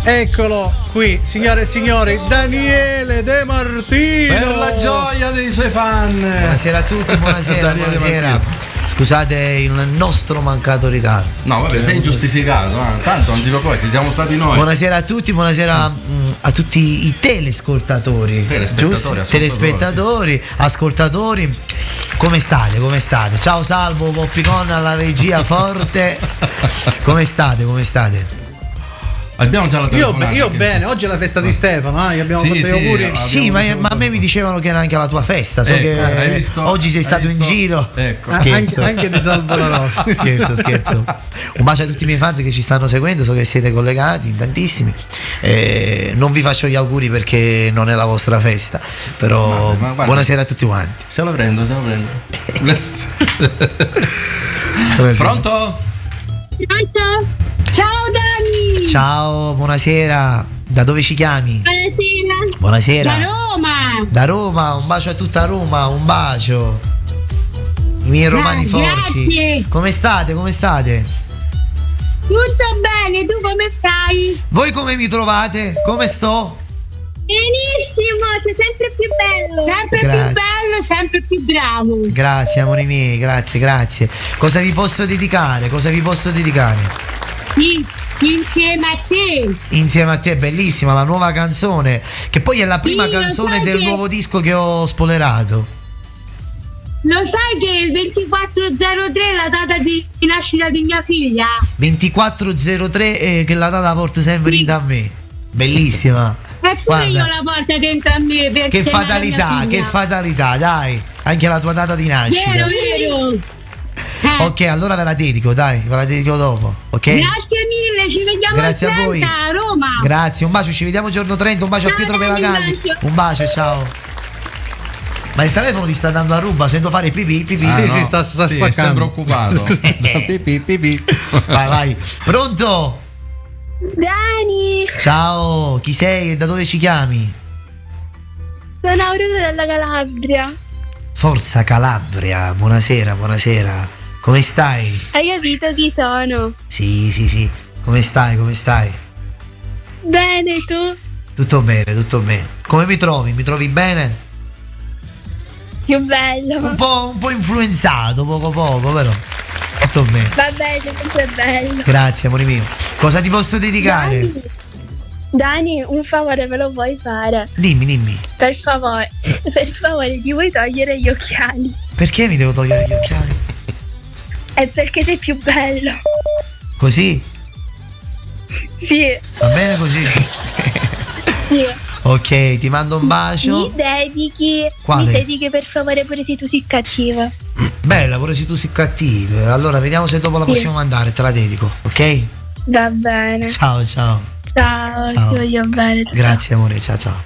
Eccolo qui, signore e signori, Daniele De Martino. Per la gioia dei suoi fan. Buonasera a tutti, buonasera, buonasera. Scusate il nostro mancato ritardo. No, vabbè, sei ingiustificato, tanto non si preoccupare, ci siamo stati noi. Buonasera a tutti, buonasera a tutti i telescoltatori. Telespettatori, ascoltatori. Come state? Come state? Ciao Salvo, Poppicon alla regia forte. Come state? Abbiamo già la telefonata. Io bene, oggi è la festa di Stefano, gli abbiamo fatto gli auguri. Sì, ma a me mi dicevano che era anche la tua festa, so che oggi sei stato in giro. Ecco. Scherzo. Anche di Salvo La Rosa. Scherzo. Un bacio a tutti i miei fans che ci stanno seguendo, so che siete collegati in tantissimi. Non vi faccio gli auguri perché non è la vostra festa, però guarda, buonasera a tutti quanti. Se lo prendo. Pronto? Ciao Dani! Ciao, buonasera. Da dove ci chiami? Buonasera. Da Roma, un bacio a tutta Roma, un bacio. I miei romani forti. Grazie. Come state? Tutto bene, tu come stai? Voi come mi trovate? Come sto? Benissimo, sei sempre più bello. Sempre più bello, sempre più bravo. Grazie amori miei, grazie. Cosa vi posso dedicare? Sì, insieme a te, bellissima la nuova canzone, che poi è la prima canzone del nuovo disco che ho spoilerato. Lo sai che il 2403 è la data di nascita di mia figlia? 2403 che la data porta sempre in da me. Bellissima. Eppure io la porto dentro a me. Che fatalità, dai. Anche la tua data di nascita. Vero. Ok, allora ve la dedico dopo, ok? Grazie mille, ci vediamo Grazie a 30, a voi. a Roma. Grazie, un bacio, ci vediamo giorno 30, un bacio a Pietro Pelagani. Un bacio, ciao. Ma il telefono ti sta dando a ruba, sento fare pipì. Sì, sta spaccando. È sempre occupato. Pipì. Vai. Pronto? Dani. Ciao, chi sei e da dove ci chiami? Sono Aurora della Calabria. Forza Calabria, buonasera. Come stai? Hai capito chi sono? Sì. Come stai? Bene, tu? Tutto bene. Come mi trovi? Mi trovi bene? Più bello. Un po' influenzato, poco, però tutto bene. Va bene, tutto è bello. Grazie, amore mio. Cosa ti posso dedicare? Dani, un favore me lo vuoi fare? Dimmi. Per favore, ti vuoi togliere gli occhiali? Perché mi devo togliere gli occhiali? È perché sei più bello. Così? Sì. Va bene così? Sì. Ok, ti mando un bacio. Mi dedichi. Quale? Mi dedichi per favore pure se tu sei cattiva. Bella, pure se tu sei cattiva. Allora vediamo se dopo la possiamo mandare, te la dedico, ok? Va bene. Ciao. Ciao. Ti voglio bene. Grazie amore, ciao. Ciao.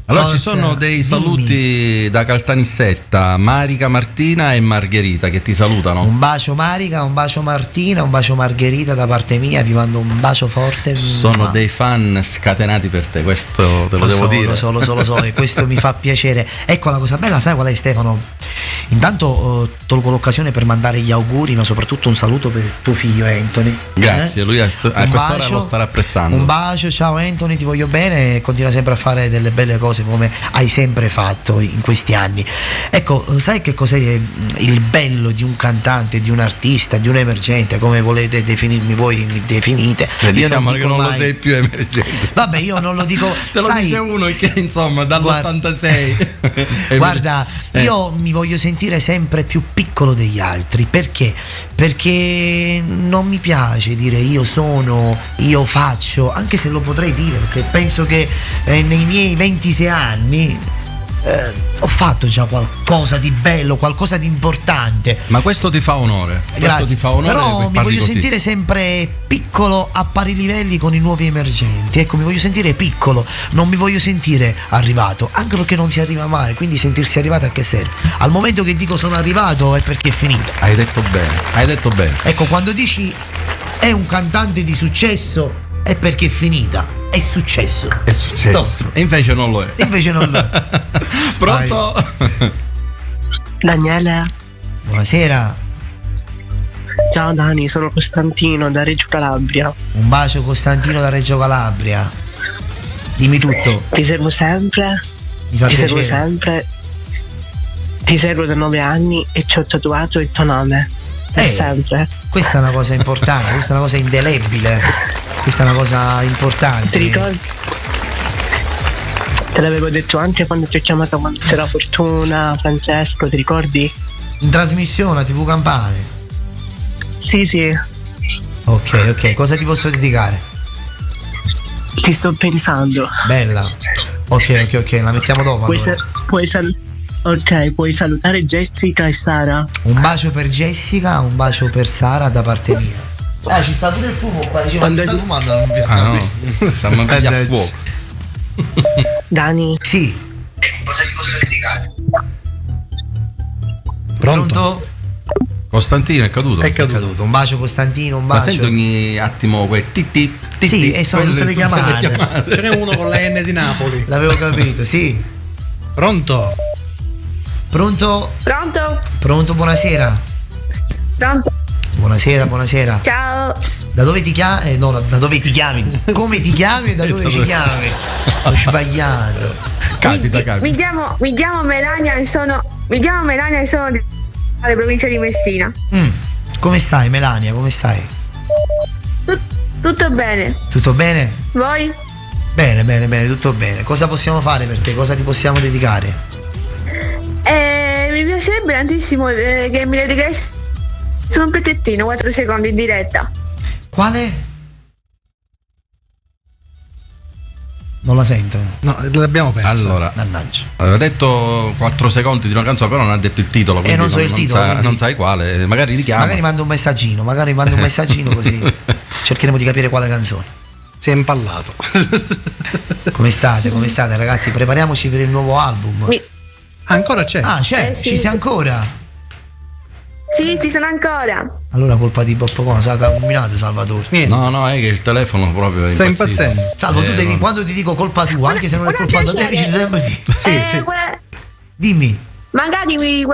Allora ci sono dei saluti da Caltanissetta, Marica, Martina e Margherita che ti salutano. Un bacio Marica, un bacio Martina, un bacio Margherita da parte mia, vi mando un bacio forte. Sono dei fan scatenati per te, questo te lo devo dire. Lo so e questo mi fa piacere. Ecco la cosa bella, sai qual è Stefano? Intanto tolgo l'occasione per mandare gli auguri, ma soprattutto un saluto per tuo figlio Anthony. Grazie, lui a quest'ora lo starà apprezzando. Un bacio, ciao Anthony, ti voglio bene e continua sempre a fare delle belle cose come hai sempre fatto in questi anni. Ecco, sai che cos'è il bello di un cantante, di un artista, di un emergente, come volete definirmi voi, mi definite. Diciamo che non lo sei più emergente. Vabbè, io non lo dico. Te lo dice uno che insomma dall'86. Guarda, io mi voglio sentire sempre più piccolo degli altri. Perché? Perché non mi piace dire io faccio, anche se lo potrei dire, perché penso che nei miei 26 anni ho fatto già qualcosa di bello, qualcosa di importante. Ma questo ti fa onore. Grazie. Però mi voglio sentire sempre piccolo a pari livelli con i nuovi emergenti. Ecco, mi voglio sentire piccolo, non mi voglio sentire arrivato, anche perché non si arriva mai, quindi sentirsi arrivato a che serve? Al momento che dico sono arrivato è perché è finito. Hai detto bene. Ecco, quando dici è un cantante di successo è perché è finita. È successo. Stop. E invece non lo è. Pronto? Daniele. Buonasera. Ciao Dani, sono Costantino da Reggio Calabria. Un bacio Costantino da Reggio Calabria. Dimmi tutto. Ti seguo sempre. Mi fa Ti seguo piacere. sempre. Ti seguo da 9 anni e ci ho tatuato il tuo nome. Per sempre. Questa è una cosa importante, questa è una cosa indelebile. Questa è una cosa importante. Ti ricordi? Te l'avevo detto anche quando ti ho chiamato, quando c'era Fortuna, Francesco, ti ricordi? In trasmissione a TV Campane. Sì. Ok, cosa ti posso dedicare? Ti sto pensando. Bella. Ok, la mettiamo dopo. Allora. Puoi salutare Jessica e Sara. Un bacio per Jessica, un bacio per Sara da parte mia. Ci sta pure il fumo qua, dicevo, Quando sta è- fumando non mi Ah no, stiamo a pigliare a fuoco. Dani, Sì. Cosa ti posso dedicare? Pronto? Costantino è caduto. È È caduto. Un bacio Costantino, un Ma bacio. sento ogni attimo quel tti. Sì, e sono tutte le chiamate. Ce n'è uno con la N di Napoli. L'avevo capito, sì. Pronto? Pronto? Pronto? Buonasera. Pronto? Buonasera. Ciao. Da dove ti chiami? No, da dove ti chiami? Come ti chiami e da dove ci chiami? Ho sbagliato. Capita. Mi chiamo Melania e sono della provincia di Messina. Come stai, Melania? Come stai? Tutto bene. Tutto bene? Voi? Bene, tutto bene. Cosa possiamo fare per te? Cosa ti possiamo dedicare? Mi piacerebbe tantissimo che mi dedichessi solo un pezzettino, 4 secondi in diretta. Quale? Non la sento. No, l'abbiamo persa. Allora, Mannaggia. aveva detto 4 secondi di una canzone, però non ha detto il titolo. Quindi non so il titolo, quindi- non sai quale. Magari richiama. Magari mando un messaggino così cercheremo di capire quale canzone. Si è impallato. Come state ragazzi? Prepariamoci per il nuovo album. Ancora c'è. Ah, c'è, sì. ci sei ancora? Sì, ci sono ancora. Allora colpa di Poppo cosa ha combinato Salvatore? Niente. No, è che il telefono proprio è Sta impazzito. impazzendo. Salvo, tu devi, no. quando ti dico colpa tua, anche se non è colpa tua, te dici sempre sì. Sì. Dimmi. Magari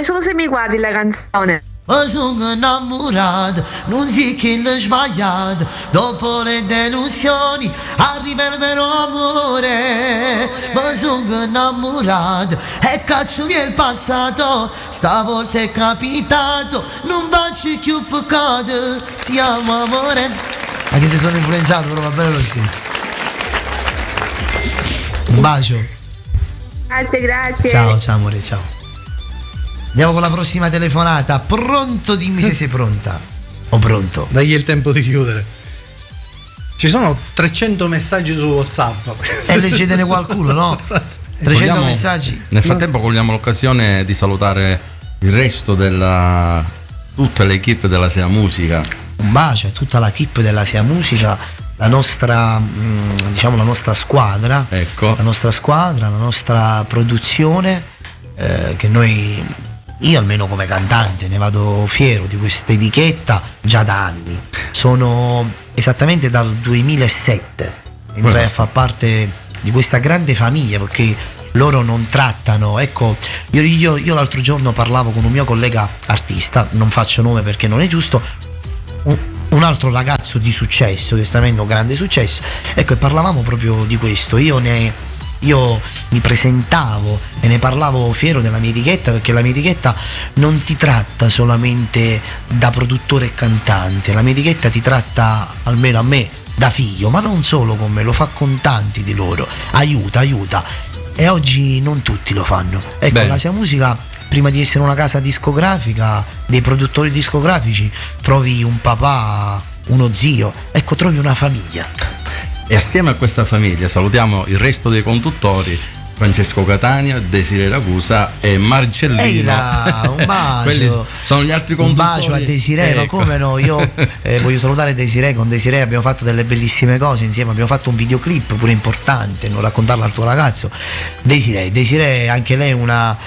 solo se mi guardi la canzone. Ma sono innamorato, non si che l'ho sbagliato. Dopo le delusioni arriva il vero amore. Ma sono innamorato e caccio via il passato. Stavolta è capitato, non faccio più peccato. Ti amo amore. Anche se sono influenzato, però va bene lo stesso. Un bacio. Grazie. Ciao amore, ciao. Andiamo con la prossima telefonata. Pronto? Dimmi se sei pronta. O pronto? Dagli il tempo di chiudere. Ci sono 300 messaggi su WhatsApp. E leggetene qualcuno, no? 300 Cogliamo- messaggi. Nel frattempo cogliamo l'occasione di salutare il resto della tutta l'equipe della Sea Musica. Un bacio a tutta la equipe della Sea Musica, la nostra, diciamo, la nostra squadra. Ecco. La nostra squadra, la nostra produzione, che io almeno come cantante ne vado fiero di questa etichetta già da anni. Sono esattamente dal 2007 entrai a far parte di questa grande famiglia, perché loro non trattano, ecco, io l'altro giorno parlavo con un mio collega artista, non faccio nome perché non è giusto, un altro ragazzo di successo che sta avendo grande successo, ecco, e parlavamo proprio di questo. Io mi presentavo e ne parlavo fiero della mia etichetta, perché la mia etichetta non ti tratta solamente da produttore e cantante, la mia etichetta ti tratta, almeno a me, da figlio, ma non solo con me, lo fa con tanti di loro, aiuta, e oggi non tutti lo fanno. Ecco, Bene. la Sea Musica, prima di essere una casa discografica, dei produttori discografici, trovi un papà, uno zio, ecco, trovi una famiglia. E assieme a questa famiglia salutiamo il resto dei conduttori: Francesco Catania, Desiree Ragusa e Marcellino. Ehi là, un bacio. Quelli sono gli altri Un conduttori. bacio a Desiree, ma Ecco. come no? Io voglio salutare Desiree. Con Desiree abbiamo fatto delle bellissime cose insieme, abbiamo fatto un videoclip pure importante, non raccontarlo al tuo ragazzo. Desiree, anche lei una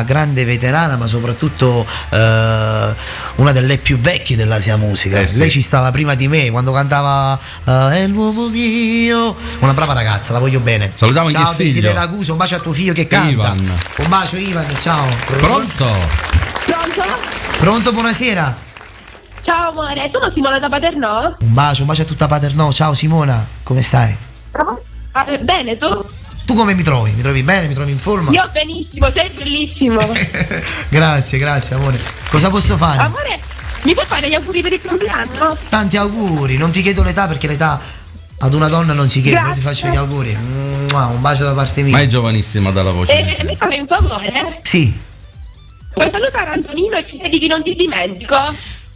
grande veterana, ma soprattutto una delle più vecchie della Sea Musica. Sì. Lei ci stava prima di me quando cantava È l'uomo mio. Una brava ragazza, la voglio bene. Salutiamo anche ciao il figlio. Desiree Ragusa, un bacio a tuo figlio che canta. Ivan. Un bacio Ivan, ciao. Pronto? Pronto? Pronto, buonasera. Ciao amore, sono Simona da Paternò. Un bacio a tutta Paternò. Ciao Simona, come stai? Bene, tu? Tu come mi trovi? Mi trovi bene? Mi trovi in forma? Io benissimo, sei bellissimo. Grazie amore. Cosa posso fare? Amore, mi puoi fare gli auguri per il compleanno? Tanti auguri, non ti chiedo l'età perché l'età ad una donna non si chiede, però ti Grazie. faccio gli auguri. Un bacio da parte mia. Ma è giovanissima dalla voce. E mi fai un favore? Sì, Puoi salutare Antonino e ti dedichi Non ti dimentico?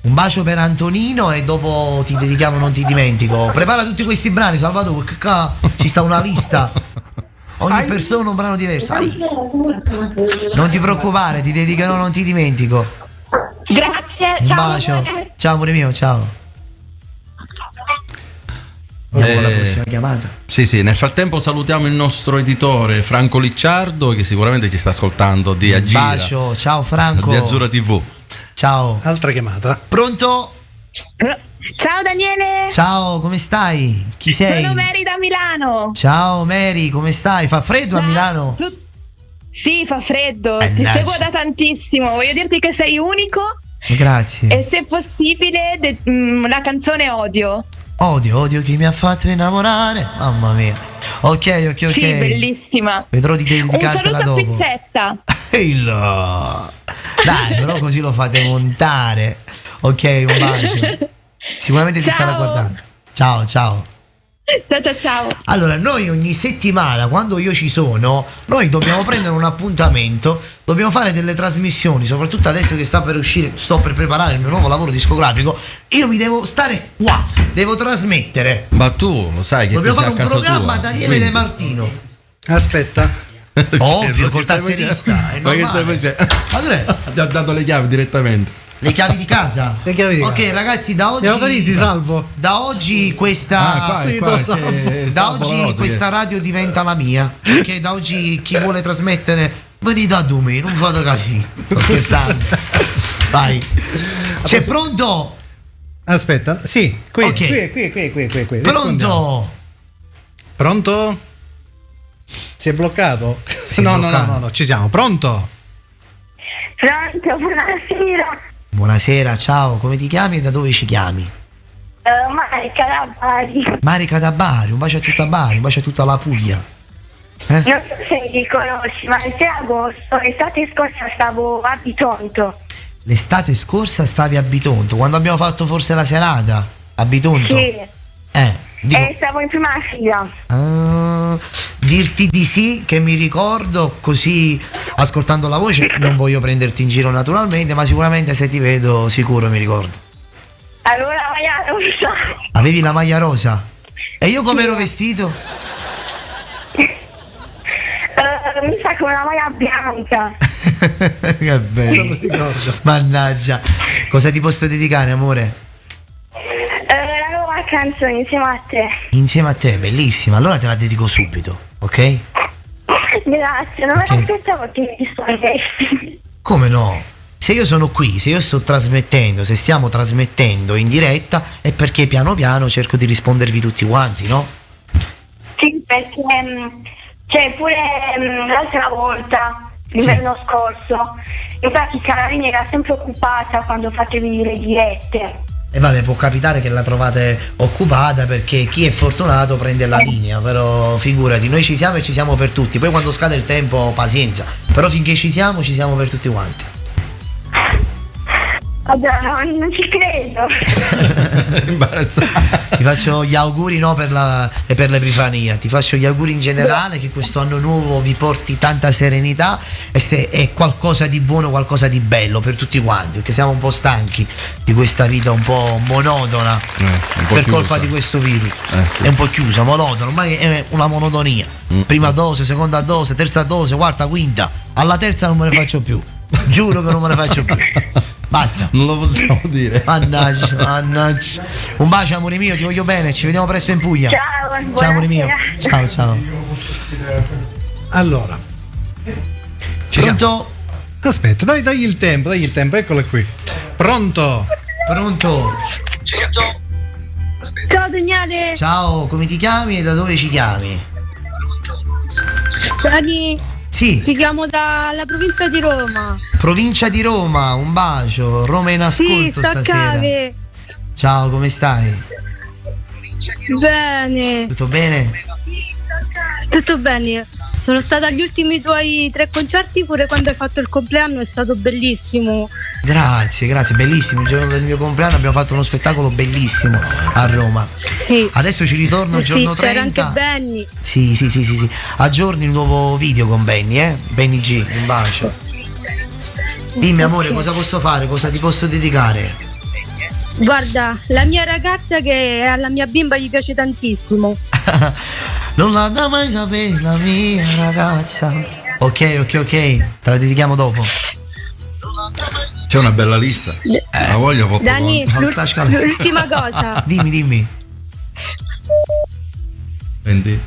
un bacio per Antonino e dopo ti dedichiamo Non ti dimentico. Prepara tutti questi brani, Salvatore, che ci sta una lista. Ogni persona un brano diverso. Ai. Non ti preoccupare, ti dedicherò Non ti dimentico. Grazie, Un ciao bacio. amore. Ciao amore mio, ciao. Andiamo alla prossima chiamata. Sì, nel frattempo salutiamo il nostro editore Franco Licciardo che sicuramente ci sta ascoltando di Un Agira, bacio, ciao Franco. di Azzurra TV. Ciao. Altra chiamata. Pronto? Ciao Daniele. Ciao, come stai? Chi sei? Sono Mary da Milano. Ciao Mary, come stai? Fa freddo a Milano? Sì, fa freddo. Ti Mannaggia. seguo da tantissimo. Voglio dirti che sei unico Grazie. e se possibile la canzone Odio. Odio chi mi ha fatto innamorare. Mamma mia. Ok. Sì, bellissima. Vedrò di Un dedicartela saluto a dopo. Pizzetta. Ehi là. Dai, però così lo fate montare. Ok, un bacio. Sicuramente ti Ciao. starà guardando. Ciao. Ciao. Allora, noi ogni settimana, quando io ci sono, noi dobbiamo prendere un appuntamento, dobbiamo fare delle trasmissioni, soprattutto adesso che sto per preparare il mio nuovo lavoro discografico, io mi devo stare qua, devo trasmettere. Ma tu lo sai che Dobbiamo qui fare sei un a casa programma tua, Daniele quindi- De Martino. Aspetta. Ovvio, col Che stai tasserista, facendo? è Ma che stai normale. facendo? Andrea, Ti ha dato le chiavi direttamente. le chiavi di casa? Le chiavi di Ok, casa. ragazzi, da oggi Mi autorizzi, Salvo? Da oggi questa sì, qua lo so. c'è da Salvo oggi Rosi questa radio diventa la mia. Perché da oggi chi vuole trasmettere venite a me, non fate casino. Sto scherzando. Vai. C'è pronto? Aspetta, sì, qui. Ok. Qui. Pronto? Pronto? Si è bloccato? Si è bloccato. No, ci siamo. Pronto? Pronto, buonasera. Buonasera, ciao, come ti chiami e da dove ci chiami? Marica da Bari. Marica da Bari, un bacio a tutta Bari, un bacio a tutta la Puglia. Non so se li conosci, ma il 6 agosto, l'estate scorsa stavo a Bitonto. L'estate scorsa stavi a Bitonto, quando abbiamo fatto forse la serata a Bitonto? Sì. Dico, E stavo in prima fila. dirti di sì che mi ricordo, così ascoltando la voce non voglio prenderti in giro naturalmente, ma sicuramente se ti vedo sicuro mi ricordo. Allora rosa. Avevi la maglia rosa? E io come ero vestito? Mi sa che una maglia bianca. Che bello. Mannaggia. Cosa ti posso dedicare, amore? La nuova canzone insieme a te. Insieme a te, bellissima. Allora te la dedico subito, ok? Grazie, non me l'aspettavo che mi rispondessi. Come no? Se io sono qui, se io sto trasmettendo, se stiamo trasmettendo in diretta, è perché piano piano cerco di rispondervi tutti quanti, no? Sì, perché cioè pure l'altra volta, l'inverno scorso, infatti Canarini era sempre occupata quando facevi le dirette. E vabbè, può capitare che la trovate occupata perché chi è fortunato prende la linea, però figurati, noi ci siamo e ci siamo per tutti. Poi quando scade il tempo, pazienza. Però finché ci siamo per tutti quanti. Vabbè, non ci credo. Imbarazzante. Ti faccio gli auguri no per l'Epifania, ti faccio gli auguri in generale, che questo anno nuovo vi porti tanta serenità e se è qualcosa di buono, qualcosa di bello per tutti quanti, perché siamo un po' stanchi di questa vita un po' monotona un po' per chiusa. colpa di questo virus. Sì. È un po' chiusa, monotona, ormai è una monotonia. Prima dose, seconda dose, terza dose, quarta, quinta. Alla terza non me ne faccio più. Giuro che non me ne faccio più. Basta. Non lo possiamo dire. Mannaggia. Un bacio amore mio, ti voglio bene, ci vediamo presto in Puglia. Ciao, amore mio. buonasera. Ciao. Allora. Ci siamo. Pronto? Aspetta, dagli il tempo, eccola qui. Pronto? Ciao Daniele. Ciao, come ti chiami e da dove ci chiami? Dani. Sì, Ti chiamo dalla provincia di Roma. provincia di Roma, un bacio. Roma in Sì, ascolto stasera. staccave. Ciao, come stai? Bene. Tutto bene? Tutto bene. Sono stata agli ultimi tuoi 3 concerti, pure quando hai fatto il compleanno, è stato bellissimo. Grazie, bellissimo. Il giorno del mio compleanno abbiamo fatto uno spettacolo bellissimo a Roma. Sì. Adesso ci ritorno il giorno Sì, c'era 30. anche Benny. Sì. Aggiorni il nuovo video con Benny, Benny G, un bacio. Dimmi amore, cosa posso fare? Cosa ti posso dedicare? Guarda, la mia ragazza che alla mia bimba gli piace tantissimo. Non la da mai sapere la mia ragazza. Ok, te la dedichiamo dopo. C'è una bella lista. La voglio proprio. Dani, l'ultima cosa. Dimmi. Senti.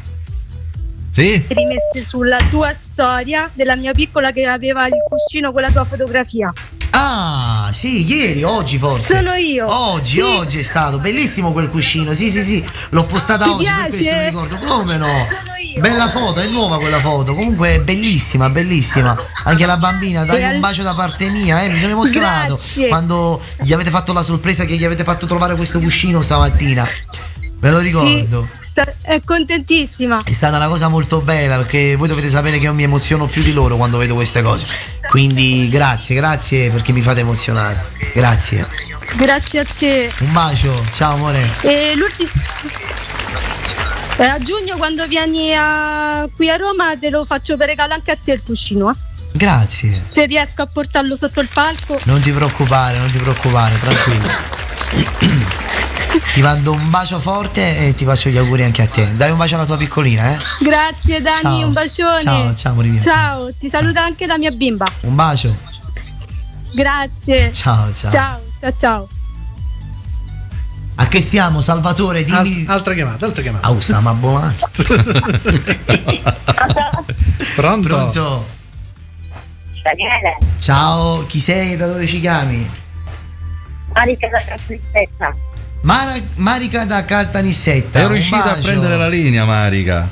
Sì? Rimesse sulla tua storia della mia piccola che aveva il cuscino con la tua fotografia. Ah, sì, ieri, oggi forse. Sono io. Oggi è stato bellissimo quel cuscino. Sì. L'ho postata Ti oggi, per piace? questo mi ricordo. Come no? Sono io. Bella foto, è nuova quella foto. Comunque è bellissima. Anche la bambina, dai un bacio da parte mia, mi sono emozionato. Grazie. Quando gli avete fatto la sorpresa che gli avete fatto trovare questo cuscino stamattina. Me lo ricordo. Sì, è contentissima. È stata una cosa molto bella, perché voi dovete sapere che io mi emoziono più di loro quando vedo queste cose. Quindi grazie perché mi fate emozionare. Grazie. Grazie a te. Un bacio, ciao amore. E a giugno quando vieni qui a Roma te lo faccio per regalo anche a te il cuscino. Grazie. Se riesco a portarlo sotto il palco. Non ti preoccupare, tranquillo. Ti mando un bacio forte e ti faccio gli auguri anche a te. Dai un bacio alla tua piccolina, Grazie Dani, Ciao. un bacione. Ciao, amore mio. Ciao, ti saluta anche la mia bimba. Un bacio. Grazie. Ciao. Ciao. A che siamo, Salvatore? Dimmi. Altra chiamata. Sta ma volando. Pronto? Daniele, Ciao, chi sei e da dove ci chiami? Marica da Caltanissetta. Marica da Caltanissetta. È riuscita a prendere la linea, Marica.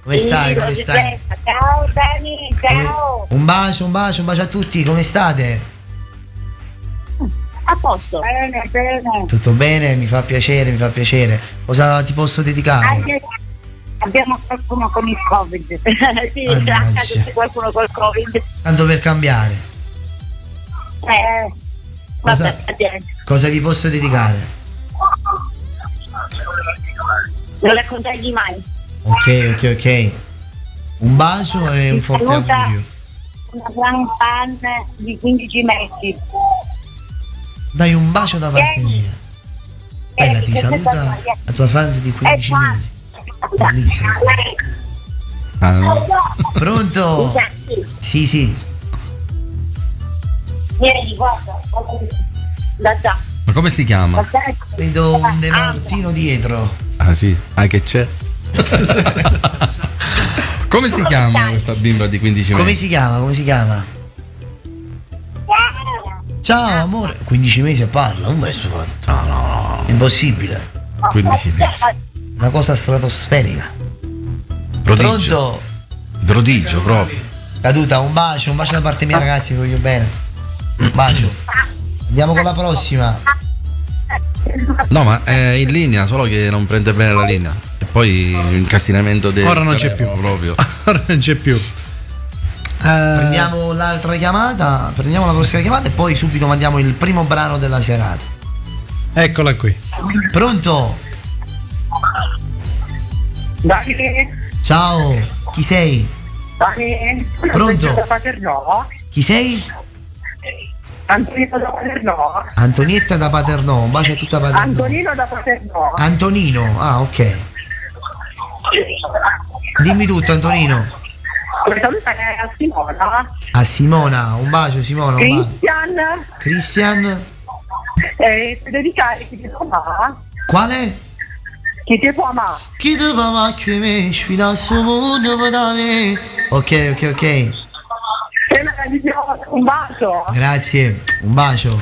Come stai? Ciao Dani, ciao. Un bacio a tutti, come state? A posto. Bene. Tutto bene, mi fa piacere. Cosa ti posso dedicare? Abbiamo qualcuno con il Covid. Sì, Mannaggia. a casa c'è qualcuno col Covid. Tanto per cambiare. Vabbè, Cosa vi posso dedicare? non le consigli mai. Ok. Un bacio e un forte Saluta augurio. una gran fan di 15 metri. Dai un bacio da parte mia. Bella, ti saluta la tua fans di 15 mesi. Bellissima. No. Pronto? Sì. Vieni, guarda. Da. Ma come si chiama? Vedo un De Martino dietro. Ah sì, che c'è? Come si chiama questa bimba di 15 Come mesi? si chiama? Ciao amore. 15 mesi e parla, un messo fatto. No. Impossibile. 15 mesi. Una cosa stratosferica. Prodigio. Prodigio proprio. Caduta, un bacio da parte mia ragazzi, vi voglio bene. Un bacio. Andiamo con la prossima. No, ma è in linea, solo che non prende bene la linea. E poi l'incassinamento del Ora non c'è più. proprio. Ora non c'è più. Prendiamo l'altra chiamata, prendiamo la prossima chiamata e poi subito mandiamo il primo brano della serata. Eccola qui. Pronto? Dani, Ciao, chi sei? Pronto? Da Paternò. Chi sei? Antonino da Paternò. Antonietta da Paternò, un bacio a tutta Paternò. Antonino da Paternò. Antonino, ok. Dimmi tutto Antonino. Come salutare a Simona. A Simona, un bacio Simona, un bacio. Cristian. Cristian. Dedicare chi ti può amare. Quale? Chi ti può amare. Chi ti va ma che me sfida al suo mondo da me. Ok. Sei meraviglioso, un bacio. Grazie, un bacio.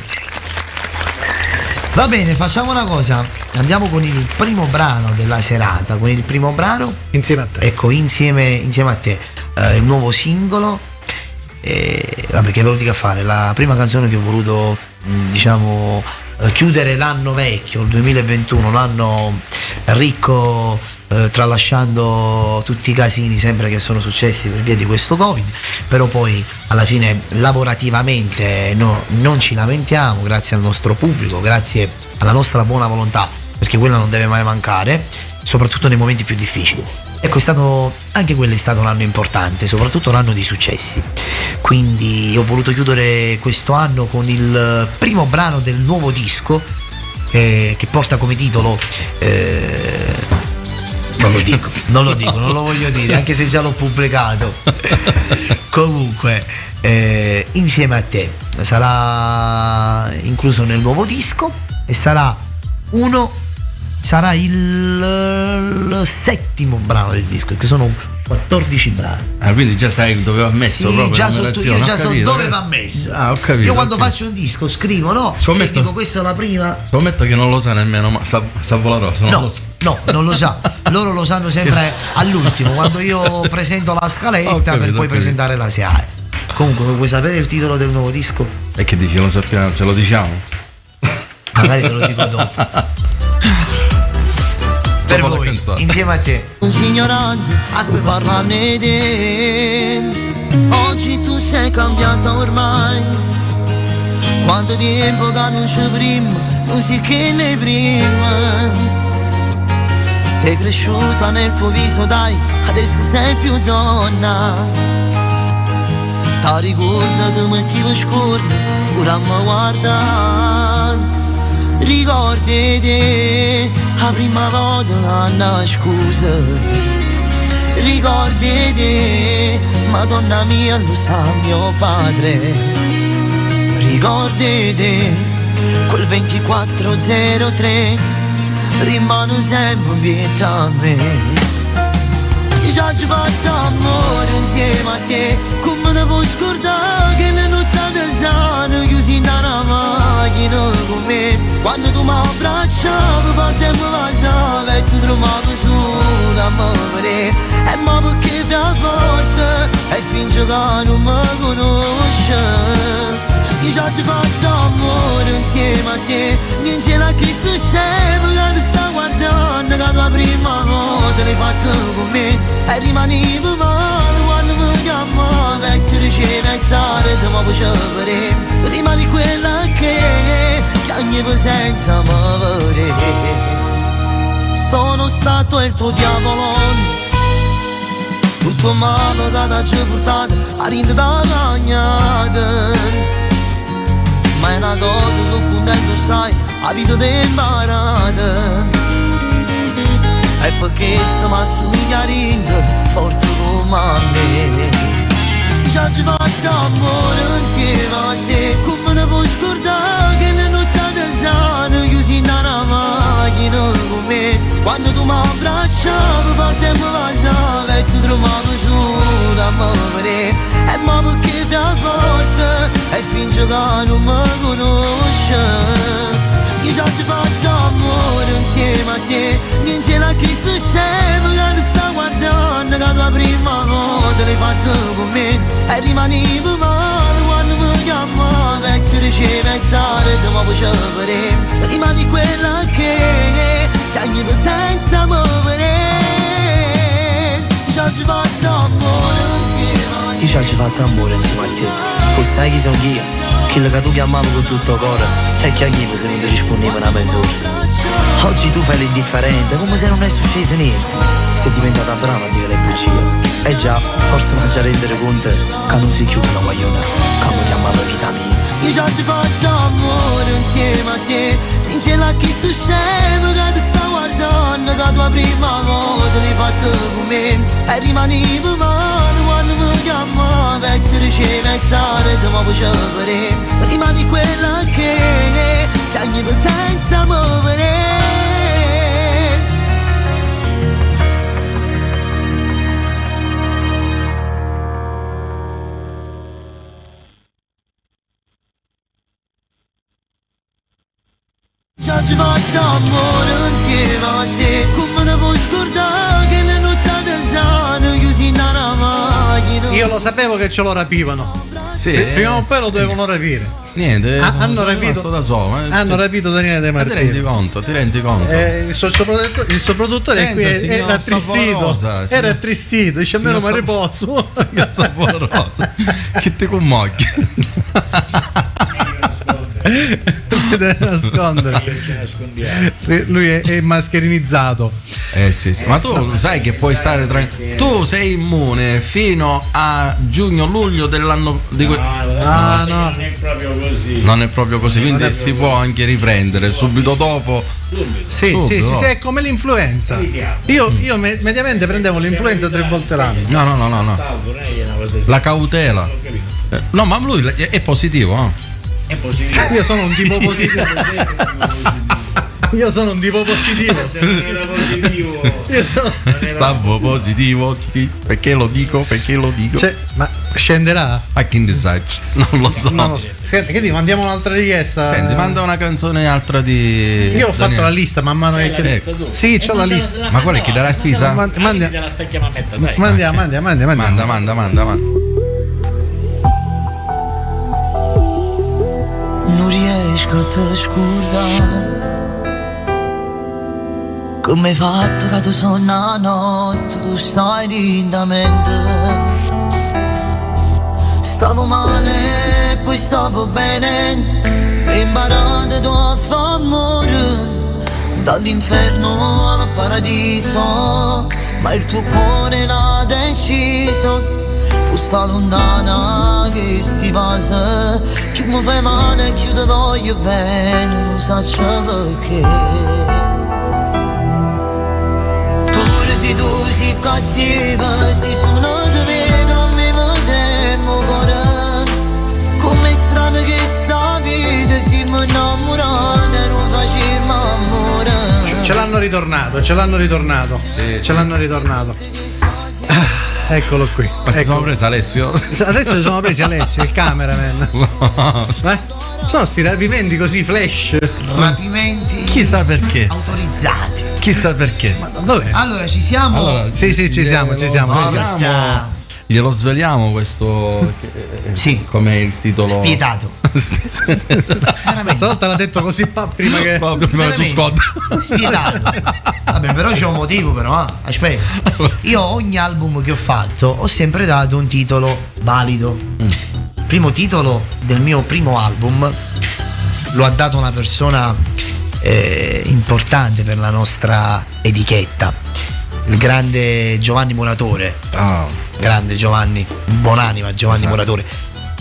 Va bene, facciamo una cosa. Andiamo con il primo brano della serata. Con il primo brano Insieme a te. Ecco, insieme a te. il nuovo singolo. Vabbè, che ve lo dica a fare, la prima canzone che ho voluto diciamo chiudere l'anno vecchio, il 2021, l'anno ricco, tralasciando tutti i casini sempre che sono successi per via di questo Covid, però poi alla fine lavorativamente non ci lamentiamo, grazie al nostro pubblico, grazie alla nostra buona volontà, perché quella non deve mai mancare, soprattutto nei momenti più difficili. Ecco, anche quello è stato un anno importante, soprattutto l'anno di successi. Quindi ho voluto chiudere questo anno con il primo brano del nuovo disco che porta come titolo non lo voglio dire, anche se già l'ho pubblicato. Comunque, Insieme a te sarà incluso nel nuovo disco e sarà il settimo brano del disco, che sono 14 brani. Quindi già sai dove va messo, sì, proprio già io già so dove va messo. Ho capito. Io quando faccio un disco scrivo, no? Scommetto, e dico questa è la prima. Scommetto che non lo sa nemmeno, ma Salvo la Rosa non lo sa. No, non lo sa. Loro lo sanno sempre all'ultimo, quando io presento la scaletta per poi presentare la SIAE. Comunque, vuoi sapere il titolo del nuovo disco? E che dici, lo sappiamo, ce lo diciamo? Magari te lo dico dopo. Per voi, Insieme a te. Un ignorante, puoi parlarne di te. Oggi tu sei cambiata ormai. Quanto tempo che non ci prima, non si che ne prima. Sei cresciuta nel tuo viso, dai, adesso sei più donna. Ti ricordo, ti mettevo scorda, ora mi guarda. Ricordati la prima volta Anna, scusa. Ricordati, Madonna mia, lo sa mio padre. Ricordati quel 2403 rimane sempre vieta a me. Io già ci ho fatto amore insieme a te, come ne puoi scordare che le notti sano chiusi in una macchina con me. Quando tu mi abbracciavi forte e mi baciavi e tu trovavi solo amore. E ma perché più forte e finge che non mi conosci. Io già ci ho fatto amore insieme a te, niente la Cristo scemo che ti sta guardando, che tua prima volta l'hai fatto con me. E rimanevo male quando mi chiamavi e ti ricevi e tardi mi facevi. Rimani quella che ogni presenza mi vuole. Sono stato il tuo diavolo, tutto male che ti ha portato a rinde da cagnata. Ma è una cosa, sono contento, sai, la vita ti è imparata. E perché stiamo assomiglia a rinde, forte come a me. Già ci ho fatto amore insieme a te, come ne puoi scordare che le notti sano chiusi in una macchina con me. Quando tu mi abbracciavi forte e mi baciavi e tu trovavi solo amore. E ma perché più forte e finge che non mi conosci. Io già ci ho fatto amore insieme a te, niente la Cristo scemo che ti sta guardando, che tua prima volta l'hai fatto con me. E rimanevo male quando mi chiamavi e ti ricevi e tardi mi facevi. Rimani quella che ogni presenza mi vuole. Già ci ho fatto amore insieme a te. Io già ci ho fatto amore insieme a te. Tu sai chi sono io? Quello che tu chiamavi con tutto il cuore e che anch'io se non ti rispondevo una mezz'ora. Oggi tu fai l'indifferente come se non è successo niente. Sei diventata brava a dire le bugie. E già, forse non già rendere conto che non si chiude una guagliona come chiamava vita mia. Io già ci ho fatto amore insieme a te, insieme a chi sto scemo che ti sta guardando, che tua prima volta l'hai fatto con me. E rimanevo male quando mi chiamavi e ti ricevi e tardi mi facevi. Rimani quella che ogni presenza mi vuole. Già ci ho fatto amore insieme a te, come ne puoi scordare che le notti sano chiusi in una macchina sapevo che ce lo rapivano. Sì, Prima o poi lo dovevano rapire. Niente, hanno rapito da solo. Hanno rapito Daniele De Ma ti Martino. rendi conto? Il suo produttore Senta, qui signor era attristito. Saporosa, Era attristito, dice almeno mi signor riposo. Saporosa. Che ti commocchi. Si deve nascondere. Lui è mascherinizzato. Sì. Ma tu sai che puoi stare tranquillo. Tu sei immune fino a giugno-luglio dell'anno di No. Non è proprio così. Non è proprio così, quindi si può anche riprendere subito dopo. Sì, Subito. è come l'influenza. Io mediamente prendevo l'influenza 3 volte l'anno. No. La cautela. No, ma lui è positivo, no? È positivo. Io sono un tipo positivo. Io sono un tipo positivo. Se non era positivo. Stavo positivo. Perché lo dico? Cioè, ma scenderà? A chi disagio? Non lo so. Non lo so. Senti, che dico, mandiamo un'altra richiesta. Senti, manda una canzone altra di. Io ho fatto Daniele. la lista man mano che lista tu? Sì, c'ho la lista. Ma qual è chi dà la spesa? Te la sta chiamando a me, dai. Mandiamo. Manda. Non riesco a te scordare come hai fatto che tu sono una notte, tu stai lindamente. Stavo male, poi stavo bene, e imparate tu a fare amore, dall'inferno al paradiso, ma il tuo cuore l'ha deciso. Tu sta lontana che sti passa, che mi fai male, che io ti voglio bene, non so perché. Pure se tu sei cattiva, se sono te vedo a me mi tremo cuore. Com'è strano che sta vita si mi innamorata e non facciamo amore. Ce l'hanno ritornato. Ce l'hanno ritornato. Eccolo qui. Ma si sono presi Alessio? Adesso ci sono presi Alessio, il cameraman. Sono sti rapimenti così flash. Rapimenti Chissà perché. autorizzati. Chissà perché. Ma dov'è? Allora ci siamo. Allora, Sì, ci siamo. Glielo sveliamo questo. Sì. Com'è il titolo? Spietato. Veramente. Stavolta l'ha detto così prima che. Proprio prima che tu Veramente. scotta. Spietato. Vabbè, però c'è un motivo, però. Aspetta. Io ogni album che ho fatto ho sempre dato un titolo valido. Il primo titolo del mio primo album lo ha dato una persona importante per la nostra etichetta, il grande Giovanni Muratore. Grande Giovanni, buonanima Giovanni Muratore.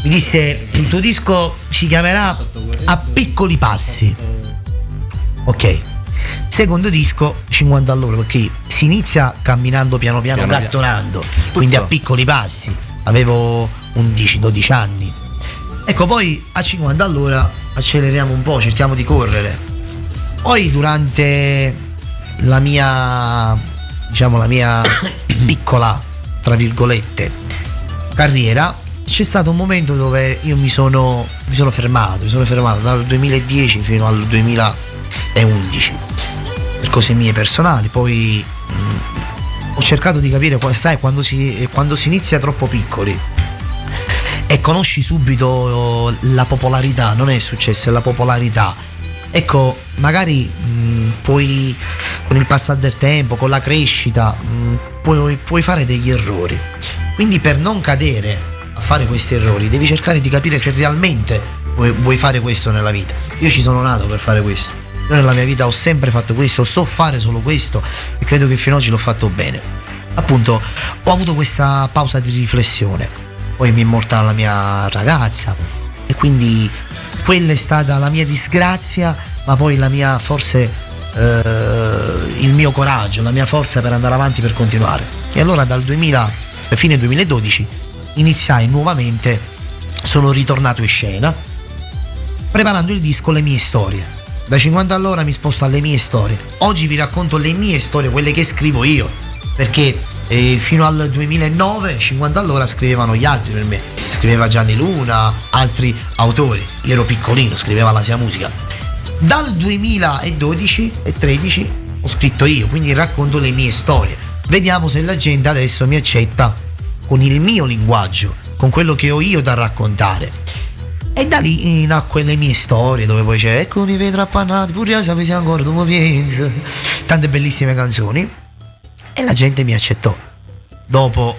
Mi disse: il tuo disco si chiamerà A piccoli passi. Ok. Secondo disco 50 all'ora, perché si inizia camminando piano gattonando, quindi a piccoli passi. Avevo 11-12 anni. Ecco, poi a 50 all'ora acceleriamo un po', cerchiamo di correre. Poi durante la mia piccola, tra virgolette, carriera, c'è stato un momento dove io mi sono fermato dal 2010 fino al 2011 per cose mie personali. Poi ho cercato di capire, sai, quando si inizia troppo piccoli e conosci subito la popolarità, non è successo, è la popolarità. Ecco, magari poi con il passare del tempo, con la crescita, puoi fare degli errori. Quindi per non cadere a fare questi errori devi cercare di capire se realmente vuoi fare questo nella vita. Io ci sono nato per fare questo. Io nella mia vita ho sempre fatto questo, so fare solo questo e credo che fino ad oggi l'ho fatto bene. Appunto, ho avuto questa pausa di riflessione. Poi mi è morta la mia ragazza e quindi quella è stata la mia disgrazia, ma poi la mia, forse il mio coraggio, la mia forza per andare avanti, per continuare. E allora dal fine 2012 iniziai nuovamente, sono ritornato in scena preparando il disco Le mie storie. Da 50 all'ora mi sposto alle mie storie. Oggi vi racconto le mie storie, quelle che scrivo io, perché fino al 2009 50 all'ora scrivevano gli altri per me, scriveva Gianni Luna, altri autori. Io ero piccolino, scriveva la Sia Musica. Dal 2012 e 13 ho scritto io, quindi racconto le mie storie. Vediamo se la gente adesso mi accetta con il mio linguaggio, con quello che ho io da raccontare. E da lì nacque le mie storie, dove poi c'è ecco i vetri appannati, pure sapessi ancora tu pensi, tante bellissime canzoni, e la gente mi accettò. Dopo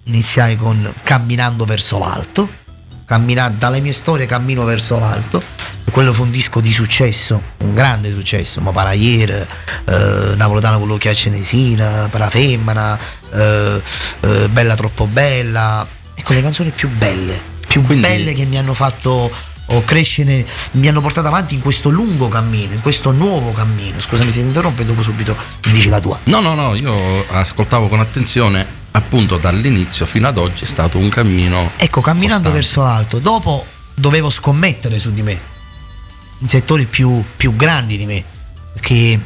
iniziai con Camminando verso l'alto, dalle mie storie cammino verso l'alto, e quello fu un disco di successo, un grande successo, ma Paraier, Napoletano con l'occhio a Cenesina, per la femmina, Bella troppo bella, ecco le canzoni più belle che mi hanno fatto crescere, mi hanno portato avanti in questo lungo cammino, in questo nuovo cammino. Scusami se ti interrompo e dopo subito mi dici la tua. No, io ascoltavo con attenzione, appunto dall'inizio fino ad oggi è stato un cammino. Ecco, camminando costante. verso l'alto. Dopo dovevo scommettere su di me, in settori più grandi di me, perché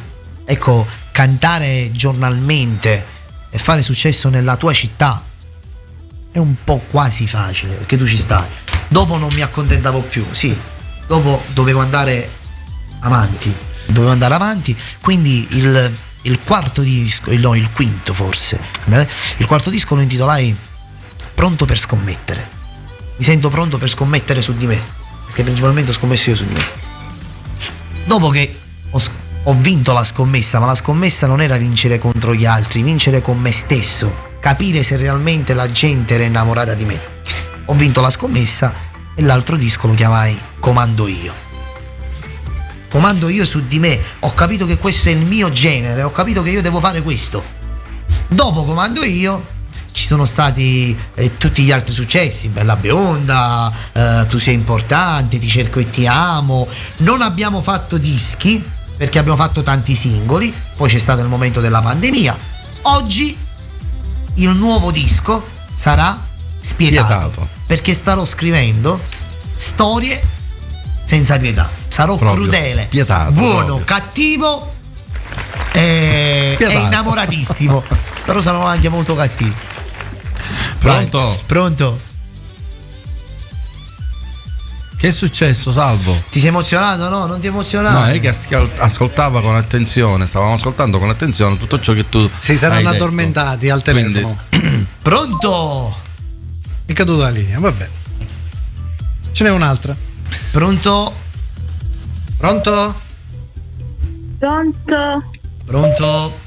ecco, cantare giornalmente e fare successo nella tua città è un po' quasi facile, perché tu ci stai. Dopo non mi accontentavo più, sì, dopo dovevo andare avanti, quindi il quarto disco, il quinto forse, il quarto disco lo intitolai Pronto per scommettere. Mi sento pronto per scommettere su di me, perché principalmente ho scommesso io su di me. Dopo che ho vinto la scommessa, ma la scommessa non era vincere contro gli altri, vincere con me stesso, capire se realmente la gente era innamorata di me. Ho vinto la scommessa e l'altro disco lo chiamai Comando io su di me. Ho capito che questo è il mio genere, ho capito che io devo fare questo. Dopo Comando io ci sono stati tutti gli altri successi, Bella bionda, Tu sei importante, Ti cerco e ti amo. Non abbiamo fatto dischi perché abbiamo fatto tanti singoli, poi c'è stato il momento della pandemia. Oggi il nuovo disco sarà Spietato, perché starò scrivendo storie senza pietà. Sarò proprio crudele, spietato, buono, proprio cattivo e innamoratissimo. Però sarò anche molto cattivo. Pronto? Vai. Pronto? Che è successo, Salvo? Ti sei emozionato? No, non ti emozionato? No, è che ascoltava con attenzione, stavamo ascoltando con attenzione tutto ciò che tu si saranno hai detto. addormentati al telefono. Quindi... Pronto? È caduta la linea, vabbè. Ce n'è un'altra. Pronto? Pronto? Pronto?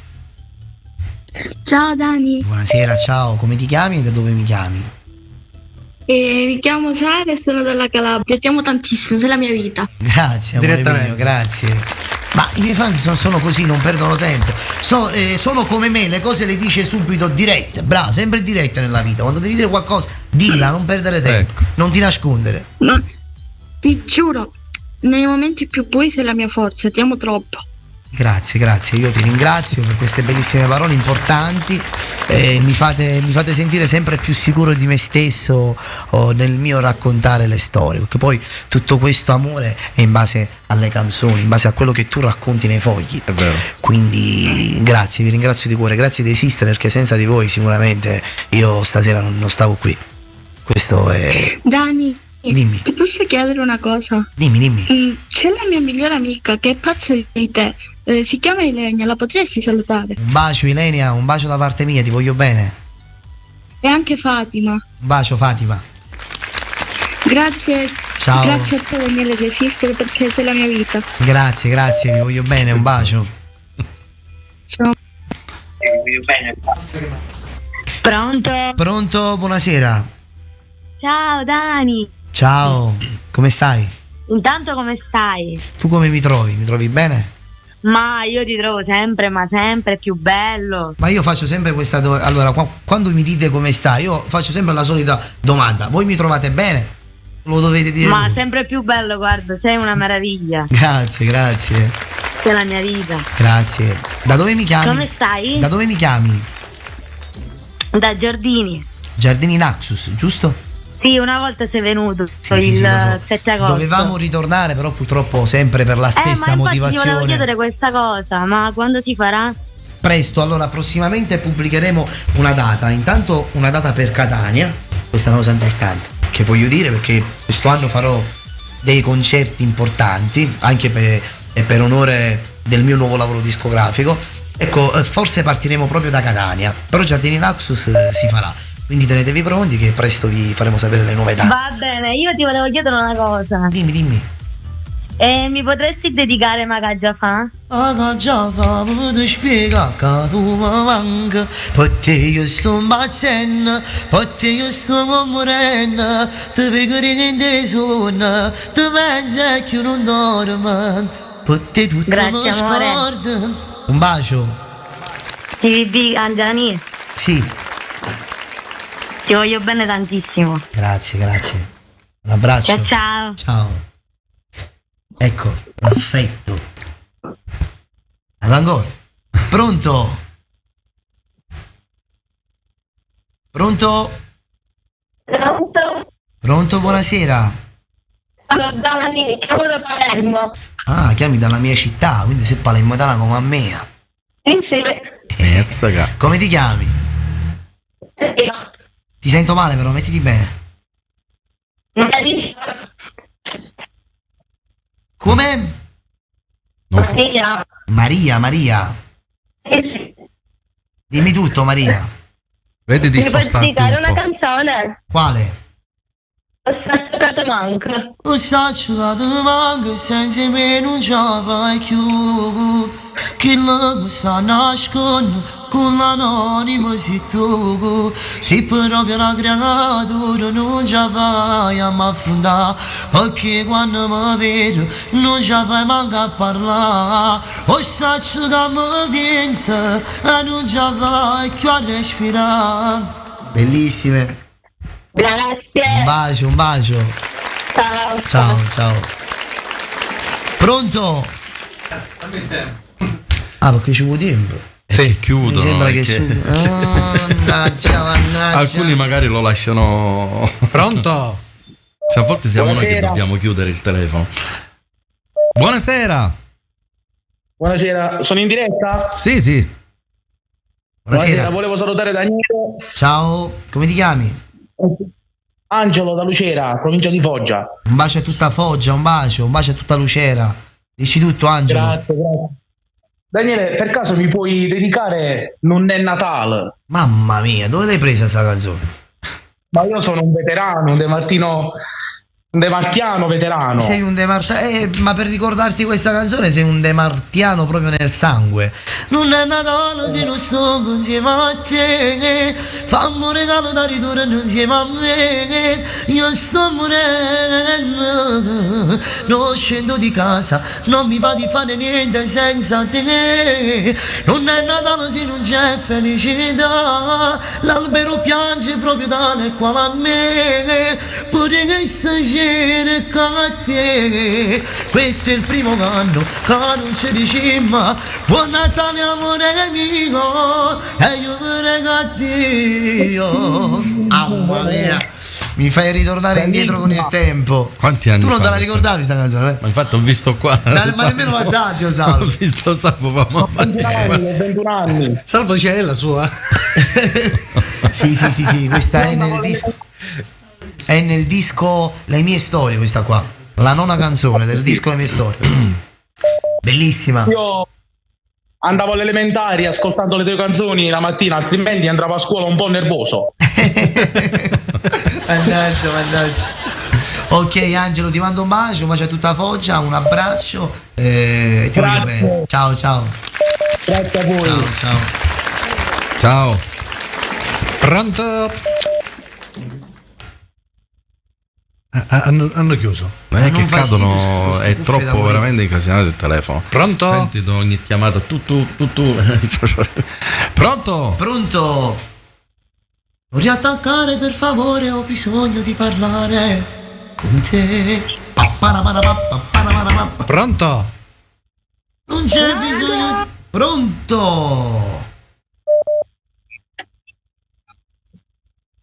Ciao Dani, Buonasera, ciao, come ti chiami e da dove mi chiami? mi chiamo Sara e sono dalla Calabria. Ti amo tantissimo, sei la mia vita. Grazie, amore Direttamente. mio, grazie. Ma i miei fans sono così, non perdono tempo. Sono come me, le cose le dice subito dirette. Brava, sempre diretta nella vita. Quando devi dire qualcosa, dilla, non perdere tempo. Ecco. Non ti nascondere. Ma ti giuro, nei momenti più bui sei la mia forza, ti amo troppo. Grazie, io ti ringrazio per queste bellissime parole importanti. Mi fate sentire sempre più sicuro di me stesso nel mio raccontare le storie, perché poi tutto questo amore è in base alle canzoni, in base a quello che tu racconti nei fogli. È vero. Quindi grazie, vi ringrazio di cuore, grazie di esistere, perché senza di voi sicuramente io stasera non stavo qui. Questo è... Dani, Dimmi. ti posso chiedere una cosa? Dimmi. C'è la mia migliore amica che è pazza di te. Si chiama Ilenia, la potresti salutare? Un bacio Ilenia, un bacio da parte mia, ti voglio bene. E anche Fatima. Un bacio Fatima. Grazie. Ciao. Grazie a te Daniele di esistere, perché sei la mia vita. Grazie, vi voglio bene, un bacio. Ciao. Pronto, buonasera. Ciao Dani, Ciao, come stai? intanto come stai? Tu come mi trovi? Mi trovi bene? Ma io ti trovo sempre, ma sempre più bello. Ma io faccio sempre questa domanda. Allora, quando mi dite come stai, io faccio sempre la solita domanda. Voi mi trovate bene? Lo dovete dire Ma voi. sempre più bello, guarda, sei una meraviglia. Grazie. Sei la mia vita. Grazie. Da dove mi chiami? Come stai? Da dove mi chiami? Da Giardini. Giardini Naxus, giusto? Sì, una volta sei venuto Sì, il lo so. 7 agosto. Dovevamo ritornare, però purtroppo sempre per la ma stessa infatti ti motivazione. volevo chiedere questa cosa, ma quando si farà? Presto, allora prossimamente pubblicheremo una data. Intanto una data per Catania, questa è una cosa importante che voglio dire, perché questo anno farò dei concerti importanti anche per onore del mio nuovo lavoro discografico. Ecco, forse partiremo proprio da Catania, però Giardini Naxus si farà. Quindi tenetevi pronti che presto vi faremo sapere le nuove date. Va bene, io ti volevo chiedere una cosa. Dimmi. Mi potresti dedicare magari già fa? Già fa, ti spiega che tu mi manca. Perché io sto impazzendo, perché io sto morendo. Ti vedo che te sonno, ti pensi che io non dormo. Perché tutto Grazie, mi amore. scordo. Un bacio. Ti Angelani, Sì, ti voglio bene tantissimo. grazie. Un abbraccio. Ciao. Ciao. Ecco, l'affetto. Ancora. Pronto? Pronto, buonasera. Sono Dalani, chiamo da Palermo. Ah, chiami dalla mia città, quindi sei palermitana come a me. Sì. Come ti chiami? Ti sento male però, mettiti bene. Come? Maria. Sì. Dimmi tutto, Maria. Vedi di Mi puoi spostarti dedicare un una po'. canzone? Quale? Ho stato manca. Ho stato manca senza me non ce la fai più. Che lo sta nascondendo con l'anonimo si tu. Se proprio la creatura non ce la fai a m'affrontare. Perché quando mi vedo non ce la fai manco a parlare. Ho stato che mi pensa e non ce la fai più a respirare. Bellissime. Grazie. Un bacio. Ciao. Pronto? Ah, perché ci vuole tempo. Sì, chiudono. Mi sembra che perché mannaggia. alcuni magari lo lasciano. Pronto? Se a volte siamo noi che Buonasera. dobbiamo chiudere il telefono. Buonasera. Buonasera, sono in diretta? Sì. Buonasera. Volevo salutare Daniele. Ciao, come ti chiami? Angelo da Lucera, provincia di Foggia. Un bacio a tutta Foggia, un bacio a tutta Lucera. Dici tutto, Angelo. Grazie. Daniele, per caso mi puoi dedicare Non è Natale? Mamma mia, dove l'hai presa sta canzone? Ma io sono un veterano, un demartiano veterano. Sei un demartiano, ma per ricordarti questa canzone sei un demartiano proprio nel sangue. Non è Natale se non sto insieme a te. Fammi un regalo da ritorno insieme a me. Io sto morendo, non scendo di casa, non mi va di fare niente senza te. Non è Natale se non c'è felicità. L'albero piange proprio tale quale a me. Pure che stai a te. Questo è il primo anno che non ci diciamo buon Natale amore mio e io mi regalo a Dio. Mamma mia, mi fai ritornare indietro con il tempo. Quanti anni tu non fa te la questo? ricordavi sta canzone? Ma infatti ho visto qua. Ma nemmeno la Sazio, Salvo. Ho visto Salvo, mamma mia. 21 anni. Salvo c'è la sua. Sì, questa è nel disco. È nel disco Le mie storie, questa qua. La nona canzone del disco Le mie storie. Bellissima. Io andavo alle elementari ascoltando le tue canzoni la mattina, altrimenti andavo a scuola un po' nervoso. Mannaggia. Ok Angelo, ti mando un bacio a tutta Foggia, un abbraccio e ti voglio bene. Ciao. Grazie a voi. Ciao. Pronto? Hanno chiuso. Non è che non fai cadono, queste è cuffie da troppo morire. veramente incasinato il telefono. Pronto? Senti ogni chiamata tu. Pronto? Non riattaccare per favore, ho bisogno di parlare con te. Pronto? Non c'è bisogno. Pronto?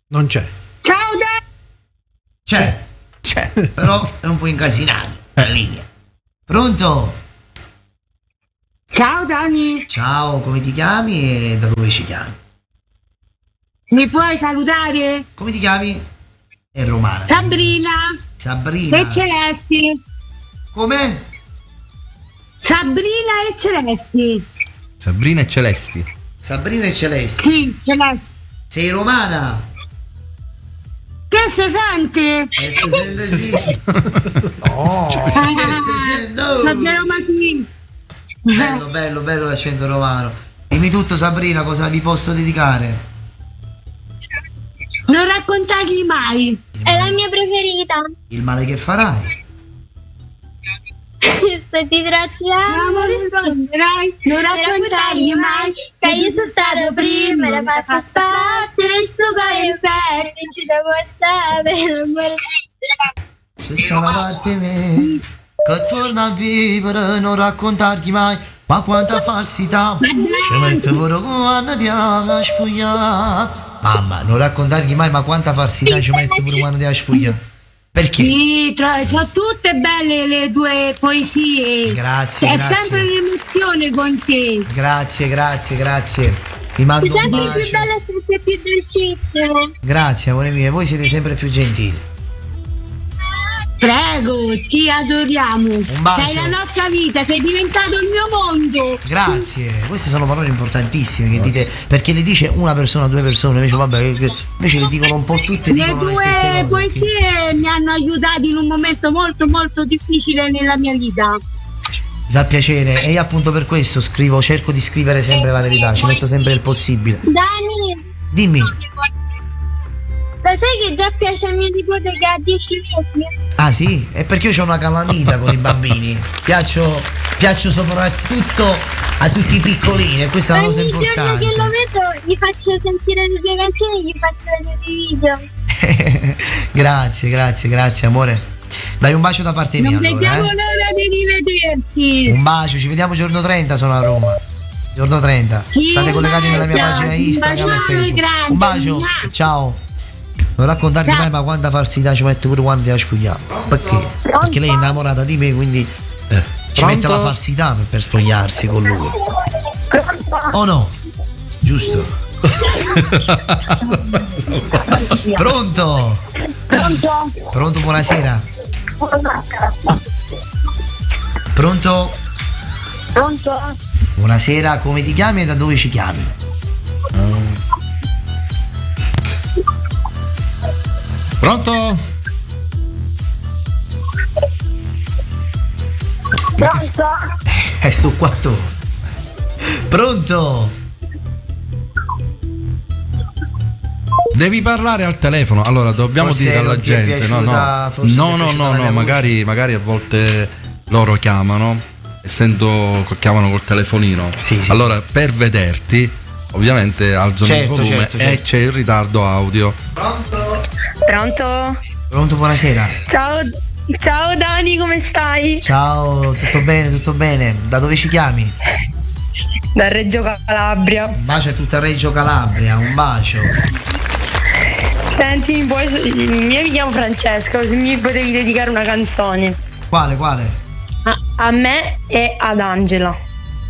Non c'è. Ciao C'è, però è un po' incasinato la linea. Pronto? Ciao Dani. Ciao, come ti chiami e da dove ci chiami? Mi puoi salutare? Come ti chiami? È romana. Sabrina. Sabrina. E Celesti. Come? Sabrina e Celesti. Sabrina e Celesti. Sabrina e Celesti. Sì, Celesti. Sei romana? Che si sente? Si sente sì. No. Davvero ma sì. Bello l'accento romano. Dimmi tutto, Sabrina, cosa vi posso dedicare? Non raccontargli mai. È la mia preferita. Il male che farai? Se ti trattiamo risponderai. Non raccontargli mai che io sono stato prima. La fa battere il suo cuore per ci devo stare. C'è sta una parte me che torna a vivere, non raccontargli mai. Ma quanta falsità. Ci metto pure quando ti ha sfogliato. Mamma, non raccontargli mai, ma quanta falsità ci metto pure quando ti ha sfogliato. Perché? Sì, sono tutte belle le tue poesie. Grazie, È grazie. sempre un'emozione con te. Grazie. Vi mando Sei un sempre più bacio. bella, sempre più dolcissimo. Grazie, amore mio, voi siete sempre più gentili. Prego, ti adoriamo. bacio. Sei la nostra vita, sei diventato il mio mondo. Grazie, queste sono parole importantissime che dite, perché le dice una persona, due persone, invece vabbè, invece le dicono un po' tutte, Le dicono le stesse tue cose. poesie mi hanno aiutato in un momento molto difficile nella mia vita. Mi fa piacere e io appunto per questo scrivo, cerco di scrivere sempre la verità, ci metto sempre il possibile. Dani, Dimmi. lo sai che già piace a mio nipote che ha 10 mesi? Ah sì? È perché io ho una calamita con i bambini. Piaccio soprattutto a tutti i piccolini e questa è una cosa Ogni giorno importante. che lo vedo gli faccio sentire le mie canzoni e gli faccio vedere i video. Grazie amore. Dai un bacio da parte mia Non allora, vediamo l'ora di rivederti. Un bacio, ci vediamo giorno 30, sono a Roma. Giorno 30. Sì, State collegati nella mia ciao. pagina Instagram e Un bacione Facebook. grande. Un bacio, ciao. Non raccontarti mai, ma quanta falsità ci mette pure quando ti ha spogliato. Perché? Perché lei è innamorata di me, quindi ci mette la falsità per spogliarsi con lui. O no? Giusto? Pronto? Pronto, buonasera. Pronto? Buonasera, come ti chiami e da dove ci chiami? Pronto? È su 4. Pronto? Devi parlare al telefono. Allora, dobbiamo Forse dire alla non ti è gente. piaciuta- forse ti è piaciuta la mia voce. Magari a volte loro chiamano, essendo chiamano col telefonino. Sì. Allora, per vederti, ovviamente alzano il volume certo. e c'è il ritardo audio. Pronto? Pronto, buonasera. Ciao Dani, come stai? Ciao, tutto bene. Da dove ci chiami? Da Reggio Calabria. Un bacio a tutta Reggio Calabria, un bacio. Senti, io mi chiamo Francesca, se mi potevi dedicare una canzone. Quale? A me e ad Angela.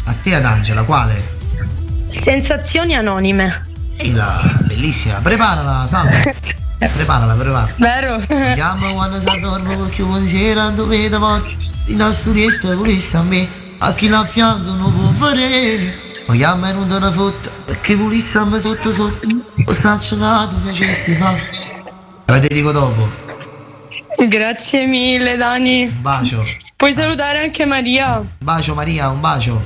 A te, ad Angela, quale? Sensazioni anonime. Bellissima, preparala, salve. Preparala. Vero? Mi chiamo quando si dormo perché buonasera dove da morte. In una storietta volesse a me, a chi l'ha fianco non può fare. Mi chiamo e non te ne fotta perché volesse a me sotto. Lo sta giocato, piacesti fa. La dedico dopo. Grazie mille Dani. Un bacio. Puoi salutare anche Maria. Un bacio Maria, un bacio.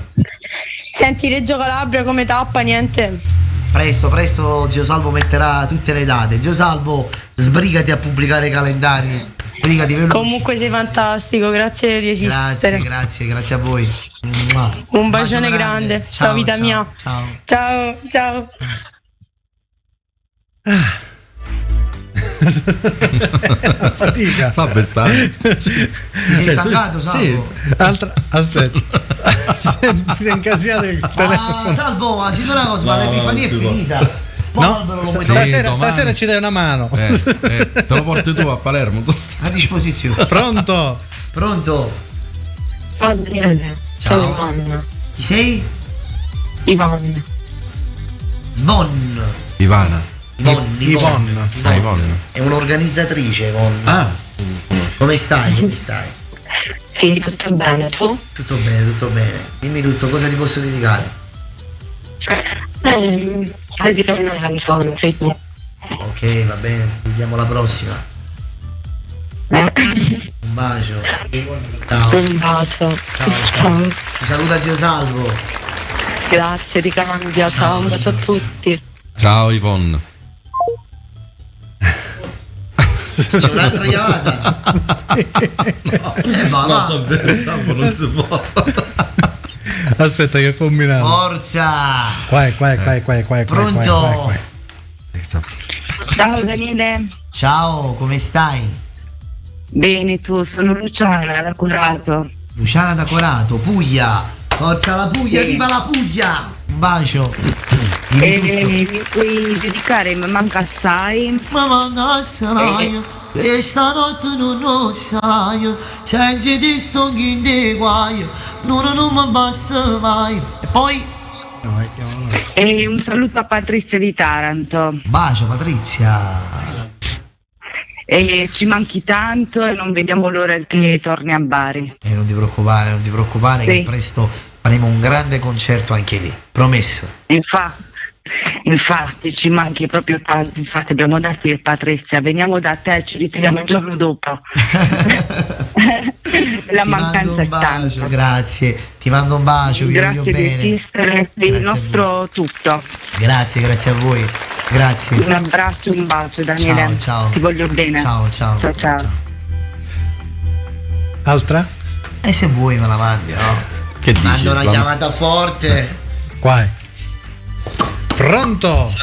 Senti, Reggio Calabria come tappa, niente. Presto Zio Salvo metterà tutte le date. Zio Salvo, sbrigati a pubblicare i calendari. Sbrigati veloce. Comunque sei fantastico, grazie di esistere. Grazie a voi. Un bacione grande. Ciao vita mia. Ciao. Fatica. Salve stare. Ti sei stancato, Salvo? Aspetta. Si è incasinato il telefono. Salvo, ma si una cosa, ma l'Epifania è finita. No, stasera ci dai una mano. Te lo porti tu a Palermo. A disposizione. Pronto? Adriana. Ciao. Sono Ivana. Chi sei? Ivana. Ivana. Yvonne. È un'organizzatrice. Come stai? Sì, tutto bene, tu? Tutto bene. Dimmi tutto, cosa ti posso dedicare? Hai dire una canzone, sei tu. Ok, Ok, va bene, ti vediamo la prossima. Un bacio. Ciao. Un bacio. Ciao. Ti saluta zio Salvo. Grazie, ti cambia. Ciao, un bacio a tutti. Ciao Yvonne. C'è un'altra chiamata? No, davvero Salvo non si può. Aspetta che combiniamo. Forza! Qua. Pronto? Ciao Daniele. Ciao, come stai? Bene, tu, sono Luciana da Corato. Luciana da Corato, Puglia. Forza la Puglia, Sì. viva la Puglia! Un bacio. Mi puoi dedicare, mi manca assai. Ma manca assai. E stanotte non lo sai. Senza di sto in te guai. Non mi basta mai. E poi? E un saluto a Patrizia di Taranto. Bacio Patrizia. E ci manchi tanto e non vediamo l'ora che torni a Bari. E non ti preoccupare, Sì. che presto faremo un grande concerto anche lì. Promesso. Infatti ci manchi proprio tanto. Infatti abbiamo detto che Patrizia, veniamo da te e ci ritiriamo il giorno dopo. La Ti mancanza mando è un bacio, tanta. grazie. Ti mando un bacio, vi voglio Grazie di bene. esistere, il nostro tutto. Grazie a voi. Grazie. Un abbraccio, un bacio Daniele. Ciao. Ti voglio bene. Ciao. Altra? E se vuoi me la mandi, no? Che dici? Mando una Vamo- chiamata forte. Qua. Pronto?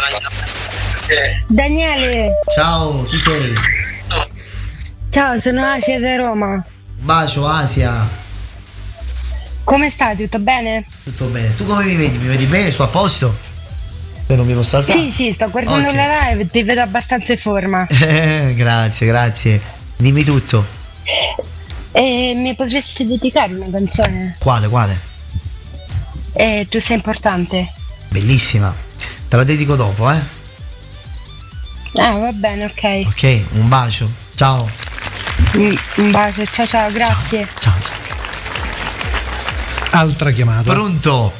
Daniele, Ciao, chi sei? ciao, sono Asia da Roma. Un bacio Asia. Come stai? Tutto bene? Tutto bene. Tu come mi vedi? Mi vedi bene? Sto a posto? Non mi posso alzare? Sì, sto guardando Ok. la live, ti vedo abbastanza in forma. Grazie. Dimmi tutto. E mi potresti dedicare una canzone? Quale? Tu sei importante. Bellissima. Te la dedico dopo, eh? Ah, va bene, ok. Ok, un bacio. Ciao. Un bacio, ciao, grazie. Ciao. Altra chiamata. Pronto?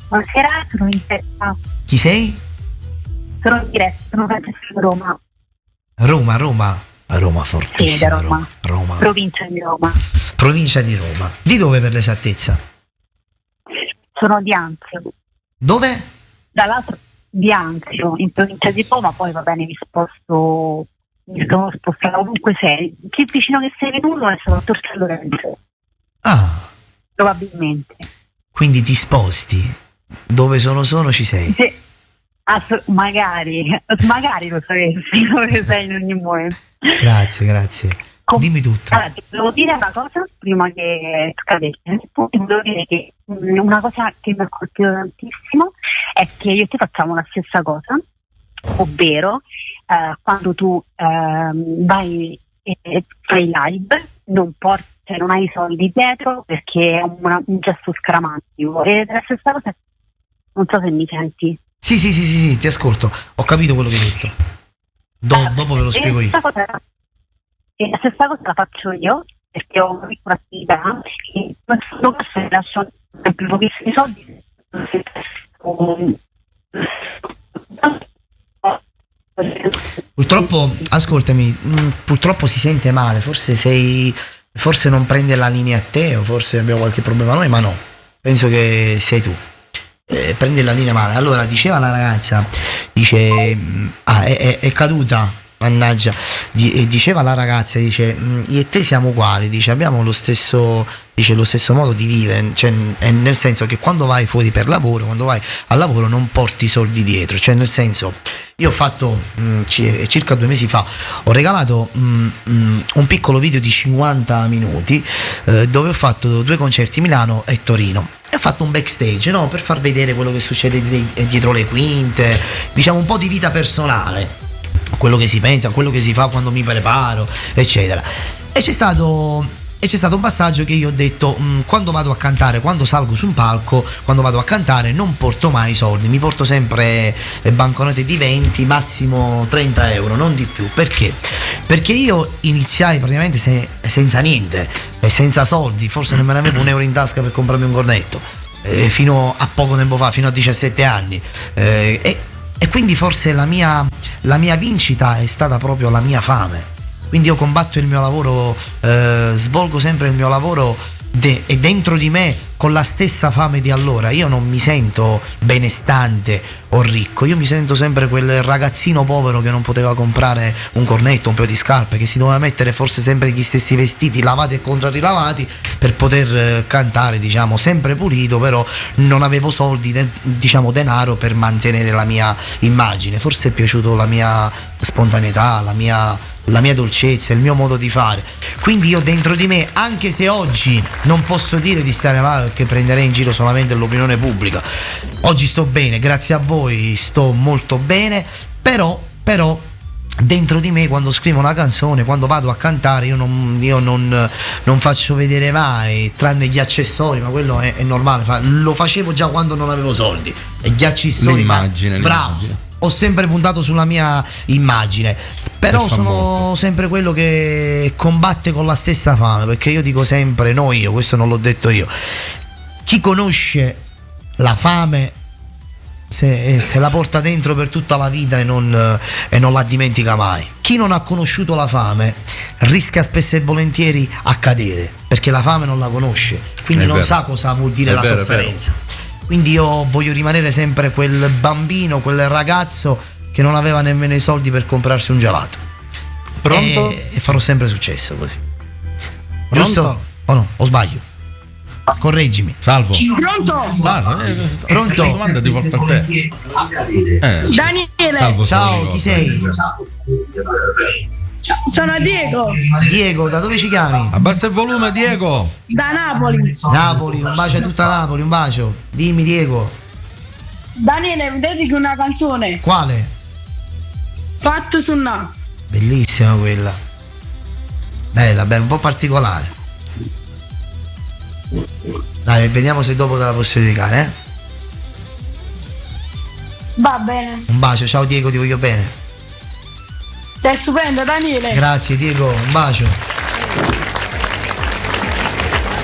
Buonasera, sono in diretta. Chi sei? Sono in diretta, sono Francesca da Roma. Roma Sì, fortissima. da Roma. Roma. Provincia di Roma. Provincia di Roma. Di dove per l'esattezza? Sono di Anzio. Dove? Dall'altro di Anzio, in provincia di Roma, poi va bene, mi sono spostata ovunque sei. Più vicino che sei venuto è stato Tor San Lorenzo. Probabilmente. Quindi ti sposti. Dove sono ci sei. Sì. Magari lo sapessi dove sei in ogni momento. Grazie. Dimmi tutto. Allora, ti devo dire una cosa prima che scadesse. Ti volevo dire che una cosa che mi ha colpito tantissimo è che io e te facciamo la stessa cosa, ovvero quando tu vai e fai live non hai i soldi dietro perché è un gesto scaramantico, e la stessa cosa, non so se mi senti. Sì, ti ascolto. Ho capito quello che hai detto. Dopo ve lo spiego io. E la stessa cosa la faccio io perché ho una piccola attività e questo se lascio più pochissimi soldi. Purtroppo, ascoltami, purtroppo si sente male. Forse non prende la linea a te, o forse abbiamo qualche problema noi, ma no. Penso che sei tu. Prende la linea male. Allora, diceva la ragazza, è caduta. Mannaggia, diceva la ragazza, io e te siamo uguali, abbiamo lo stesso modo di vivere, cioè, nel senso che quando vai fuori per lavoro, quando vai al lavoro non porti i soldi dietro, cioè nel senso, io ho fatto circa 2 mesi fa, ho regalato un piccolo video di 50 minuti dove ho fatto 2 concerti, Milano e Torino, e ho fatto un backstage, no? Per far vedere quello che succede dietro le quinte, diciamo un po' di vita personale, quello che si pensa, quello che si fa quando mi preparo, eccetera. E c'è stato un passaggio che io ho detto, quando vado a cantare, quando salgo su un palco, quando vado a cantare non porto mai i soldi, mi porto sempre banconote di 20, massimo 30 euro, non di più. Perché? Perché io iniziai praticamente senza niente, senza soldi, forse nemmeno avevo un euro in tasca per comprarmi un cornetto, fino a poco tempo fa, fino a 17 anni, e E quindi forse la mia vincita è stata proprio la mia fame. Quindi io combatto il mio lavoro, svolgo sempre il mio lavoro e dentro di me con la stessa fame di allora. Io non mi sento benestante o ricco, io mi sento sempre quel ragazzino povero che non poteva comprare un cornetto, un paio di scarpe, che si doveva mettere forse sempre gli stessi vestiti lavati e contrarilavati per poter cantare, diciamo, sempre pulito, però non avevo soldi, diciamo denaro per mantenere la mia immagine. Forse è piaciuto la mia spontaneità, la mia dolcezza, il mio modo di fare. Quindi io dentro di me, anche se oggi non posso dire di stare male perché prenderei in giro solamente l'opinione pubblica, oggi sto bene, grazie a voi sto molto bene, però dentro di me quando scrivo una canzone, quando vado a cantare, io non faccio vedere mai, tranne gli accessori, ma quello è normale, lo facevo già quando non avevo soldi, e gli accessori, l'immagine. Ho sempre puntato sulla mia immagine, però sono sempre quello che combatte con la stessa fame, perché io dico sempre, questo non l'ho detto io, chi conosce la fame se la porta dentro per tutta la vita e non la dimentica mai. Chi non ha conosciuto la fame rischia spesso e volentieri a cadere, perché la fame non la conosce, quindi non sa cosa vuol dire la sofferenza. Quindi io voglio rimanere sempre quel bambino, quel ragazzo che non aveva nemmeno i soldi per comprarsi un gelato. Pronto? E farò sempre successo così. Pronto? Giusto? O no? O sbaglio? Correggimi. Salvo. Pronto? Pronto? Domanda ti porta a te. Daniele. Salvo, ciao, chi sei? Sono Diego. Diego, da dove ci chiami? Abbassa il volume, Diego. Da Napoli. Napoli, un bacio a tutta Napoli, un bacio. Dimmi, Diego. Daniele, mi dedico una canzone. Quale? Fatto su no. Bellissima quella. Bella, un po' particolare. Dai, vediamo se dopo te la posso dedicare, Va bene. Un bacio, ciao Diego, ti voglio bene. Sei stupendo, Daniele. Grazie Diego, un bacio.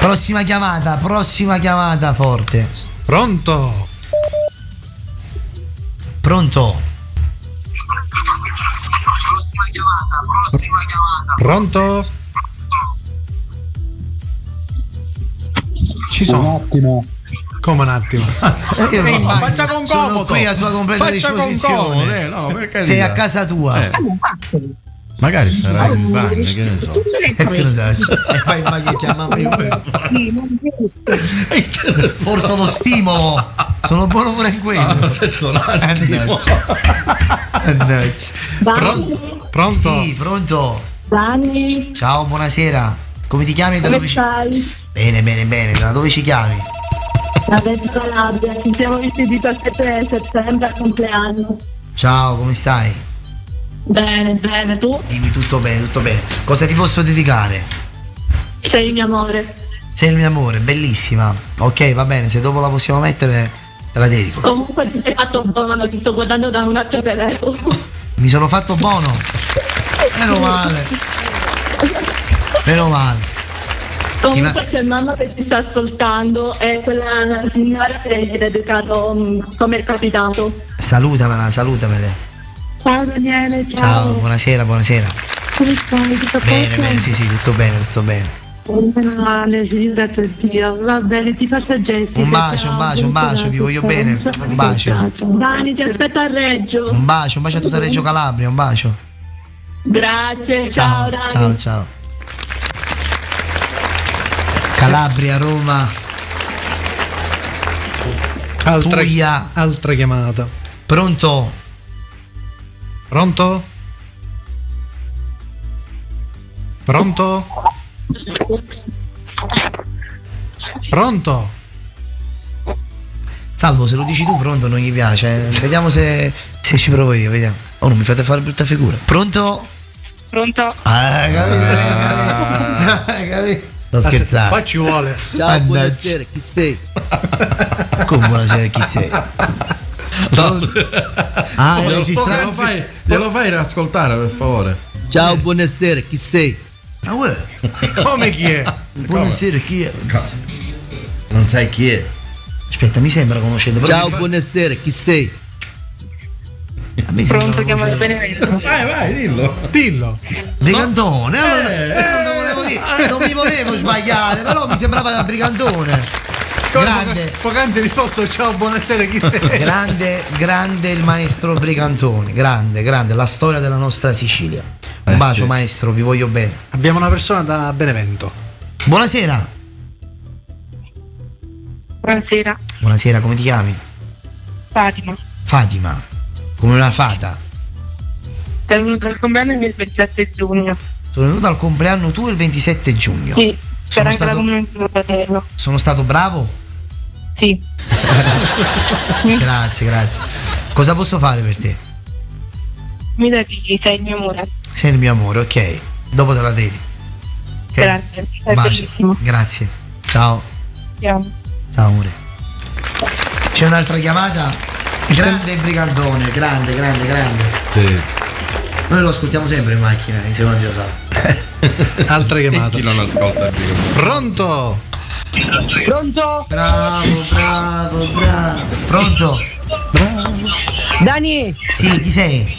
Prossima chiamata forte. Pronto? Pronto? Pronto? Ci sono. Un attimo. Come un attimo? Faccia con comodo. Qui a tua completa disposizione. Sei a casa tua. Magari sarai in bagno, che ne so. Che lo sai? Vai in bagno e chiamami questo. Porto lo stimolo. Sono buono pure in quello. Ho detto un attimo. Pronto? Pronto? Sì, pronto. Dani. Ciao, buonasera. Come ti chiami? Come stai? Bene. Da dove ci chiami? Da Reggio Calabria. Ci siamo visti il 17 settembre al compleanno. Ciao, come stai? Bene, tu? Dimmi, tutto bene. Cosa ti posso dedicare? Sei il mio amore. Sei il mio amore, bellissima. Ok, va bene, se dopo la possiamo mettere te la dedico. Comunque ti sei fatto buono, ti sto guardando da un altro telefono. Mi sono fatto buono. Meno male. Comunque c'è mamma che ti sta ascoltando e quella signora che gli ha dedicato come è capitato. Salutamela. Ciao Daniele, Ciao, buonasera. Come stai? Tutto Bene, sì, tutto bene. Meno male, si ringrazia Dio. Va bene, ti faccio Jessica. Un bacio, vi voglio bene. Un bacio. Dani, ti aspetto a Reggio. Un bacio a tutta Reggio Calabria, un bacio. Grazie, ciao Dani. Ciao. Calabria, Roma. Altra chiamata. Pronto? Salvo, se lo dici tu pronto non gli piace. Vediamo se ci provo io, vediamo. Oh, non mi fate fare brutta figura. Pronto? Pronto? Capito? Sto scherzando. Qua ci vuole. Ciao, buonasera, chi sei? Come buonasera, chi sei? Glielo fai riascoltare, per favore. Ciao, buonasera, chi sei? Come chi è? Buonasera, chi è? Non sai chi è? Aspetta, mi sembra conoscendo. Ciao, buonasera, chi sei? Pronto, chiamare Benevento. Vai, Dillo. Brigantone, allora, non lo volevo dire, non mi volevo sbagliare, però mi sembrava brigantone. Grande. Poc'anzi hai risposto ciao, buonasera, chi sei? Grande il maestro Brigantone, grande, la storia della nostra Sicilia. Un bacio, sì. maestro, vi voglio bene. Abbiamo una persona da Benevento. Buonasera. Buonasera, Buonasera, come ti chiami? Fatima. Fatima, come una fata. Sei venuto al compleanno il 27 giugno. Sono venuto al compleanno tu il 27 giugno. Sì, Sono per anche stato- la comunione di mio fratello. Sono stato bravo? Sì. Grazie. Cosa posso fare per te? Mi dedichi, sei il mio amore. Sei il mio amore, ok. Dopo te la dedico. Ok? Grazie, sei Bacio. bellissimo. Grazie. Ciao. Ti amo. Ciao amore. C'è un'altra chiamata? Grande Brigantone, grande. Sì. Noi lo ascoltiamo sempre in macchina, insieme a Zio Sal. Altra E chiamata. chi non ascolta il Brigantone? Pronto? Pronto? Bravo. Pronto? Dani, Sì, chi sei?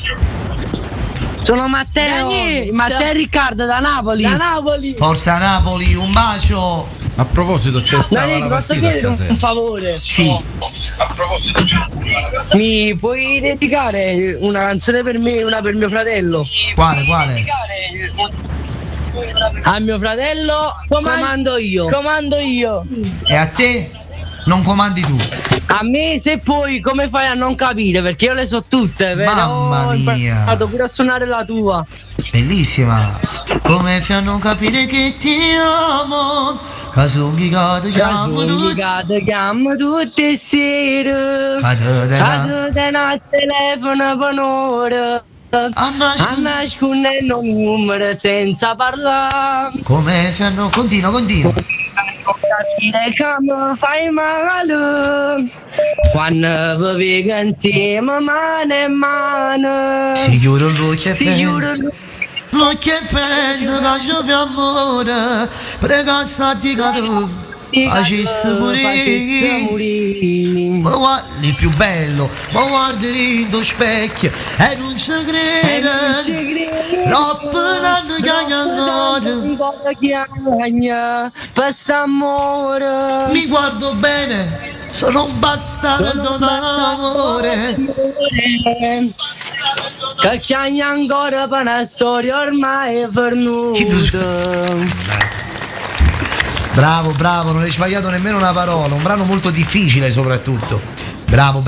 sono Matteo. Matteo Riccardo da Napoli. Forza Napoli, un bacio. A proposito, c'è stata Dani, la posso partita chiedere un stasera. favore? Sì. Mi puoi dedicare una canzone per me e una per mio fratello? Quale? A mio fratello comando io. E a te? Non comandi tu. A me se puoi, come fai a non capire? Perché io le so tutte, però Mamma ho mia. imparato pure a suonare la tua. Bellissima. Come fanno capire che ti amo? Casunghi che Ti chiamo tutte le sere. Cade da telefono per un'ora. A nascondere il numero senza parlare. Come fanno? Continua. Capire come fai male quando vi vedi insieme mano in mano. Si chiude l'occhio e Si pensa. chiude l'occhio. L'occhio e pensa che c'è amore. Pregassa di caduto. Facesse morire. Ma guarda, il più bello. Ma guarda lo specchio e non ci crede. Troppo anni che ancora per st'amore. mi guardo bene. Sono un bastardo d'amore. Che chiagna ancora per una storia ormai fornuta. Bravo, non hai sbagliato nemmeno una parola. Un brano molto difficile soprattutto. Bravo.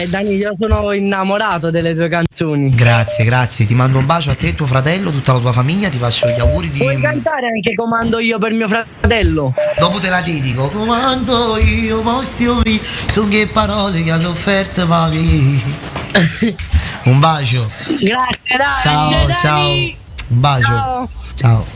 Dani, io sono innamorato delle tue canzoni. Grazie. Ti mando un bacio a te e tuo fratello, tutta la tua famiglia. Ti faccio gli auguri di. Puoi cantare anche comando io per mio fratello? Dopo te la dedico. Comando io, postio mi. Su che parole che ha sofferto papi. Un bacio. Grazie, Dani. Ciao. Un bacio. Ciao.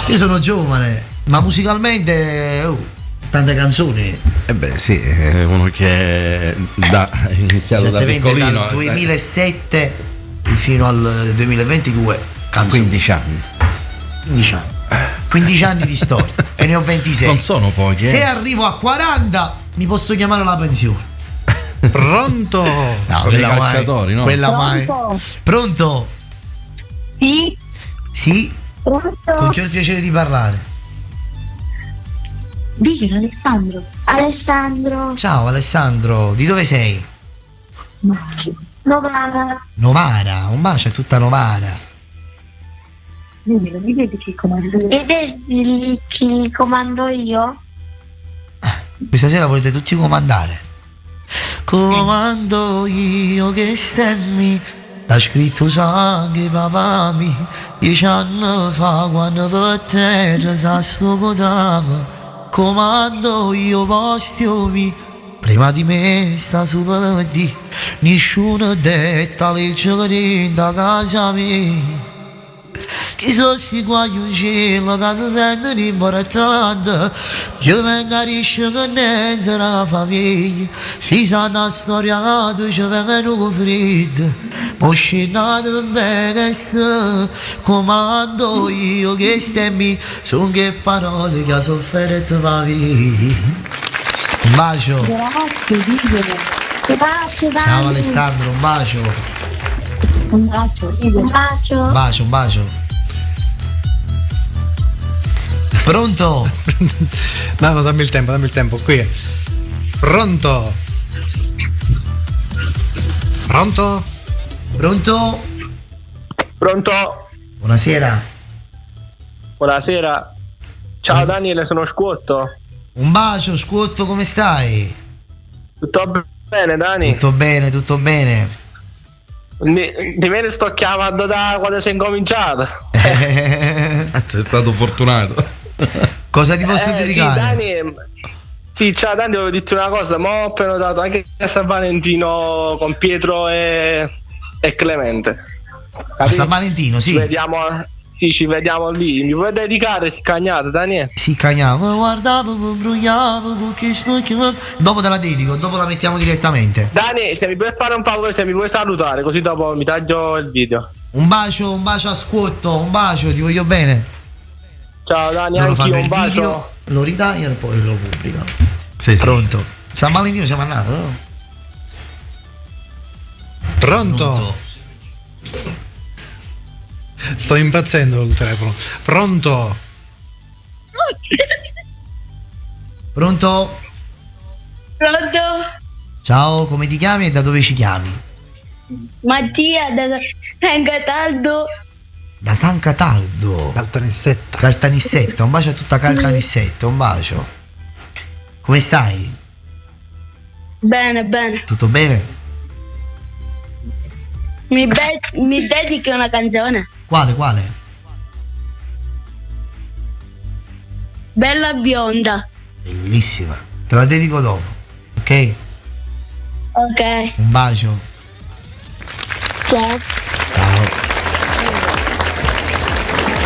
Io sono giovane, ma musicalmente tante canzoni. Eh beh sì, è uno che ha iniziato da Esattamente piccolino. dal 2007 fino al 2022 canzoni. 15 anni. 15 anni di storia e ne ho 26. Non sono pochi. Se arrivo a 40 mi posso chiamare la pensione. Pronto? No, Con i quella calciatori, no? Quella mai. Pronto? Sì, Sì? pronto? Con chi ho il piacere di parlare? Dicono Alessandro. Alessandro. Ciao Alessandro, di dove sei? Novara. Novara, un bacio a tutta Novara. Vedi chi comando io? Questa sera volete tutti comandare. Comando io che stemmi. L'ha scritto sangue papà mi 10 anni fa quando per terra s'assocotava. Comando io postiomi. Prima di me sta sulla di nessuno detta legge che da casa mia. Chi sono sti guagliucci che si sentono imbarazzati. Io vengo a riscendere la famiglia. Si sanno a storiato ci vengono con freddo. Mo scenato bene sta. Comando io che stemmi. Sono che parole che ha sofferto la vita. Un bacio. Grazie, Dio. Grazie, Ciao Alessandro, un bacio. Un bacio. Un bacio. Un bacio. Pronto? No, dammi il tempo, qui è. Pronto? Buonasera. Ciao Daniele, sono Scuotto. Un bacio, Scuotto, come stai? Tutto bene, Dani? Tutto bene. Di me ne sto chiamando da quando sei incominciato. Sei stato fortunato. Cosa ti posso dedicare? Sì, ciao Dani, volevo dirti una cosa. Mo' ho prenotato anche a San Valentino con Pietro e Clemente. A San Valentino, sì. Ci vediamo lì. Mi puoi dedicare si cagnate, Daniele? Si cagnavo, guardavo, brugliavo, che dopo te la dedico, dopo la mettiamo direttamente. Dani, se mi puoi fare un favore, se mi puoi salutare, così dopo mi taglio il video. Un bacio a Scuotto, un bacio, ti voglio bene. Ciao Dani, loro anch'io fanno un il bacio. video, lo ritagliano e poi lo pubblicano. Sì. Pronto? San Valentino siamo a Napoli, no? Pronto? Sto impazzendo col telefono. Pronto? Pronto? Ciao, come ti chiami e da dove ci chiami? Mattia da San Cataldo. Da San Cataldo. Caltanissetta, un bacio a tutta Caltanissetta, un bacio. Come stai? Bene. Tutto bene? Mi dedichi una canzone? Quale? Bella bionda. Bellissima. Te la dedico dopo, ok? Ok. Un bacio. Ciao.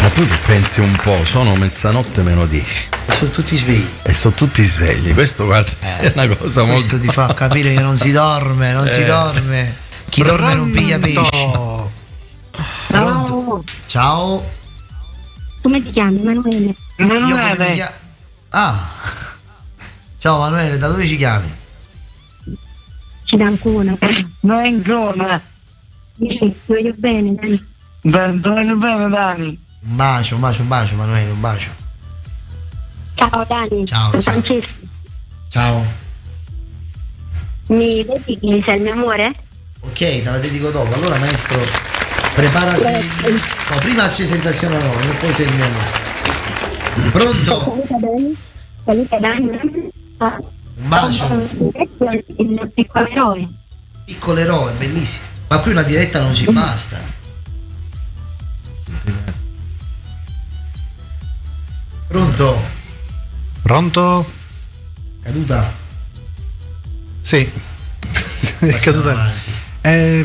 Ma tu ti pensi un po', sono 00:10. Sono tutti svegli. E sono tutti svegli. Questo, guarda, è una cosa molto. Questo ti fa capire che non si dorme, si dorme. Chi dorme non piglia pesci. Pronto? Ciao. Come ti chiami, Emanuele? Ciao Emanuele, da dove ci chiami? Ci da Ancona. No, in zona. Ti voglio bene, Dani. Bene, Dani. Un bacio, Emanuele, un bacio. Ciao Dani. Ciao. Francesco. Ciao. Mi dedichi Sei il mio amore? Ok, te la dedico dopo. Allora maestro, preparasi. No, prima c'è sensazione no, e poi sei il mio amore. Pronto? Saluta Dani. Un bacio. Il piccolo eroe. Piccolo eroe, bellissimo. Ma qui una diretta non ci basta. Pronto? Caduta? Sì. È caduta.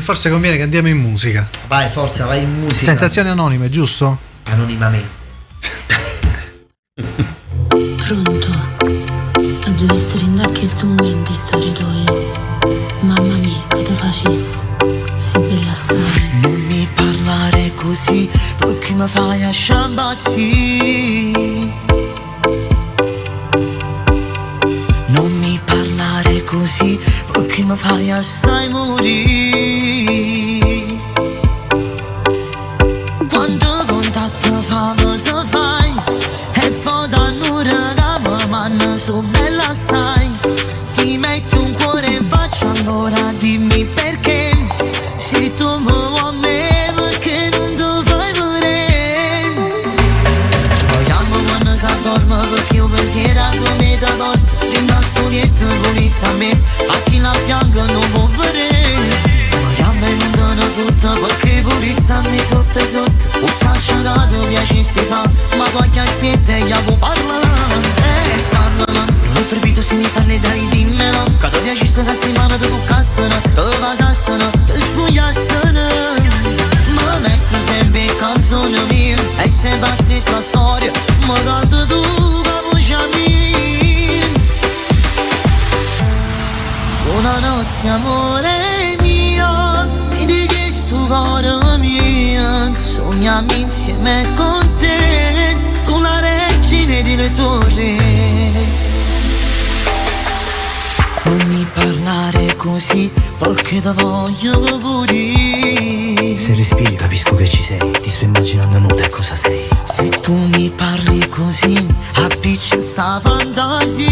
Forse conviene che andiamo in musica. Vai, forza, vai in musica. Sensazioni anonime, giusto? Anonimamente. Pronto? Oggi vi sto in questo momento storia tua. Mamma mia, che ti facessi? Si bella storia. Non mi parlare così, perché mi fai a sciambazzi. Non mi parlare così, perché mi fai assai morire. Quanto contatto famoso fai, e foda n'ora da mamma, so bella assai. Ti metti un cuore in faccia, allora dimmi perché. Se tu mi vuoi a me, perché non ti fai morire. Vogliamo quando si addorme, perché io pensiero come da porta. Studietto volesse a me, a chi la pianga non può vedere. Vogliamo non tutta perché volesse a me sotto. O sta dato piacesse fa, ma qualche aspetta e io parlare. Parlano, non ho capito se mi parli dai dimmelo. Che ti piacesse da stimare ti toccassero, ti vasassero, ti spogliassero. Ma metto sempre canzone mia, e sempre la stessa storia. Ma canto tu la voce mia. Buonanotte amore mio, mi dici sto cuore mio, sogniamo insieme con te, tu la regina delle torri. Non mi parlare così, perché ti voglio pure. se respiri capisco che ci sei. Ti sto immaginando nuda e cosa sei. Se tu mi parli così, appiccia sta fantasia.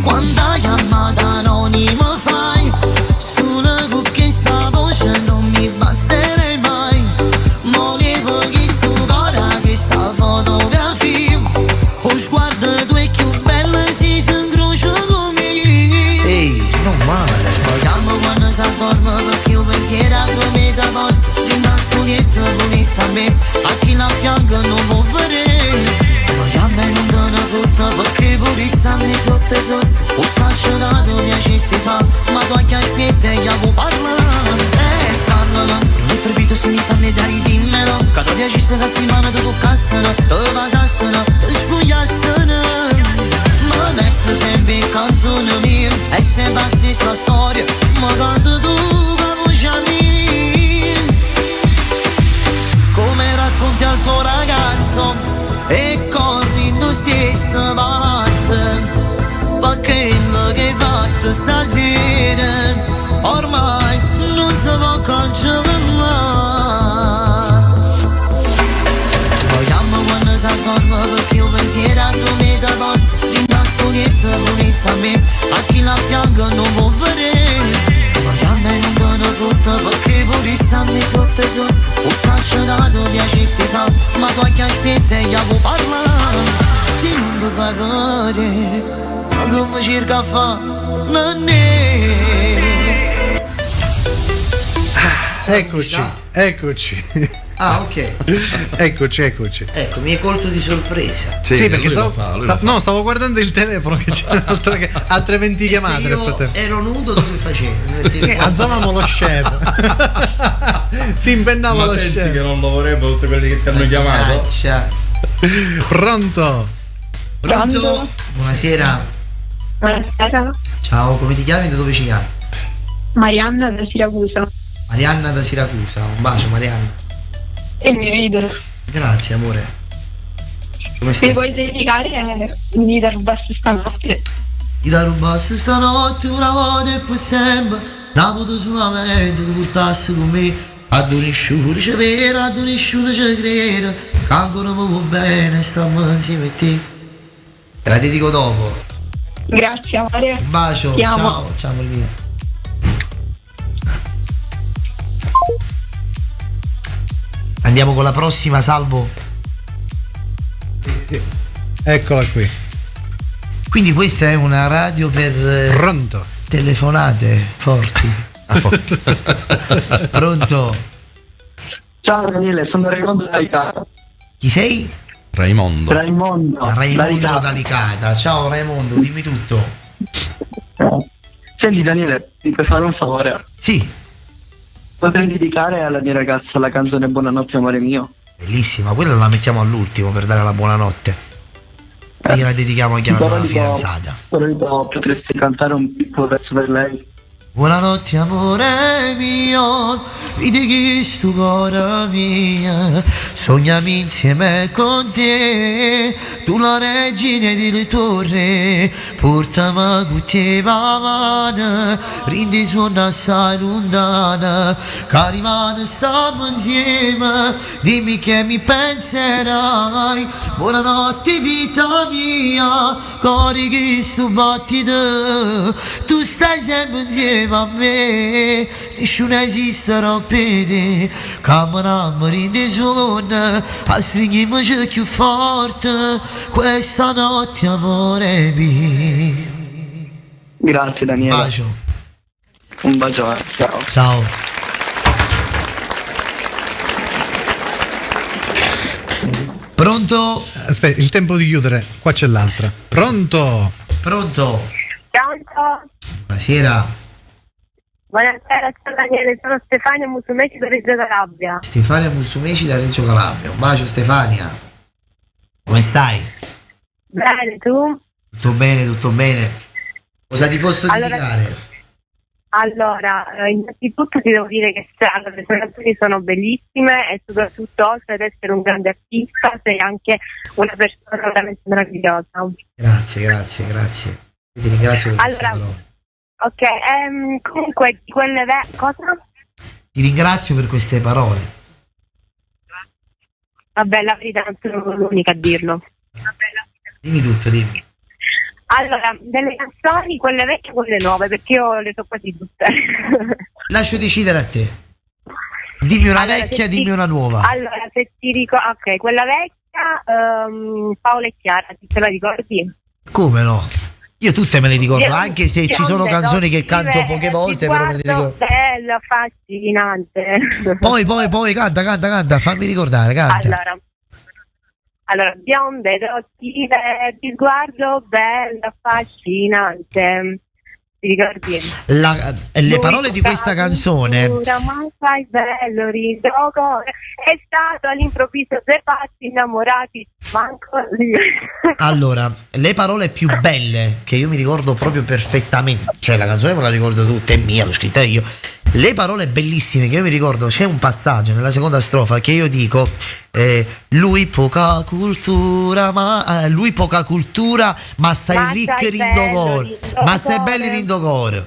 Quando chiamata anonima fai, solo perché sta voce non mi basterei mai. Volevo che sto cuore, che sta fotografia, o sguardo tu è più bella si incrocia con me. Ehi, non male. Lo chiamo quando si addorme perché io pensiero a 2 metri morte. Dentro studietto con a me, a chi la fianca non può vedere. Lo chiamo e non te ne fotta perché pure stanno sotto sotto. O staccionato piacesse fa, ma tu anche aspetta e io può parlare. Parlano, non è proibito se mi parli dai dimmelo. Che ti piacesse la settimana ti toccassero, ti passassero, ti spogliassero. Ma metto sempre in canzone mia, è sempre la stessa storia, ma canto tu la voce mia. Come racconti al tuo ragazzo e corri in tu stesso palazzo, perché quello che hai fatto stasera ormai non si può cancellare. Lo chiamo quando si addorme perché io pensiero a 2 metri morte. Dentro studietto con a me, a chi la fianca non può vedere. Lo chiamo e non te ne fotta perché pure stanno sotto sotto. O staccionato piacesse fa, ma tu anche aspetta e io può parlare. Se non ti fai vedere, ma come cerca a fa, non è. Eccoci. Ah, ok. Eccoci. Ecco, mi hai colto di sorpresa. Sì, perché stavo guardando il telefono che c'erano altre 20 chiamate nel frattempo. Ero nudo, dove facevi? Alzavamo lo chef. Si impennava lo chef. Pensi che non lo vorrebbero tutti quelli che ti hanno chiamato? Pronto? Buonasera. Buonasera. Ciao, come ti chiami e da dove ci chiami? Marianna da Siracusa. Marianna da Siracusa, un bacio Marianna. E mi vedo. Grazie amore. Come stai? Mi puoi dedicare mi da rubasse stanotte? Mi da rubasse stanotte una volta e poi sempre. La foto sulla mente ti portassi con me. A nessuno c'è vera, a nessuno c'è crede. Che ancora mi va bene, stiamo insieme a te. Te la dedico dopo. Grazie amore. Un bacio, ciao amore mio. Andiamo con la prossima, Salvo. Eccola qui. Quindi questa è una radio per Pronto. Telefonate forti. Pronto? Ciao Daniele, sono Raimondo Dalicata. Chi sei? Raimondo da Licata. Ciao Raimondo, dimmi tutto. Senti Daniele, ti puoi fare un favore? Sì. Potrei dedicare alla mia ragazza la canzone Buonanotte amore mio? Bellissima, quella la mettiamo all'ultimo per dare la buonanotte. E gliela dedichiamo anche alla tua fidanzata. Però potresti cantare un piccolo pezzo per lei? Buonanotte amore mio, vedi che sto cuore mio, sognami insieme con te, tu la regina delle torre, portami con te mano, rindi suona assai lontana, cari mani stiamo insieme, dimmi che mi penserai, buonanotte vita mia, cori che sto battito, tu stai sempre insieme a me, nessuno esisterà per te, camera rinde suona, a stringiamoci più forte, questa notte amore mio. Grazie Daniele. Un bacio, ciao. Pronto? Aspetta, il tempo di chiudere, qua c'è l'altra. Pronto? Pronto? Buonasera. Buonasera, ciao Daniele, sono Stefania Musumeci da Reggio Calabria. Stefania Musumeci da Reggio Calabria. Un bacio Stefania. Come stai? Bene, tu? Tutto bene. Cosa ti posso dedicare? Allora, innanzitutto ti devo dire che le tue canzoni sono bellissime e soprattutto oltre ad essere un grande artista sei anche una persona veramente meravigliosa. Grazie. Ti ringrazio per questa parola. Ok, comunque di quelle cosa? Ti ringrazio per queste parole. Vabbè, la verità non sono l'unica a dirlo. Dimmi tutto, dimmi. Allora, delle canzoni, quelle vecchie e quelle nuove, perché io le so quasi tutte. Lascio decidere a te. Dimmi una vecchia, dimmi una nuova. Allora, se ti ricordi, ok, quella vecchia, Paola e Chiara, te la ricordi? Come no? Io tutte me le ricordo, Io- anche se ci sono canzoni che canto poche volte, però me le ricordo. Bella, affascinante. Poi, canta, fammi ricordare, canta. Allora, bionde, occhi verdi, sguardo bello, affascinante. Ti ricordi? Le parole di questa canzone. Ma fai bello, rido, è stato all'improvviso due pazzi innamorati, manco lì. Allora, le parole più belle che io mi ricordo proprio perfettamente, cioè la canzone me la ricordo tutta, è mia, l'ho scritta io. Le parole bellissime che io mi ricordo, c'è un passaggio nella seconda strofa che io dico lui poca cultura ma sai ricchi rindogor, ma sei belli rindogor.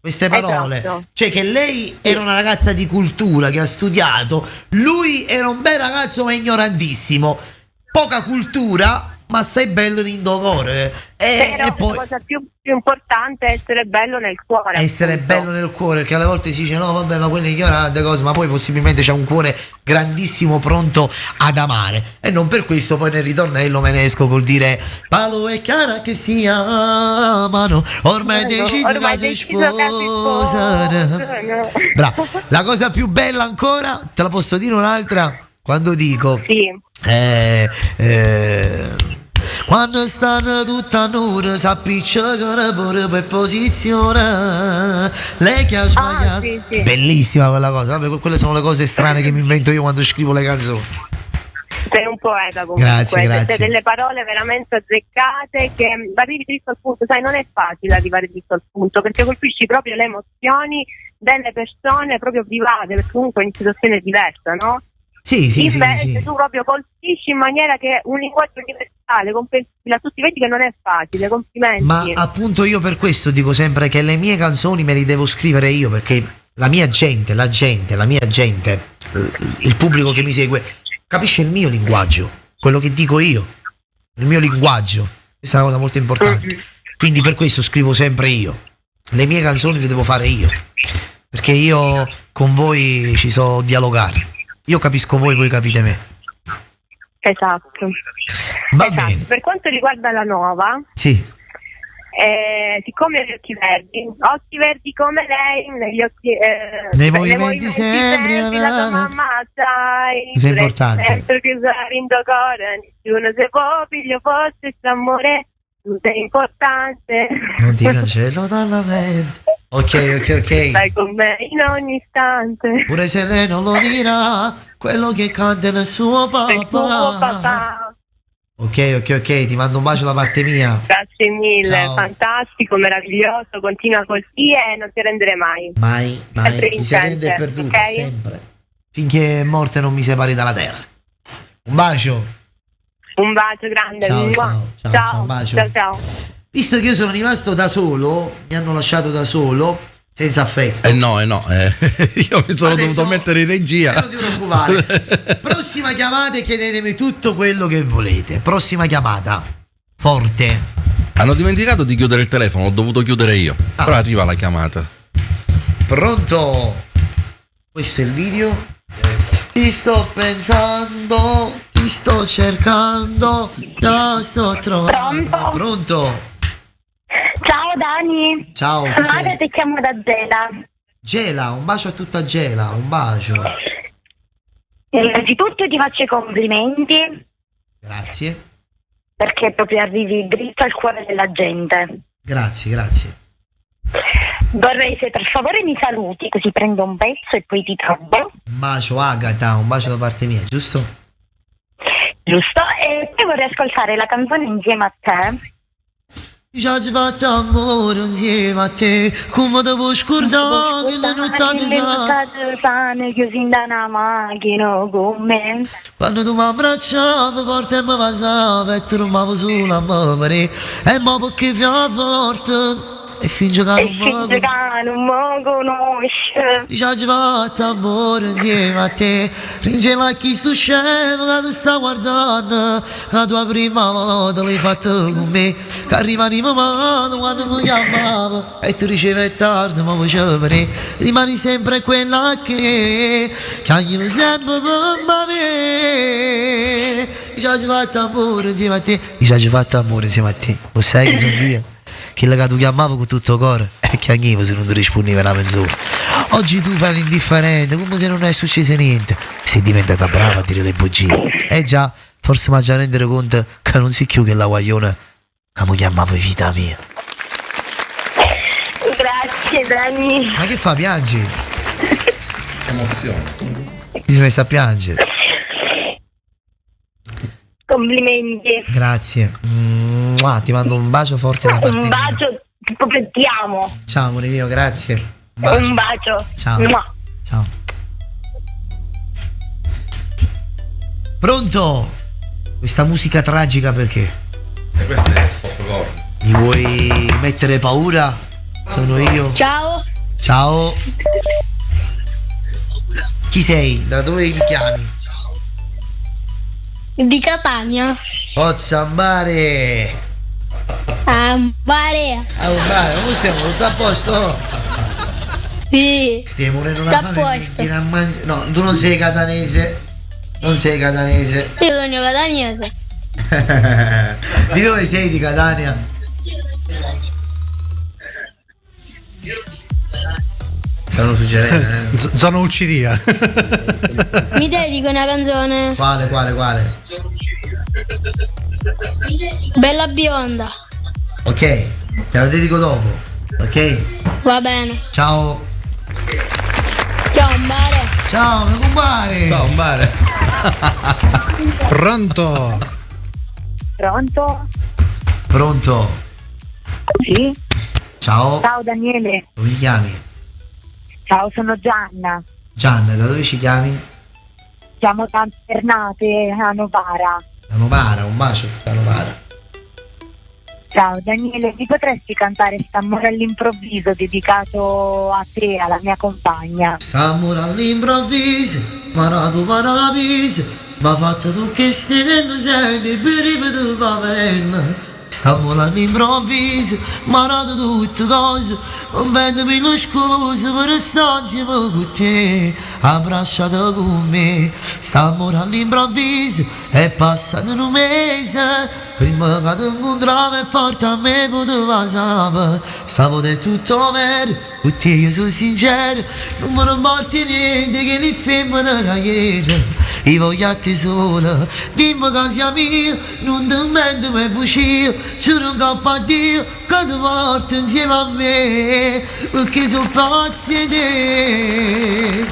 Queste parole, Esatto. cioè che lei era una ragazza di cultura che ha studiato, lui era un bel ragazzo ma ignorantissimo, poca cultura ma sei bello rindogor. Però E poi la cosa più importante è essere bello nel cuore. essere bello nel cuore, perché alle volte si dice no vabbè ma quello è ignorante cose, ma poi possibilmente c'è un cuore grandissimo pronto ad amare, e non per questo poi nel ritornello me ne esco col dire Paolo e Chiara che si amano, ormai deciso che si sposano. Bravo. La cosa più bella ancora, te la posso dire un'altra, quando dico quando stanno tutta nura s'appiccicano pure per posizione, lei che ha sbagliato. sì. Bellissima quella cosa. Vabbè, quelle sono le cose strane che mi invento io quando scrivo le canzoni. Sei un poeta comunque. Grazie. Siete delle parole veramente azzeccate che arrivi dritto al punto. Sai, non è facile arrivare dritto al punto perché colpisci proprio le emozioni delle persone proprio private, perché comunque è una situazione diversa, no? Sì. Invece tu proprio colpisci in maniera che è un linguaggio universale, comprensibile a tutti, vedi che non è facile, complimenti. Ma appunto io per questo dico sempre che le mie canzoni me le devo scrivere io, perché la mia gente, il pubblico che mi segue capisce il mio linguaggio, quello che dico io, il mio linguaggio. Questa è una cosa molto importante. Quindi per questo scrivo sempre io. Le mie canzoni le devo fare io, perché io con voi ci so dialogare. Io capisco voi, voi capite me. Esatto. Va bene. Per quanto riguarda la nuova, Sì. siccome ho gli occhi verdi come lei, negli occhi, Nei movimenti sembri la tua mamma, sai, Questo è importante. sempre chiusa in cuore, nessuno se può, figlio forse questo amore, tu sei importante. Non ti cancello dalla mente. Ok. Stai con me in ogni istante. Pure se lei non lo dirà, quello che canta è il suo Sei tuo papà. papà. Ok, ti mando un bacio da parte mia. Grazie mille, Ciao. fantastico, meraviglioso, continua così e non ti rendere mai. Mai, Sempre chi si rende è vincente, perduto, ok? sempre. Finché morte non mi separi dalla terra. Un bacio. Un bacio grande. Ciao, Mua. ciao, un bacio. Ciao. Visto che io sono rimasto da solo, mi hanno lasciato da solo, senza affetto. No. Io mi sono dovuto mettere in regia. Non ti preoccupare. Prossima chiamata e chiedetemi tutto quello che volete. Prossima chiamata. Forte. Hanno dimenticato di chiudere il telefono, ho dovuto chiudere io. Però arriva la chiamata. Pronto? Questo è il video. Ti sto pensando, ti sto cercando, già sto trovando. Pronto? Ciao Dani. Ciao, chi Sono sei? Ada, ti chiamo da Gela. Gela, un bacio a tutta Gela, un bacio. Innanzitutto ti faccio i complimenti Grazie. perché proprio arrivi dritto al cuore della gente. Grazie. Vorrei se per favore mi saluti così prendo un pezzo e poi ti trovo. Un bacio Agata, un bacio da parte mia, giusto? Giusto? E poi vorrei ascoltare la canzone insieme a te. Già ci fatto amore insieme a te, come devo scordare che le nottate sane chiusi in una macchina con me. quando tu mi abbracciavi forte e mi passavi e tu non mi sulla muovere e mo perché fia forte e finge che non mi conosce. Ci ha fatto amore insieme a te. Ringe la chi sto scemo che ti sta guardando, che tua prima volta l'hai fatto con me, che rimani mano quando mi chiamavo e tu ricevi tardi ma facevi venire. Rimani sempre quella che chiami sempre per me. Ci ha fatto amore insieme a te. Ci ha fatto amore insieme a te. Lo sai che sono io, quello che tu chiamavi con tutto il cuore e che anch'io se non ti rispondeva una mezz'ora. Oggi tu fai l'indifferente come se non è successo niente. Sei diventata brava a dire le bugie. Già, forse mi già rendere conto che non si chiude la guagliona che mi chiamava vita mia. Grazie Dani. Ma che fa, piangi? Emozione. Mi sei messa a piangere. Complimenti. Grazie. Ti mando un bacio forte da parte mia. Un bacio, proprio ti amo. Ciao amore mio, grazie. Un bacio. Ciao. Mua. Ciao. Pronto? Questa musica tragica perché? E questo è popcorn. Mi vuoi mettere paura? Sono io. Ciao. Ciao. Chi sei? Da dove mi chiami? Di Catania. Ozzambare. Ambare. Ambare, come stiamo? Tutto a posto? Sì. Stiamo morendo Sta una a fame. posto. No, tu non sei catanese. Non sei catanese. Io sono cataniese. Di dove sei di Catania? Stanno suggerendo, Zona Ucciria. Mi dedico una canzone. Quale? Bella bionda. Ok, te la dedico dopo. Ok? Va bene. Ciao. Ciao Ambare. Ciao, mio compare. Ciao, Ambare. Pronto? Pronto? Sì? Ciao. Ciao Daniele. Come ti chiami? Ciao, sono Gianna. Gianna, da dove ci chiami? Siamo da Ternate a Novara. Da Novara, un bacio da Novara. Ciao Daniele, mi potresti cantare St'amore all'improvviso dedicato a te, alla mia compagna? St'amore all'improvviso, marato maraviso, ma fatto tu che stelle sei di brivido paperella. St'amore all'improvviso, marato tutte cose, non vendimi lo scuso per stare insieme con te, abbracciata con me. St'amore all'improvviso, è passato un mese, prima che ti incontravo e forte a me poteva sapere. Stavo del tutto vero, con te io sono sincero, non me ne importa niente che li femmine era ieri. Io voglio a te sola, dimmi che sia mio, non ti mento mai bucio, giuro un capo a Dio che ti porto insieme a me, perché sono pazzi di te.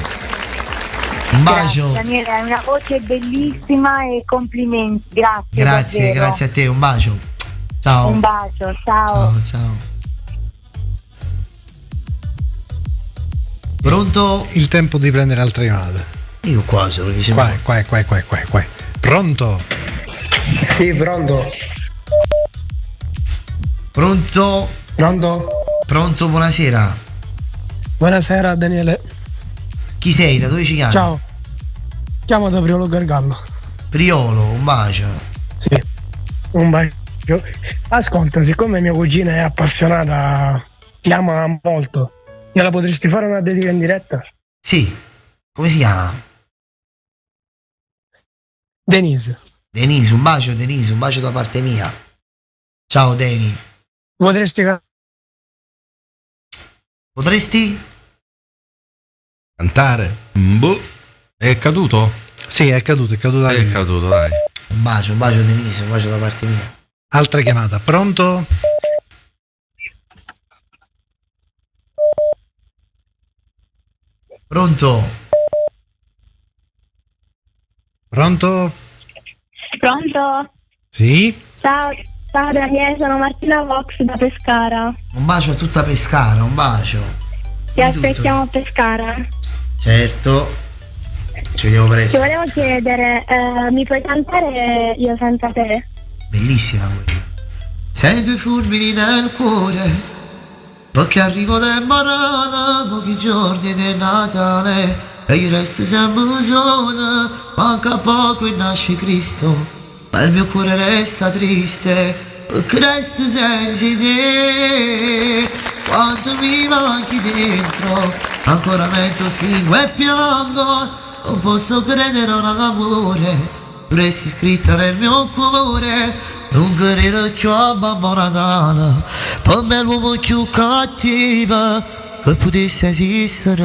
Un bacio. Grazie, Daniele, hai una voce bellissima e complimenti, grazie. Grazie, davvero. grazie a te, un bacio. Ciao. Un bacio, ciao. Ciao. Pronto? Il tempo di prendere altre chiamate. Io qua sono vicino. Qua. Pronto? Sì, pronto. Pronto, buonasera. Buonasera Daniele. Chi sei? Da dove ci chiami? Ciao. Chiamo da Priolo Gargallo. Priolo, un bacio. Sì, un bacio. Ascolta, siccome mia cugina è appassionata, ti ama molto, gliela potresti fare una dedica in diretta? Sì. Come si chiama? Denise, un bacio Denise, un bacio da parte mia. Ciao Deni. Potresti cantare? Boh. È caduto? Sì, è caduto. È caduto, dai. Un bacio Denise, un bacio da parte mia. Altra chiamata. Pronto? Pronto? Sì? Ciao Daniele, sono Martina Vox da Pescara. Un bacio a tutta Pescara, un bacio. Ti aspettiamo a Pescara. Certo. Ci vediamo Ti presto. volevo chiedere, mi puoi cantare Io senza te? Bellissima quella. Sento i fulmini nel cuore, Perché arrivo da Marana, pochi giorni di Natale, e io resto sempre solo, manca poco e nasce Cristo, ma il mio cuore resta triste, perché resto senza te, quanto mi manchi dentro, ancora metto fingo e piango, non posso credere a un amore, tu resti scritta nel mio cuore. Non credo più a Babbo Natale, per me l'uomo più cattivo che potesse esistere.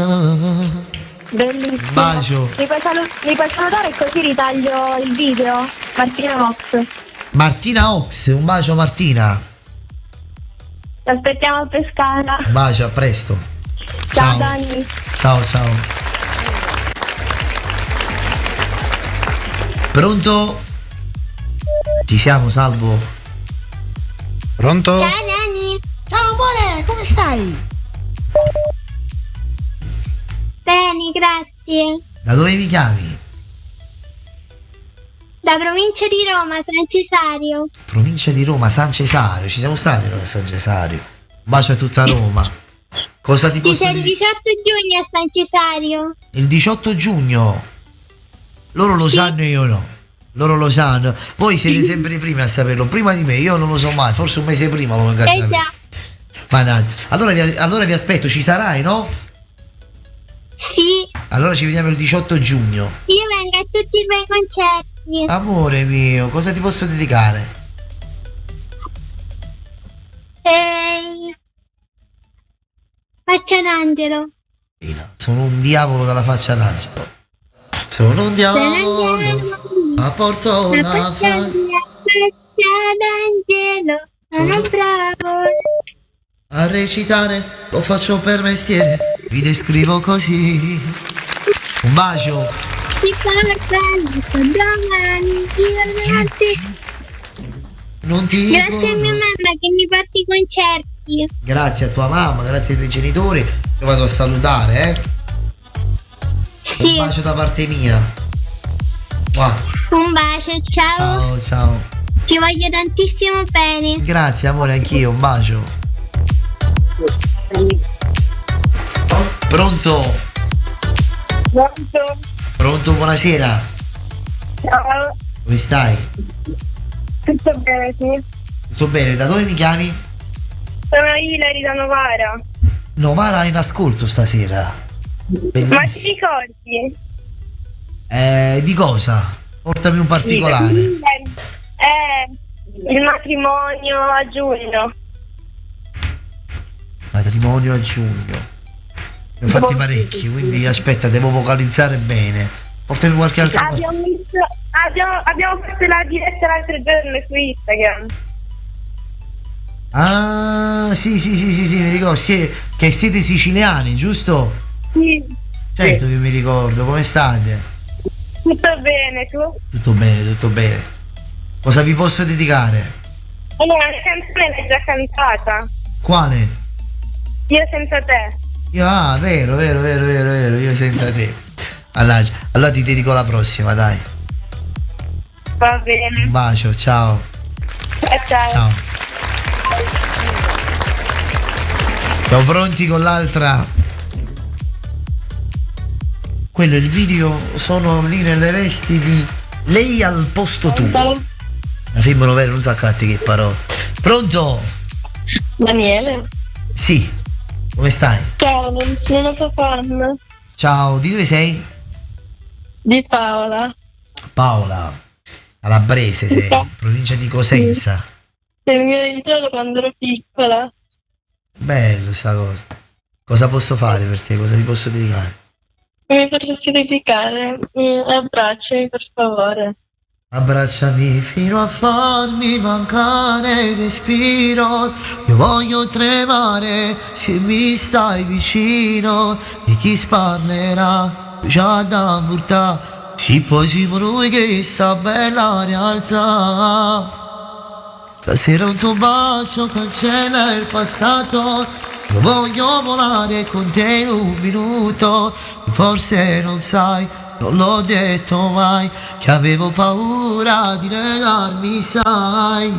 Bellissimo. Bacio. Mi puoi salutare così ritaglio il video? Martina Ox. Martina Ox, un bacio Martina. Ti aspettiamo a Pescara. Un bacio, a presto. Ciao Dani. Ciao. Pronto? Ci siamo, Salvo? Pronto? Ciao Dani. Ciao amore, come stai? Bene, grazie. Da dove mi chiami? Da provincia di Roma, San Cesario. Provincia di Roma, San Cesario. Ci siamo stati noi a San Cesario. Un bacio a tutta Roma. Cosa ti Ci posso sei il dire? 18 giugno a San Cesario. Il 18 giugno. Loro lo sanno e io no. Loro lo sanno. Voi siete sempre i primi a saperlo. Prima di me, io non lo so mai. Forse un mese prima lo vengo a sapere. Già. Mannaggia. Allora vi aspetto, ci sarai, no? Sì, Allora ci vediamo il 18 giugno. io vengo a tutti i tuoi concerti. Amore mio, cosa ti posso dedicare? Faccia d'angelo. Sono un diavolo dalla faccia d'angelo. Sono un diavolo, ma porto La una faccia faccia. d'angelo. Sono bravo. A recitare lo faccio per mestiere, vi descrivo così. Un bacio. Ti porta domani. Non ti Grazie a mia conosco. mamma che mi porta i concerti. Grazie a tua mamma, grazie ai tuoi genitori. Io vado a salutare, eh. Sì. Un bacio da parte mia. Wow. Un bacio, ciao. Ciao. Ti voglio tantissimo bene. Grazie amore, anch'io, un bacio. Pronto? Pronto, buonasera. Ciao. Come stai? Tutto bene, sì. Tutto bene, da dove mi chiami? Sono Ilari da Novara. Novara in ascolto stasera. Ma ti ricordi? Di cosa? Portami un particolare. Il matrimonio a giugno. Matrimonio a giugno. Ne ho fatti parecchi, quindi aspetta, devo vocalizzare bene. Portami qualche altro. Abbiamo fatto la diretta l'altro giorno su Instagram. Ah, sì, mi ricordo. Che siete siciliani, giusto? Sì. Certo che mi ricordo, come state? Tutto bene, tu? Tutto bene. Cosa vi posso dedicare? Una canzone l'hai già cantata. Quale? Io senza te. Vero, io senza te. Allora ti dedico la prossima, dai. Va bene. Un bacio, ciao. Ciao. Siamo pronti con l'altra. Quello è il video, sono lì nelle vesti di Lei al posto tuo. La filmano vero, non so che parole. Pronto? Daniele. Sì. Come stai? Ciao, non sono la tua fan. Ciao, di dove sei? Di Paola. Paola. Calabrese sei, provincia di Cosenza. Il mio ritrovo quando ero piccola. Bello sta cosa. Cosa posso fare per te? Cosa ti posso dedicare? Mi potresti dedicare? Abbracciami per favore. Abbracciami fino a farmi mancare il respiro. Io voglio tremare se mi stai vicino. Di chi sparlerà già da portare. Sì, poi siamo noi che sta bella realtà. Stasera un tuo bacio cancella il passato. Io voglio volare con te in un minuto. Forse non sai, non l'ho detto mai, che avevo paura di negarmi, sai.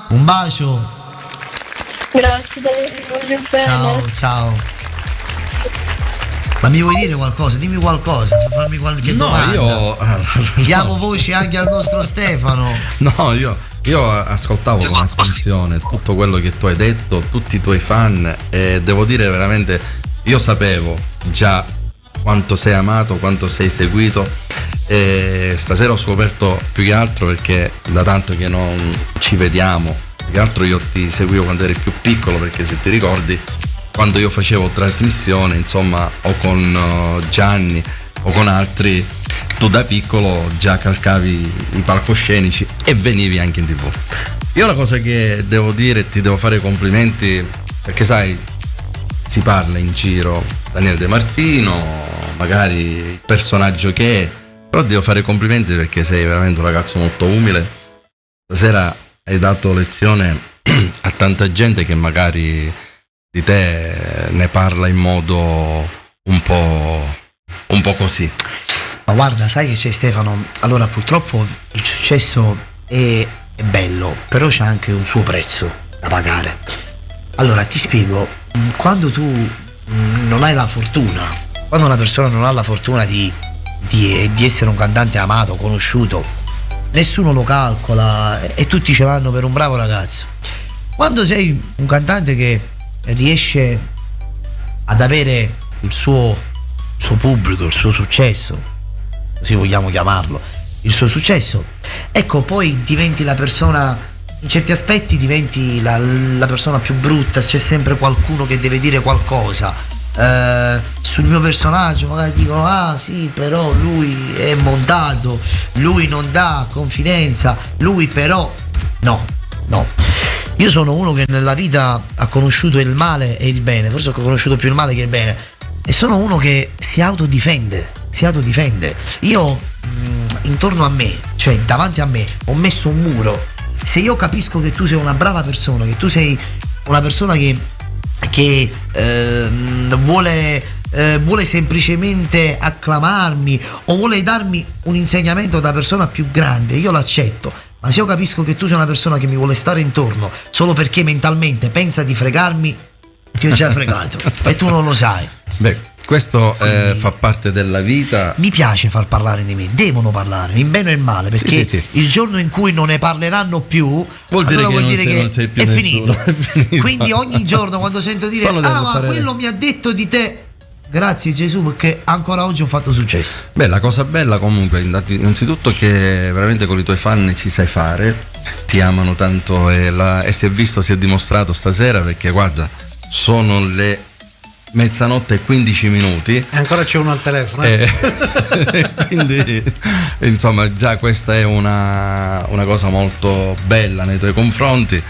Un bacio. Grazie, voglio bene. Ciao. Ma mi vuoi dire qualcosa? Dimmi qualcosa, fammi qualche domanda. Io diamo voce anche al nostro Stefano. No, io ascoltavo con attenzione tutto quello che tu hai detto, tutti i tuoi fan, e devo dire veramente, io sapevo già quanto sei amato, quanto sei seguito, e stasera ho scoperto più che altro, perché da tanto che non ci vediamo, più che altro io ti seguivo quando eri più piccolo, perché se ti ricordi, quando io facevo trasmissione, insomma, o con Gianni o con altri, tu da piccolo già calcavi i palcoscenici e venivi anche in TV. Io la cosa che devo dire, ti devo fare i complimenti, perché sai, si parla in giro Daniele De Martino, magari il personaggio che è, però devo fare i complimenti perché sei veramente un ragazzo molto umile. Stasera hai dato lezione a tanta gente che magari di te ne parla in modo un po' così. Ma guarda, sai che c'è, Stefano? Allora, purtroppo il successo è bello, però c'è anche un suo prezzo da pagare. Allora, ti spiego, quando tu non hai la fortuna, quando una persona non ha la fortuna di essere un cantante amato, conosciuto, nessuno lo calcola e tutti ce l'hanno per un bravo ragazzo. Quando sei un cantante che riesce ad avere il suo pubblico, il suo successo, così vogliamo chiamarlo, il suo successo, ecco, poi diventi la persona, in certi aspetti diventi la persona più brutta, c'è sempre qualcuno che deve dire qualcosa sul mio personaggio, magari dicono ah sì, però lui è montato, lui non dà confidenza, lui però no. Io sono uno che nella vita ha conosciuto il male e il bene, forse ho conosciuto più il male che il bene, e sono uno che si autodifende. Io intorno a me, cioè davanti a me, ho messo un muro. Se io capisco che tu sei una brava persona, che tu sei una persona che vuole semplicemente acclamarmi o vuole darmi un insegnamento da persona più grande, io l'accetto. Ma se io capisco che tu sei una persona che mi vuole stare intorno solo perché mentalmente pensa di fregarmi, ti ho già fregato e tu non lo sai. Beh, questo fa parte della vita. Mi piace far parlare di me, devono parlare in bene e in male, perché sì. Il giorno in cui non ne parleranno più vuol dire che non sei più è nessuno. finito. Quindi ogni giorno quando sento dire ma quello mi ha detto di te, grazie Gesù, perché ancora oggi ho fatto successo. Beh, la cosa bella comunque innanzitutto che veramente con i tuoi fan ci sai fare, ti amano tanto e si è visto, si è dimostrato stasera, perché guarda, sono le mezzanotte e 15 minuti e ancora c'è uno al telefono quindi insomma già questa è una cosa molto bella nei tuoi confronti.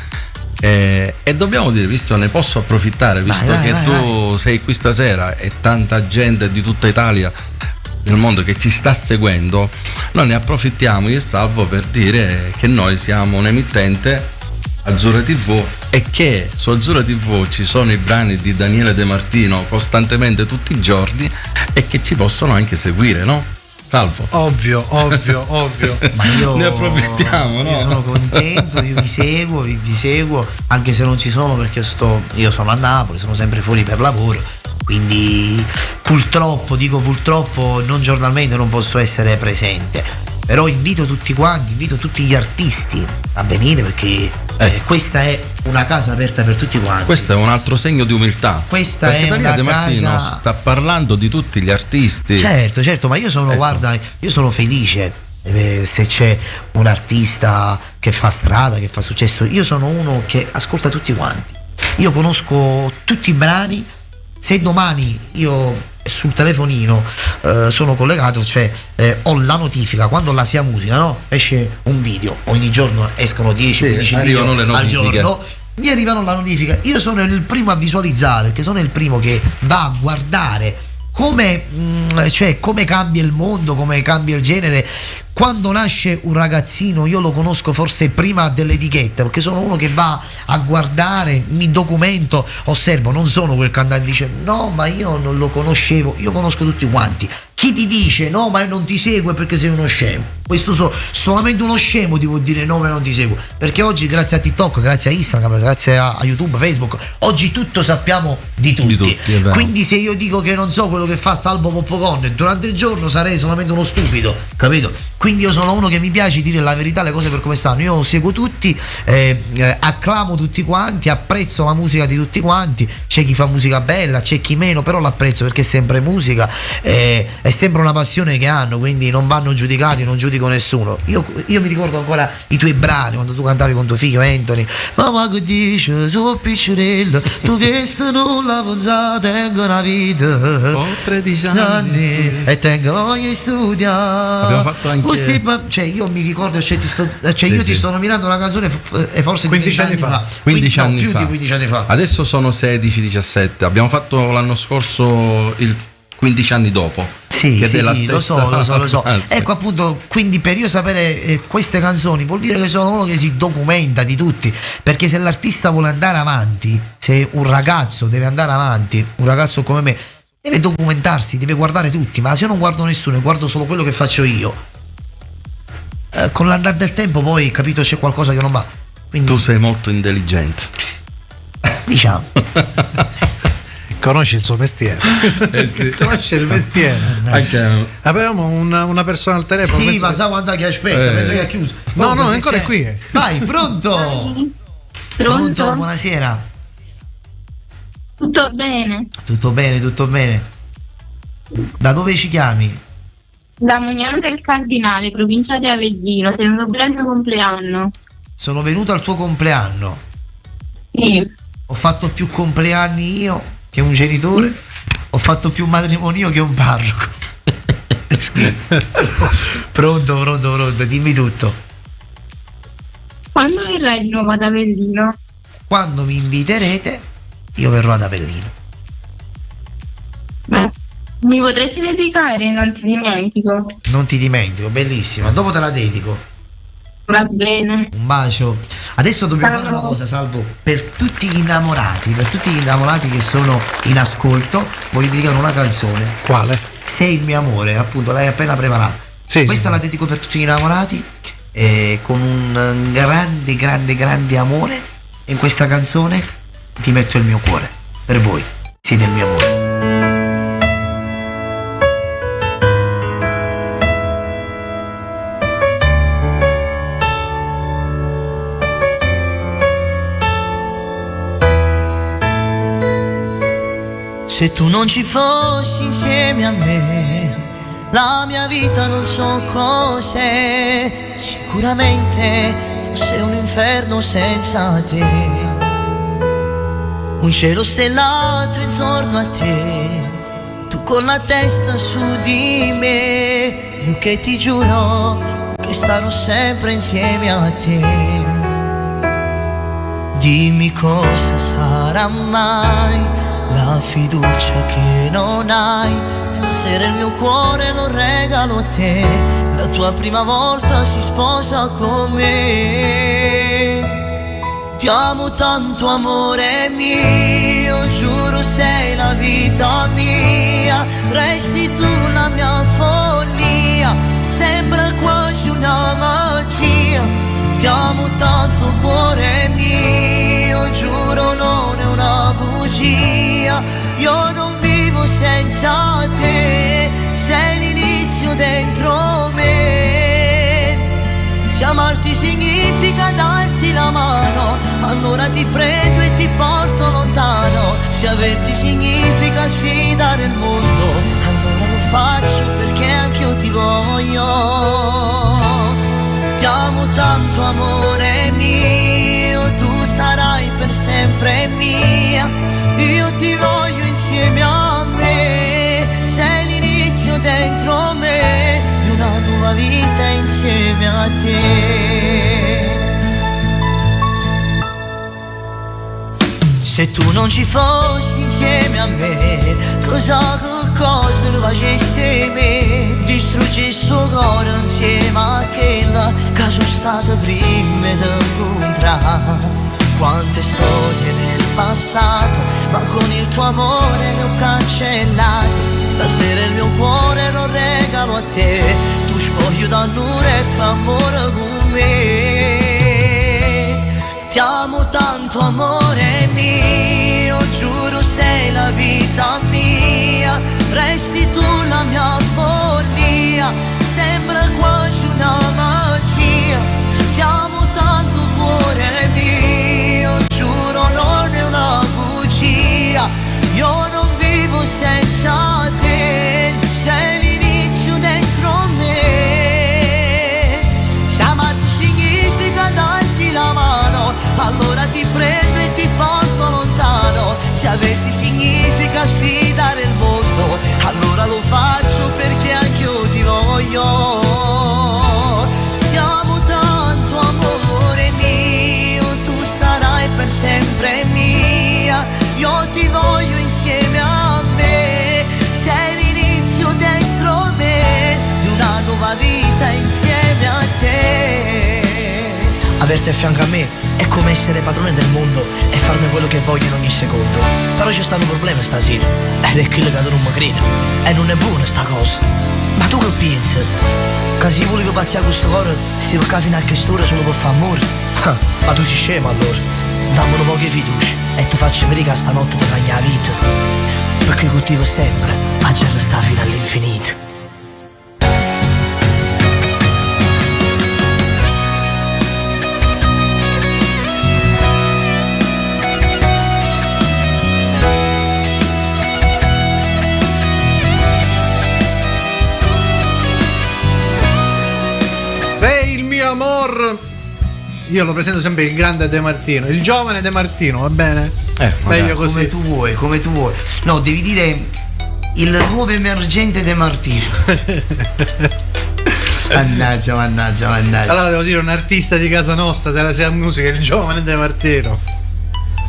E dobbiamo dire, visto, ne posso approfittare, visto che tu sei qui stasera e tanta gente di tutta Italia, nel mondo, che ci sta seguendo, noi ne approfittiamo io e Salvo per dire che noi siamo un emittente, Azzurra TV, e che su Azzurra TV ci sono i brani di Daniele De Martino costantemente tutti i giorni e che ci possono anche seguire, no? Salvo. Ovvio. Ma io ne approfittiamo, no? Io sono contento, io vi seguo, anche se non ci sono, perché io sono a Napoli, sono sempre fuori per lavoro, quindi purtroppo non giornalmente non posso essere presente, però invito tutti quanti, invito tutti gli artisti a venire, perché questa è una casa aperta per tutti quanti. Questo è un altro segno di umiltà. Questa perché è una De Martino casa... sta parlando di tutti gli artisti. Certo, ma io sono, guarda, io sono felice se c'è un artista che fa strada, che fa successo. Io sono uno che ascolta tutti quanti. Io conosco tutti i brani. Se domani io sul telefonino sono collegato, cioè ho la notifica quando la Sia Musica, no? Esce un video, ogni giorno escono 10-15 video al giorno, mi arrivano la notifica, io sono il primo a visualizzare, perché sono il primo che va a guardare come cambia il mondo, come cambia il genere. Quando nasce un ragazzino io lo conosco forse prima dell'etichetta, perché sono uno che va a guardare, mi documento, osservo, non sono quel cantante che dice no ma io non lo conoscevo, io conosco tutti quanti. Chi ti dice no ma non ti segue perché sei uno scemo, questo solamente uno scemo ti può dire no, ma non ti seguo, perché oggi grazie a TikTok, grazie a Instagram, grazie a YouTube, Facebook, oggi tutto sappiamo di tutti, quindi se io dico che non so quello che fa Salvo Poppocon durante il giorno sarei solamente uno stupido, capito? Quindi io sono uno che mi piace dire la verità, le cose per come stanno, io seguo tutti, acclamo tutti quanti, apprezzo la musica di tutti quanti, c'è chi fa musica bella, c'è chi meno, però l'apprezzo perché è sempre musica, è sempre una passione che hanno, quindi non vanno giudicati, non giudico nessuno. Io mi ricordo ancora i tuoi brani quando tu cantavi con tuo figlio Anthony, mamma che dice so piccerello, tu che sto non la pensata, tengo una vita, ho 13 anni e tengo voglia di studiare. Abbiamo fatto anche cioè io mi ricordo, ti sto nominando una canzone forse 15 anni fa. 15 anni più fa. di 15 anni fa. Adesso sono 16-17. Abbiamo fatto l'anno scorso il 15 anni dopo. Sì, che sì, della sì, stessa lo so. vacanza. Ecco appunto, quindi per io sapere queste canzoni vuol dire che sono uno che si documenta di tutti, perché se l'artista vuole andare avanti, se un ragazzo deve andare avanti, un ragazzo come me deve documentarsi, deve guardare tutti, ma se io non guardo nessuno e guardo solo quello che faccio io, con l'andare del tempo poi, capito, c'è qualcosa che non va. Quindi, tu sei molto intelligente, diciamo. Conosci il suo mestiere. Sì. Conosce il mestiere. Avevamo una persona al telefono. Sì, ma sa quando che aspetta, penso che ha chiuso. No, ancora è qui. Vai, pronto? Pronto, buonasera. Tutto bene? Tutto bene. Da dove ci chiami? Da Mugnano del Cardinale, provincia di Avellino. Sei venuto al mio compleanno. Sono venuto al tuo compleanno. Sì. Ho fatto più compleanni io che un genitore. Ho fatto più matrimonio che un parroco. Scherzo. Pronto, dimmi tutto. Quando verrai di nuovo ad Avellino? Quando mi inviterete, io verrò ad Avellino. Beh, mi potresti dedicare, non ti dimentico. Non ti dimentico, bellissima. Dopo te la dedico. Va bene. Un bacio. Adesso dobbiamo fare una cosa, Salvo. Per tutti gli innamorati che sono in ascolto, voglio dedicare una canzone. Quale? Sei il mio amore, appunto, l'hai appena preparata. Sì, questa sì. La dedico per tutti gli innamorati, con un grande amore. E in questa canzone vi metto il mio cuore. Per voi, siete il mio amore. Se tu non ci fossi insieme a me, la mia vita non so cos'è. Sicuramente fosse un inferno senza te. Un cielo stellato intorno a te, tu con la testa su di me. Io che ti giuro che starò sempre insieme a te. Dimmi cosa sarà mai la fiducia che non hai. Stasera il mio cuore lo regalo a te. La tua prima volta si sposa con me. Ti amo tanto amore mio, giuro sei la vita mia. Resti tu la mia follia, sembra quasi una magia. Ti amo tanto cuore mio, giuro non è una bugia. Io non vivo senza te, sei l'inizio dentro me. Se amarti significa darti la mano, allora ti prendo e ti porto lontano. Se averti significa sfidare il mondo, allora lo faccio perché anch'io ti voglio. Ti amo tanto amore mio, tu sarai per sempre mia. Io ti voglio insieme a me, sei l'inizio dentro me di una nuova vita insieme a te. Se tu non ci fossi insieme a me, cosa lo facessi me? Distruggessi il cuore insieme a quella che sono stata prima di incontrare. Quante storie nel passato, ma con il tuo amore le ho cancellate. Stasera il mio cuore lo regalo a te. Tu spogli voglio d'annure e fa amore con me. Ti amo tanto amore mio, giuro sei la vita mia, resti tu la mia follia, sembra quasi una magia. Ti amo tanto cuore mio, giuro non è una bugia, io non vivo senza te, sei l'inizio dentro me. Se amarti significa darti la mano, allora ti prendo e ti porto lontano. Se averti significa sfidare il mondo, allora lo faccio perché anch'io ti voglio. Ti amo tanto amore mio, tu sarai per sempre mia, io ti voglio insieme a me, sei l'inizio dentro me di una nuova vita insieme a te. Averti a fianco a me è come essere padrone del mondo e farne quello che voglio in ogni secondo. Però c'è stato un problema stasera, ed è quello che tu non mi credi, e non è buona sta cosa. Ma tu che pensi? Che se volevo passare a questo cuore, stivo qua fino a quest'ora solo per fare amore? Ma tu sei scemo allora? Dammi un po' di fiducia e ti faccio vedere che stanotte ti cagna la vita, perché coltivo sempre a già sta fino all'infinito. Sei il mio amor. Io lo presento sempre il grande De Martino, il giovane De Martino, va bene? Meglio così. Come tu vuoi. No, devi dire il nuovo emergente De Martino. Mannaggia. Allora devo dire un artista di casa nostra, della Sea Musica, il giovane De Martino.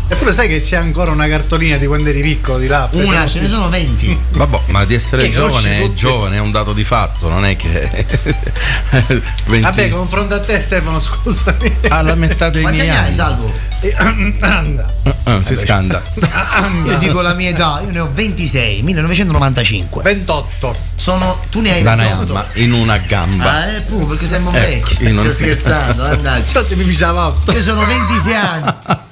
Eppure sai che c'è ancora una cartolina di quando eri piccolo di là? Una, ce ne sono 20. Vabbè, ma di essere giovane è un dato di fatto, non è che 20. Vabbè, confronto a te Stefano, scusami. Alla metà dei miei anni. Salvo? Si scanda. Io dico la mia età, io ne ho 26, 1995. 28. Tu ne hai 28? In una gamba. Pure perché siamo vecchi. Sto scherzando, mannaggia. Io sono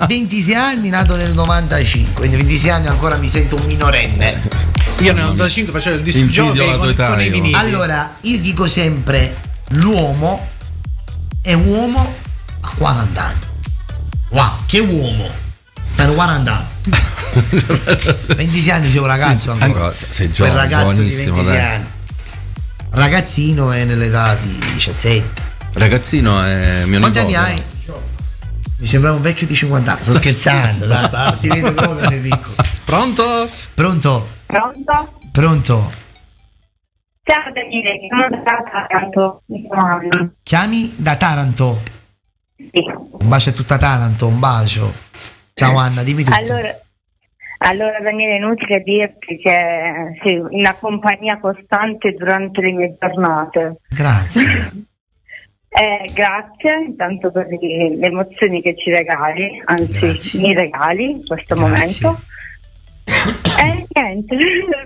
26 anni, nato nel 95, quindi 26 anni ancora mi sento un minorenne. Io nel 95 facevo il disc jockey con i vinili. Allora, io dico sempre, l'uomo è uomo a 40 anni. Wow, che uomo! Hanno 40 anni. 26 anni sei un ragazzo ancora. Sei giovane, quel ragazzo di buonissimo, 26 dai. anni. Ragazzino è nell'età di 17. Ragazzino è mio Quanti nipote. anni hai? Mi sembrava un vecchio di 50 anni. Sto scherzando, dai. Si vede proprio che sei piccolo. Pronto? Pronto? Ciao Daniele, chiamo da Taranto. Mi chiamo Anna. Chiami da Taranto? Sì. Un bacio a tutta Taranto, un bacio. Ciao Anna, dimmi tutto. Allora Daniele, inutile dirti che sei una compagnia costante durante le mie giornate. Grazie. Grazie intanto per le emozioni che ci regali, anzi mi regali in questo momento. Niente,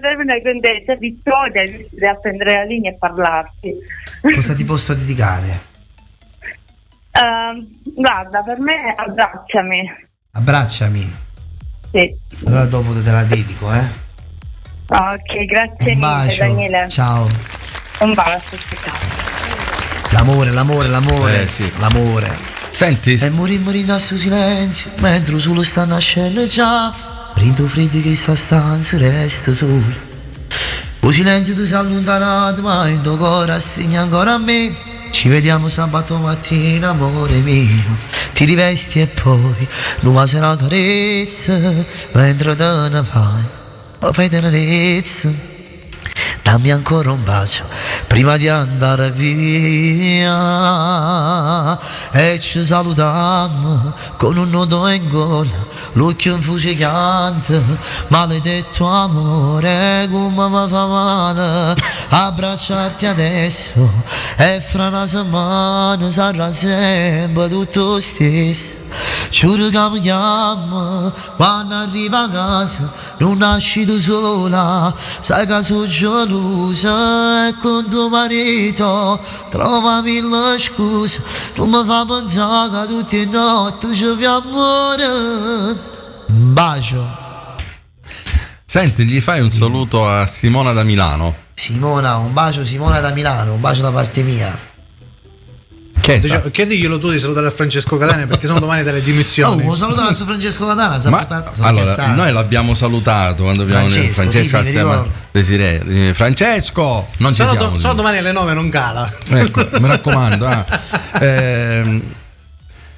per una contenta di prendere la linea e parlarti. Cosa ti posso dedicare? Guarda, per me Abbracciami. Sì. Allora dopo te la dedico, Ok, grazie un bacio. mille Daniele. Ciao. Un bacio, ciao. L'amore. Sì. L'amore. Senti. E morì da sto silenzio, mentre solo sta nascendo già. Prendo freddo che sta stanza resta sola. O silenzio ti sei allontanato, ma il tuo cuore stringe ancora a me. Ci vediamo sabato mattina, amore mio. Ti rivesti e poi non va una carezza. Mentre te ne fai tenerezza. Dammi ancora un bacio prima di andare via e ci salutiamo con un nodo in gola, l'occhio infusicante, maledetto amore come mi fa male abbracciarti adesso e fra una settimana sarà sempre tutto stesso. Giuro che mi chiama quando arriva a casa, non nasci tu sola, sai che sono gelosa e con tuo marito trova mille scuse, non mi fa pensare che tutte le notti c'è più amore. Un bacio. Senti, gli fai un saluto a Simona da Milano. Simona, un bacio Simona da Milano, un bacio da parte mia. Chiediglielo tu di salutare a Francesco Catania perché sono domani dalle dimissioni. Oh, salutare a su Francesco Catania. Allora, noi l'abbiamo salutato quando abbiamo Francesco assieme a Desiree. Francesco, non ci siamo. Solo domani alle 9 non cala. Ecco, mi raccomando.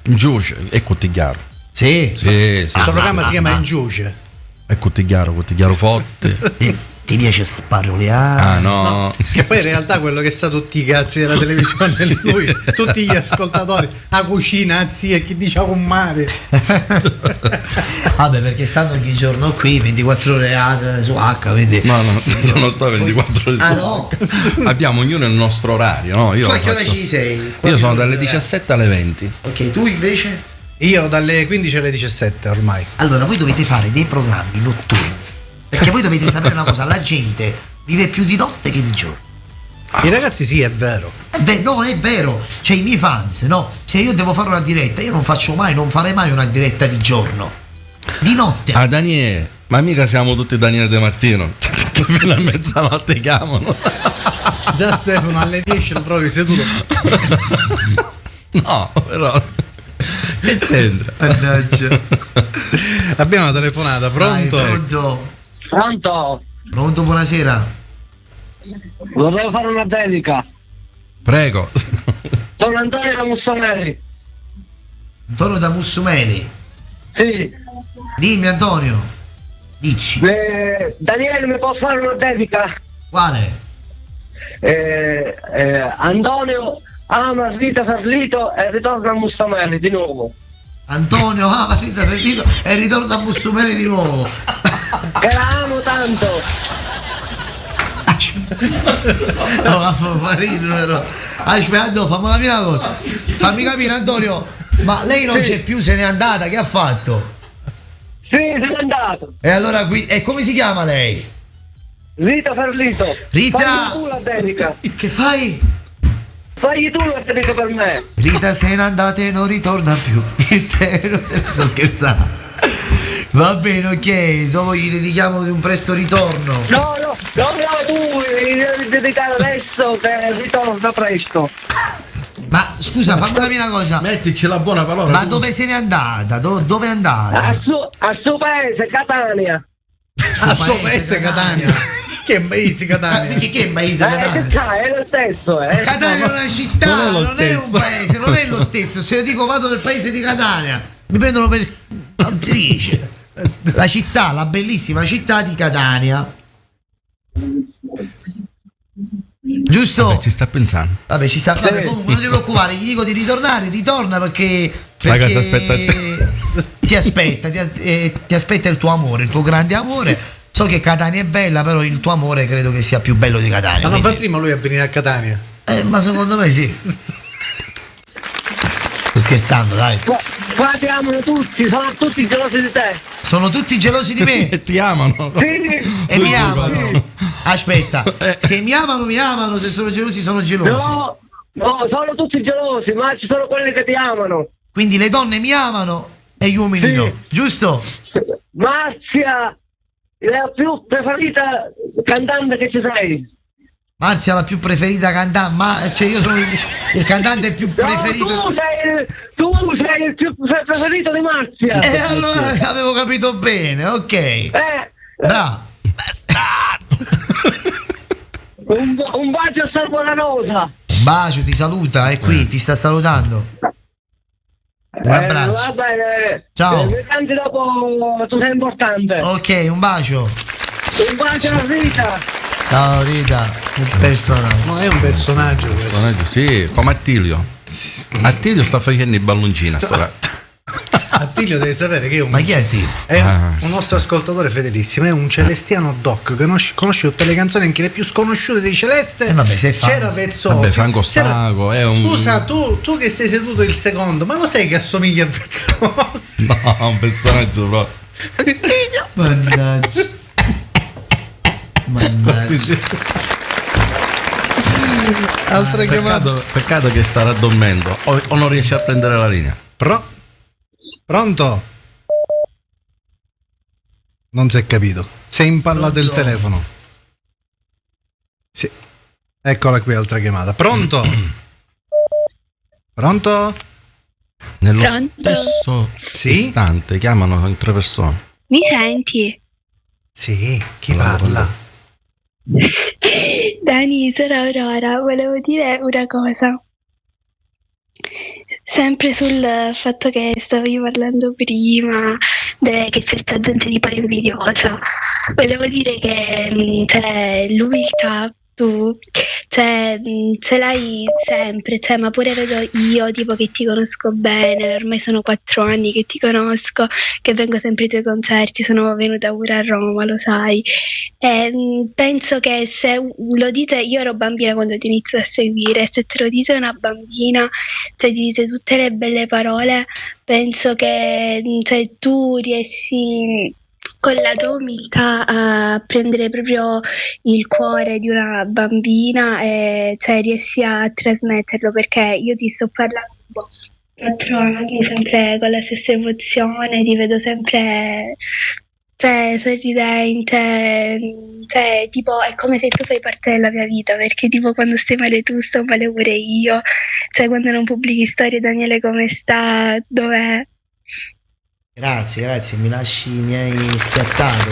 Giuce è Cottigliaro. Sì. Il suo programma si chiama In Giuce. È Cottigliaro forte. Ti piace sparroleare? Ah no. Che poi in realtà quello che sa tutti i cazzi della televisione è lui, tutti gli ascoltatori, a cucina, zia, chi dice a mare. Vabbè, perché stanno ogni giorno qui 24 ore su H, quindi. No, non sto 24 ore su H. No. Abbiamo ognuno il nostro orario, no? Io a che ora ci sei? Io sono dalle 17 alle 20. Ok, tu invece? Io dalle 15 alle 17 ormai. Allora, voi dovete fare dei programmi notturni. Perché voi dovete sapere una cosa, la gente vive più di notte che di giorno. I ragazzi sì, è vero. No, è vero. Cioè i miei fans, no? Se io devo fare una diretta, io non farei mai una diretta di giorno. Di notte. Ah, Daniele, ma mica siamo tutti Daniele De Martino. Che fino a mezzanotte chiamano. Già Stefano alle 10 lo trovi seduto. No, però. Che c'entra? Abbiamo una telefonata, pronto? Pronto, buonasera. Vorrei fare una dedica. Prego. Sono Antonio da Mussomeli. Antonio da Mussomeli? Sì. Dimmi Antonio. Dici. Daniele, mi può fare una dedica? Quale? Antonio ama Rita Ferlito e ritorna a Mussomeli di nuovo. Antonio ama Rita Ferlito e ritorna a Mussomeli di nuovo. Che la amo tanto. Aspetta, fammi una cosa. Fammi capire Antonio, ma lei non c'è più, se n'è andata, che ha fatto? Sì, se n'è andato. E allora qui, e come si chiama lei? Rita Ferlito. Rita! Fagli tu la dedica. Che fai? Fagli tu la dedica per me. Rita se n'è andata e non ritorna più. Sto scherzando. Va bene, ok, dopo gli dedichiamo un presto ritorno. No, tu devi dedicare adesso che ritorna presto. Ma scusa, fammi capire una cosa. Mettici la buona parola. Ma dove se n'è andata? Dove è andata? A suo paese, Catania. A suo paese, Catania. Che paese Catania? Che paese Catania? È lo stesso, Catania è una città, non è un paese, non è lo stesso. Se io dico vado nel paese di Catania, mi prendono per. Non si dice. La città, la bellissima città di Catania. Giusto? Vabbè, ci sta pensando. Vabbè, ci sta. Vabbè, comunque non ti preoccupare, gli dico di ritornare, ritorna perché cosa aspetta te? Ti aspetta il tuo amore, il tuo grande amore. So che Catania è bella, però il tuo amore credo che sia più bello di Catania. Ma non fa prima lui a venire a Catania? Ma secondo me sì. Sto scherzando, dai. Qua ti amano tutti, sono tutti gelosi di te. Sono tutti gelosi di me? Ti amano? Sì. E mi amano? Sì. Aspetta, se mi amano, se sono gelosi, sono gelosi. No, sono tutti gelosi, ma ci sono quelli che ti amano. Quindi le donne mi amano e gli uomini no, giusto? Marzia, la più preferita cantante che ci sei. Marzia la più preferita cantante, ma cioè io sono il cantante più preferito. Tu sei il più preferito di Marzia. E allora avevo capito bene, ok. Bravo. Un bacio a Salvo La Rosa. Un bacio, ti saluta, è qui, ti sta salutando. Un abbraccio. Va bene. Ciao. Mi canti dopo, tu sei importante. Ok, un bacio. Un bacio a Rita. Ciao Rita, un personaggio. No, è un personaggio questo. Sì, come Attilio. Attilio sta facendo i balloncini a sto Attilio deve sapere che Ma chi è Attilio? È un nostro ascoltatore fedelissimo, è un Celestiano Doc, conosce tutte le canzoni, anche le più sconosciute di Celeste. Vabbè, sei fan. C'era Vezzosi. Vabbè, Franco Sago è un... Scusa, tu che sei seduto il secondo, ma lo sai che assomiglia a Vezzosi? No, un personaggio proprio. Mannaggia. Altre chiamate. Peccato che starà dormendo o non riesce a prendere la linea. Pronto? Non si è capito. Si è impallato il telefono. Sì. Eccola qui, altra chiamata. Pronto? Pronto? Nello Pronto? stesso Sì? istante chiamano in 3 persone. Mi senti? Sì, chi parla? Dani, sono Aurora, volevo dire una cosa. Sempre sul fatto che stavi parlando prima, che certa gente ti pare un idiota. Volevo dire che l'umiltà tu ce l'hai sempre, ma pure vedo io tipo che ti conosco bene, ormai sono 4 anni che ti conosco, che vengo sempre ai tuoi concerti, sono venuta pure a Roma, lo sai. Penso che se lo dite, io ero bambina quando ti inizio a seguire, se te lo dice una bambina, ti dice tutte le belle parole, penso che tu riesci con la tua umiltà a prendere proprio il cuore di una bambina e riesci a trasmetterlo, perché io ti sto parlando 4 anni sempre con la stessa emozione, ti vedo sempre sorridente, tipo è come se tu fai parte della mia vita, perché tipo quando stai male tu sto male pure io, quando non pubblichi storie, Daniele come sta, dov'è? Grazie, mi hai spiazzato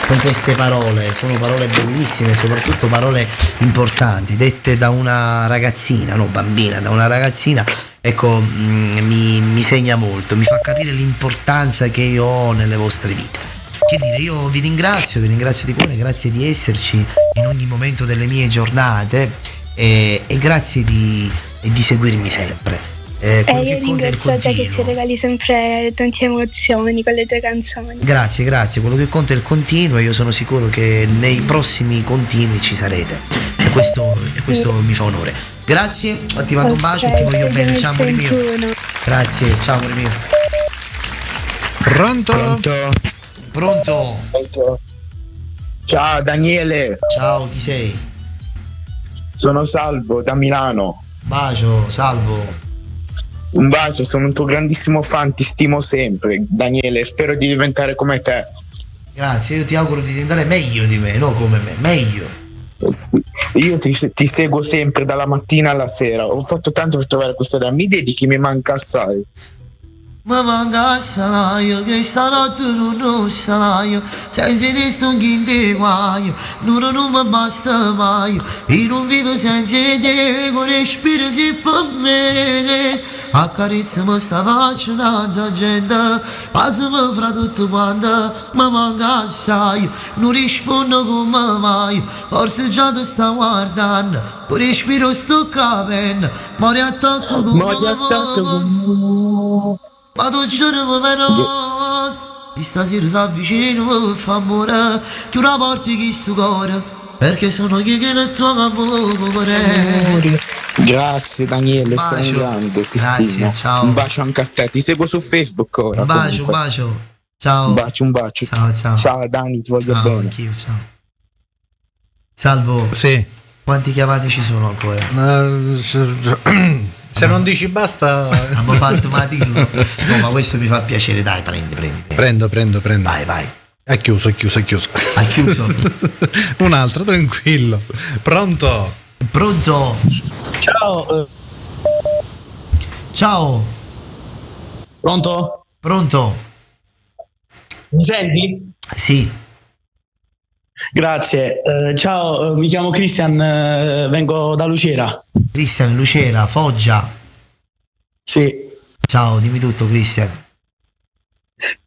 con queste parole, sono parole bellissime, soprattutto parole importanti, dette da una ragazzina, no bambina, da una ragazzina, ecco, mi segna molto, mi fa capire l'importanza che io ho nelle vostre vite. Che dire, io vi ringrazio di cuore, grazie di esserci in ogni momento delle mie giornate e grazie di seguirmi sempre. Io ringrazio te che ci regali sempre tante emozioni con le tue canzoni. Grazie, quello che conta è il continuo e io sono sicuro che nei prossimi continui ci sarete e questo mi fa onore. Grazie, ti mando un bacio e ti voglio bene, ciao amore mio. Grazie, ciao amore mio. Pronto? Ciao Daniele. Ciao, chi sei? Sono Salvo da Milano. Bacio, Salvo. Un bacio, sono un tuo grandissimo fan, ti stimo sempre, Daniele, spero di diventare come te. Grazie, io ti auguro di diventare meglio di me, no come me, meglio. Io ti seguo sempre dalla mattina alla sera, ho fatto tanto per trovare questa idea, mi dedichi, mi manca assai. Ma manca assai, che stanotte non sai, senza di sto in te guaio, non mi basta mai, io non vivo senza te, con respiro si per me, accarezzami sta faccia danza gente, passami fra tutto quanto, ma manca assai, non rispondo come mai, forse già ti sta guardando, con respiro sto capendo, ma riattacco come ma tu giuro però di stasera si avvicina mi fa amore che una porta chi sto cuore perché sono io che nel tuo amore. Grazie Daniele, sei un grande, ti stimo. Ciao. Un bacio anche a te, ti seguo su Facebook ora. Un bacio. Ciao. Un bacio. Ciao Dani, ti voglio bene. Anch'io, ciao. Salvo. Sì. Quanti chiamate ci sono ancora? Se non dici basta, abbiamo fatto Matillo. No, ma questo mi fa piacere, dai, prendi. Prendo. Vai. È chiuso. Ha chiuso. Un altro, tranquillo. Pronto? Ciao. Pronto? Mi senti? Sì. Grazie, ciao, mi chiamo Christian, vengo da Lucera. Lucera, Foggia. Sì. Ciao, dimmi tutto Christian.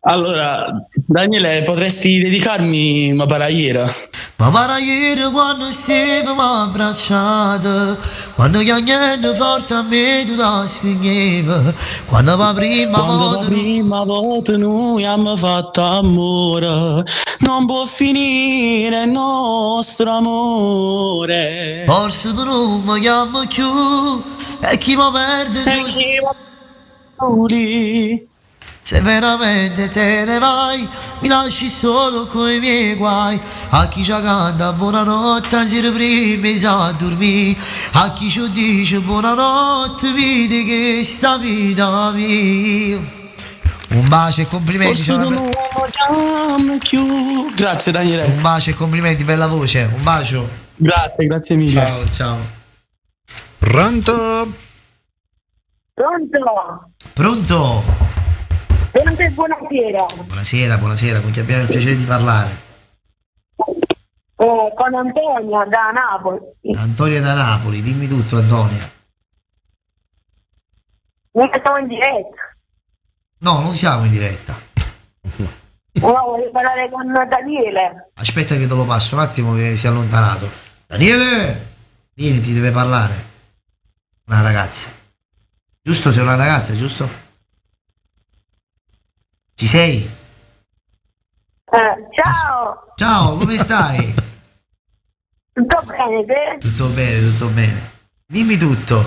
Allora, Daniele, potresti dedicarmi una paraiera? Ma para ieri quando stavamo abbracciati, quando gli agnelli forte a me tu da stringeva, quando la prima volta noi abbiamo fatto amore, non può finire il nostro amore. Forse tu non mi chiami più, e chi mi perde su. Se veramente te ne vai, mi lasci solo coi miei guai. A chi ci canta buonanotte, si prima e sa dormire. A chi ci dice buonanotte, vedi che sta vita mia. Un bacio e complimenti. Grazie Daniele. Un bacio e complimenti per la voce. Un bacio. Grazie mille. Ciao, ciao. Pronto? Pronto? Pronto e buonasera. Buonasera, con chi abbiamo il piacere di parlare? Con Antonia da Napoli. Antonia da Napoli, dimmi tutto Antonia. Noi siamo in diretta. No, non siamo in diretta. No, voglio parlare con Daniele. Aspetta che te lo passo un attimo che si è allontanato. Daniele! Vieni, ti deve parlare. Una ragazza. Giusto, sei una ragazza, giusto? Ci sei? Ciao. Ciao, come stai? Tutto bene, te? Tutto bene. Dimmi tutto.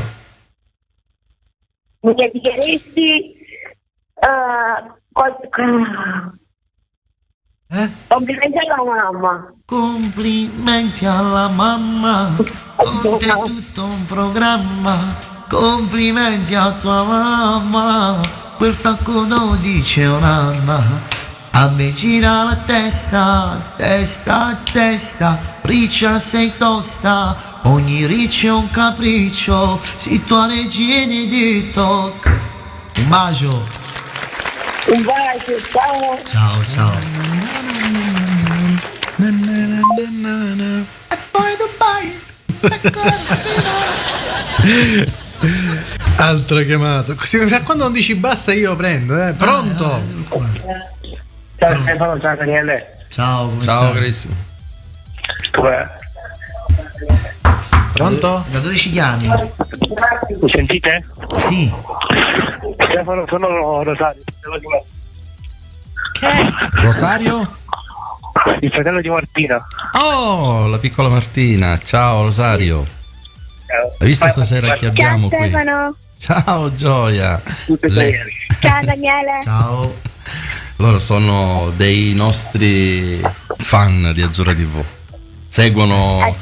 Mi dedicheresti complimenti alla mamma. Complimenti alla mamma, con te tutto un programma. Complimenti a tua mamma, quel tacco non dice un'arma. A me gira la testa, testa, riccia sei tosta, ogni riccio è un capriccio, si tua regina di TikTok. Un bacio. Un bacio, ciao. Ciao. E poi Dubai. Altra chiamata. Così, quando non dici basta io prendo, Pronto? Ciao Stefano, ciao Daniele. Ciao, come ciao stai? Chris. Com'è? Pronto? Da dove ci chiami? Mi sentite? Sì. Stefano, sono Rosario. Rosario? Il fratello di Martina. Oh, la piccola Martina. Ciao Rosario. Hai visto stasera chi abbiamo qui? Stefano. Ciao Gioia. Ciao Daniele. Ciao. Loro sono dei nostri fan di Azzurra TV. Seguono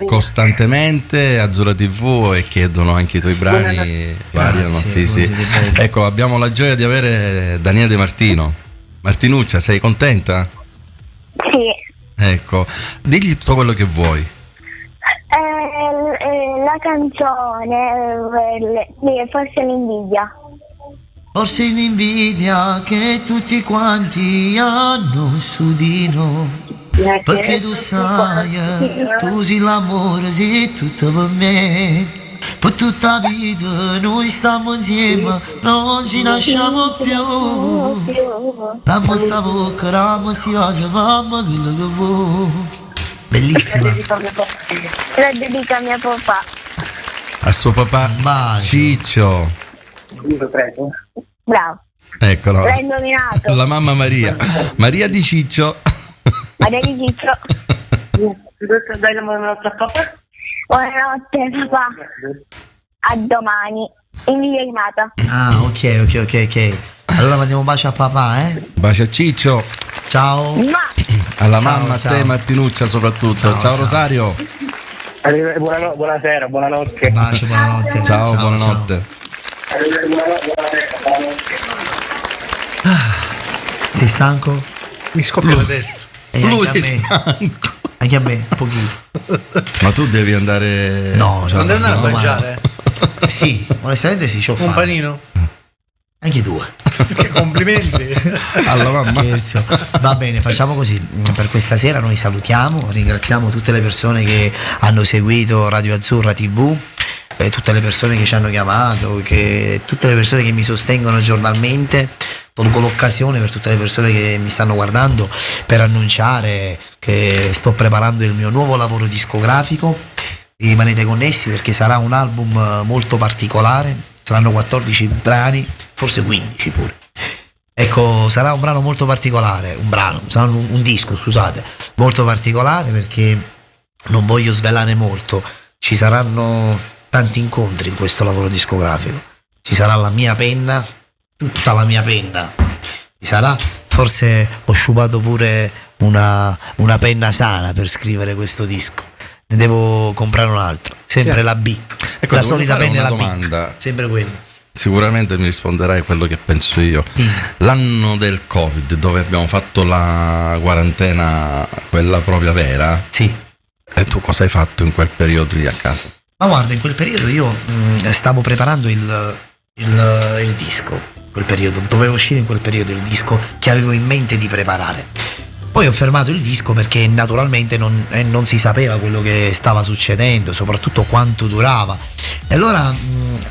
costantemente Azzurra TV e chiedono anche i tuoi brani. Variano. Sì. Ecco, abbiamo la gioia di avere Daniele De Martino. Martinuccia, sei contenta? Sì. Ecco, digli tutto quello che vuoi. La canzone, forse l'invidia. Forse l'invidia che tutti quanti hanno su di noi, perché tu sai, tu sei l'amore, sei tutto per me. Per tutta la vita noi stiamo insieme, non ci lasciamo più. Rammo sta bocca, rammo sti occhi, fammi quello che vuoi. Bellissima. La dedica a mio papà. A suo papà Ciccio. Bravo. Eccolo. L'hai indovinato. La mamma Maria. Maria di Ciccio. Maria di Ciccio. Buonanotte papà. A domani. In video animata. Ah, ok. Allora mandiamo un bacio a papà, Bacio a Ciccio. Ciao. Alla Ciao, mamma, ciao. a te Martinuccia soprattutto. Ciao Rosario. Buonasera, buonanotte. Bacio, buonanotte. Ciao, buonanotte. Sei stanco? Mi scoppia la testa. Lui Anche a è me. stanco. Anche a me, un pochino. Ma tu devi andare. No, Non devi andare a domani. mangiare? Sì, onestamente sì, c'ho Un fame. panino? Anche due. Che complimenti. Alla mamma. Scherzo. Va bene, facciamo così. Per questa sera noi salutiamo, ringraziamo tutte le persone che hanno seguito Radio Azzurra TV, tutte le persone che ci hanno chiamato, tutte le persone che mi sostengono giornalmente, colgo l'occasione per tutte le persone che mi stanno guardando per annunciare che sto preparando il mio nuovo lavoro discografico. Rimanete connessi perché sarà un album molto particolare, saranno 14 brani, forse 15 pure. Ecco, sarà un brano molto particolare, sarà un disco, scusate, molto particolare perché non voglio svelare molto. Ci saranno tanti incontri in questo lavoro discografico. Ci sarà la mia penna, tutta la mia penna. Ci sarà, forse ho sciupato pure una penna sana per scrivere questo disco. Ne devo comprare un'altra, sempre la Bic. Ecco, la solita penna e la domanda. Bic, sempre quella. Sicuramente mi risponderai quello che penso io. L'anno del Covid, dove abbiamo fatto la quarantena, quella propria vera. Sì. E tu cosa hai fatto in quel periodo lì a casa? Ma guarda, in quel periodo io stavo preparando il disco. In quel periodo dovevo uscire in quel periodo il disco che avevo in mente di preparare. Poi ho fermato il disco perché naturalmente non si sapeva quello che stava succedendo, soprattutto quanto durava. E allora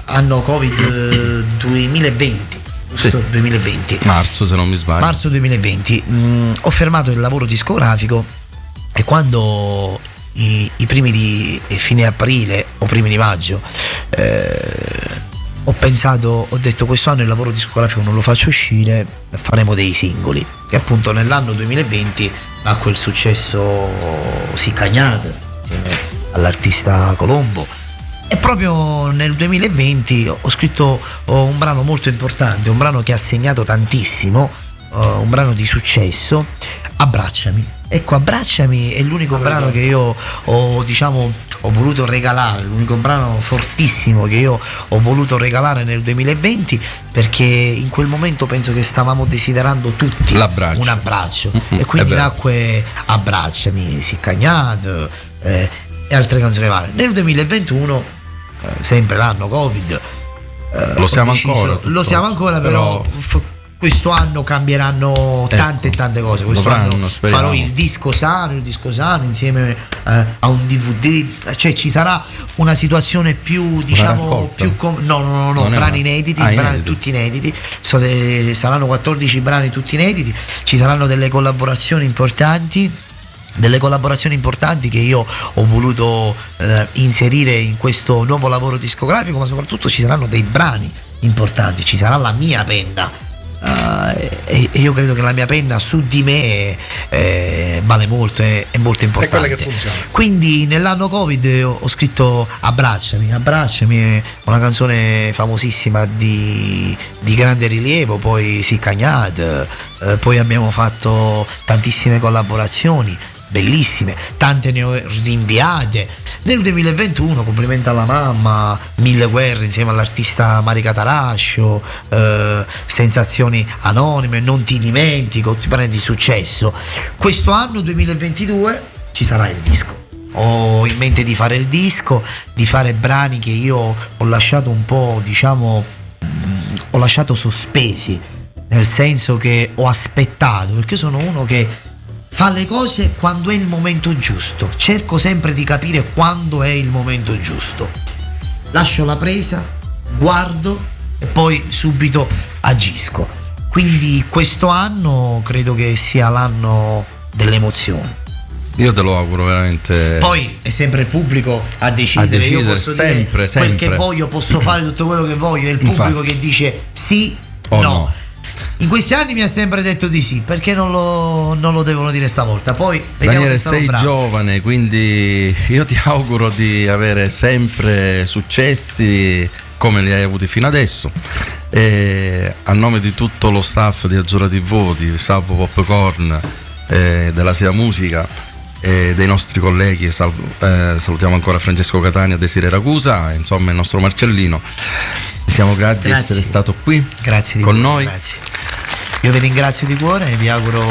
anno Covid 2020, sì. 2020. Marzo, se non mi sbaglio. Marzo 2020. Ho fermato il lavoro discografico e quando i primi di fine aprile o primi di maggio ho detto questo anno il lavoro discografico non lo faccio uscire, faremo dei singoli. E appunto nell'anno 2020 nacque il successo Siccagnate insieme all'artista Colombo, e proprio nel 2020 ho scritto un brano molto importante, un brano che ha segnato tantissimo, un brano di successo, Abbracciami. Ecco, Abbracciami è l'unico brano che io ho voluto regalare, l'unico brano fortissimo che io ho voluto regalare nel 2020, perché in quel momento penso che stavamo desiderando tutti un abbraccio, e quindi nacque Abbracciami, Siccagnate e altre canzoni varie. Nel 2021, sempre l'anno Covid, lo siamo ancora, però questo anno cambieranno tante cose. Questo anno farò il disco sano insieme a un DVD, cioè ci sarà una situazione più, diciamo, brani inediti, tutti inediti. Saranno 14 brani tutti inediti. Ci saranno delle collaborazioni importanti che io ho voluto inserire in questo nuovo lavoro discografico, ma soprattutto ci saranno dei brani importanti, ci sarà la mia penna. E io credo che la mia penna su di me vale molto, è molto importante. È quella che funziona. Quindi nell'anno Covid ho scritto Abbracciami è una canzone famosissima di grande rilievo, poi Siccagnate, poi abbiamo fatto tantissime collaborazioni bellissime, tante ne ho rinviate. Nel 2021 Complimenti alla mamma, Mille guerre insieme all'artista Marica Tarascio, Sensazioni anonime, Non ti dimentico, tutti brani di successo. Questo anno 2022 ci sarà il disco. Ho in mente di fare il disco, di fare brani che io ho lasciato un po', ho lasciato sospesi, nel senso che ho aspettato, perché sono uno che fa le cose quando è il momento giusto. Cerco sempre di capire quando è il momento giusto. Lascio la presa, guardo e poi subito agisco. Quindi questo anno credo che sia l'anno delle emozioni. Io te lo auguro veramente. Poi è sempre il pubblico a decidere. Io posso sempre, dire quel che voglio, posso fare tutto quello che voglio. È il pubblico che dice sì o no. In questi anni mi ha sempre detto di sì, perché non lo devono dire stavolta. Poi vediamo. Daniele, se sei bravi. giovane, quindi io ti auguro di avere sempre successi come li hai avuti fino adesso, e a nome di tutto lo staff di Azzurra TV, di Salvo Popcorn, della Sia Musica e dei nostri colleghi, salutiamo ancora Francesco Catania, Desire Ragusa, insomma il nostro Marcellino. Siamo grati di essere stato qui con noi. Grazie. Io vi ringrazio di cuore e vi auguro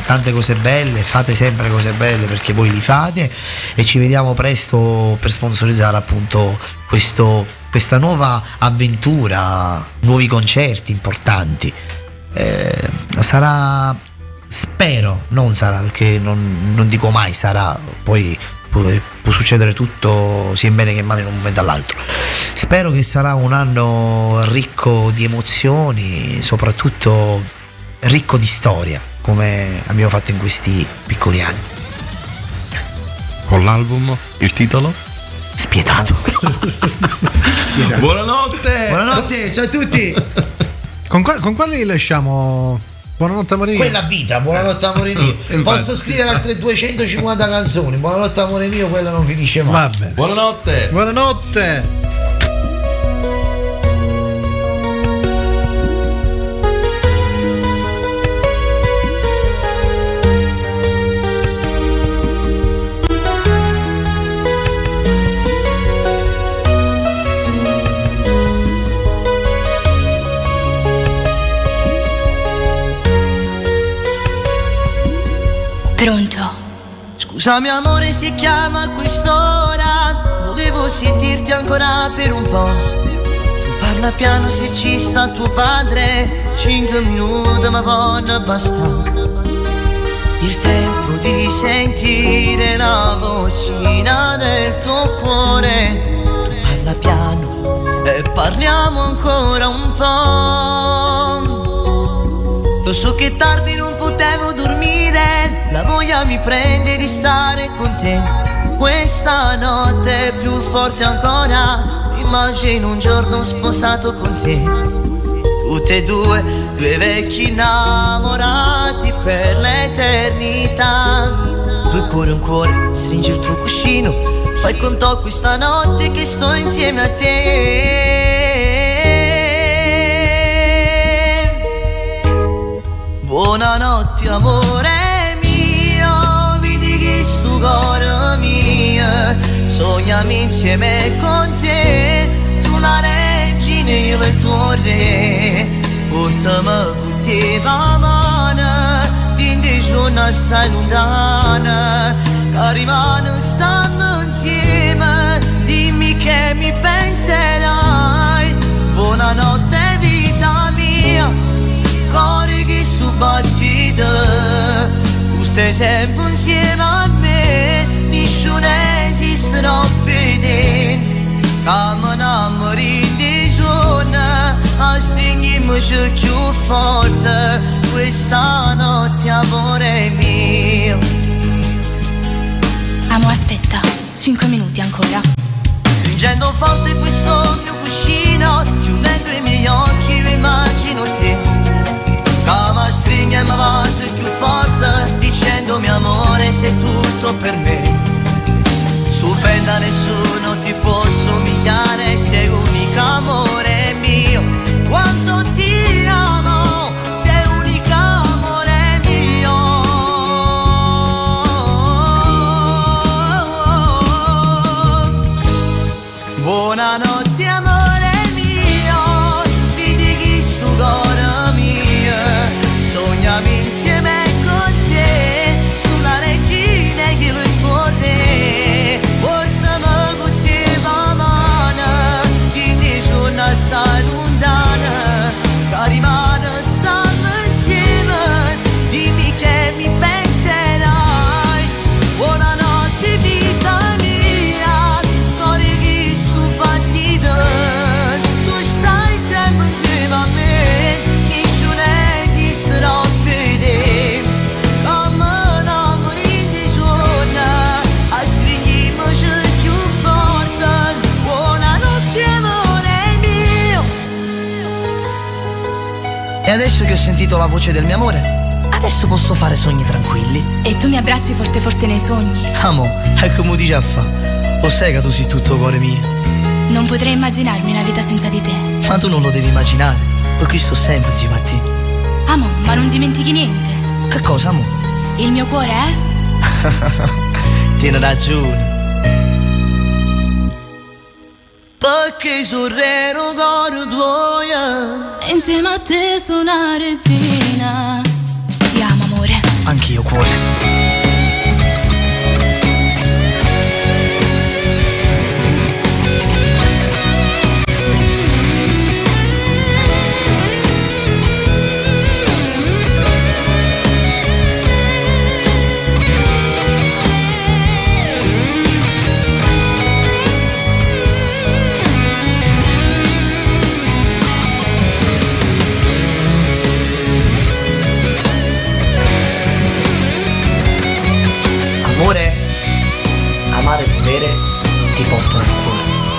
tante cose belle, fate sempre cose belle perché voi li fate, e ci vediamo presto per sponsorizzare appunto questa nuova avventura, nuovi concerti importanti. Sarà, spero, non sarà, perché non dico mai sarà, poi può succedere tutto sia in bene che in male in un momento all'altro. Spero che sarà un anno ricco di emozioni, soprattutto ricco di storia, come abbiamo fatto in questi piccoli anni. Con l'album, il titolo? Spietato. Buonanotte. Buonanotte, ciao a tutti. Con quale li lasciamo? Buonanotte amore mio. Quella vita, buonanotte amore mio. Posso scrivere altre 250 canzoni. Buonanotte amore mio, quella non finisce mai. Va bene. Buonanotte. Buonanotte. Pronto? Scusami amore se chiama a quest'ora, volevo sentirti ancora per un po'. Tu parla piano se ci sta tuo padre, 5 minuti ma vanno basta. Il tempo di sentire la vocina del tuo cuore. Tu parla piano e parliamo ancora un po'. Lo so che tardi non potevo dormire, la voglia mi prende di stare con te. Questa notte è più forte ancora, mi immagino un giorno sposato con te. Tutte e due vecchi innamorati per l'eternità. Due cuori, un cuore, stringi il tuo cuscino, fai conto questa notte che sto insieme a te. Buonanotte amore mio, vedi che sto cuore mio, sognami insieme con te, tu la regina e io il tuo re, portami con te la mano, di giorno assai lontana, che rimane stiamo insieme, dimmi che mi penserai, buonanotte vita mia, cuore che sto battito, tu stai sempre insieme a me, nessuno esiste troppo dentro, come innamori di giorno, a stringiamoci più forte, questa notte amore mio. Amo, aspetta, 5 minuti ancora. Stringendo forte questo mio cuscino, chiudendo i miei occhi vi immagino te. Come stringe e mi va più forte, dicendomi amore sei tutto per me. Stupenda, nessuno ti può somigliare, sei unico amore mio. Quanto ti amo, sei unico amore mio. Buonanotte amore mio, vedi che sto cuore mio, sognami insieme con te, tu la regina e io il tuo re, portami con te la mano, di giorno assai lontana, che rimane stiamo insieme, dimmi che mi penserai, buonanotte vita mia, cuore che sto battito, tu stai sempre insieme a me, nessuno esiste troppo te, come innamori di giorno, a stringiamoci più forte, buonanotte amore mio. E adesso che ho sentito la voce del mio amore, adesso posso fare sogni tranquilli. E tu mi abbracci forte forte nei sogni. Amo, è come dici a fa, lo sai che tu sei tutto cuore mio. Non potrei immaginarmi una vita senza di te. Ma tu non lo devi immaginare, perché sto sempre insieme a te. Amo, ma non dimentichi niente. Che cosa, amo? Il mio cuore è? Tieni ragione. Perché sorrero cuore tuo, Insieme a te sono una regina. Ti amo amore. anch'io cuore. fare e vedere ti portano al cuore.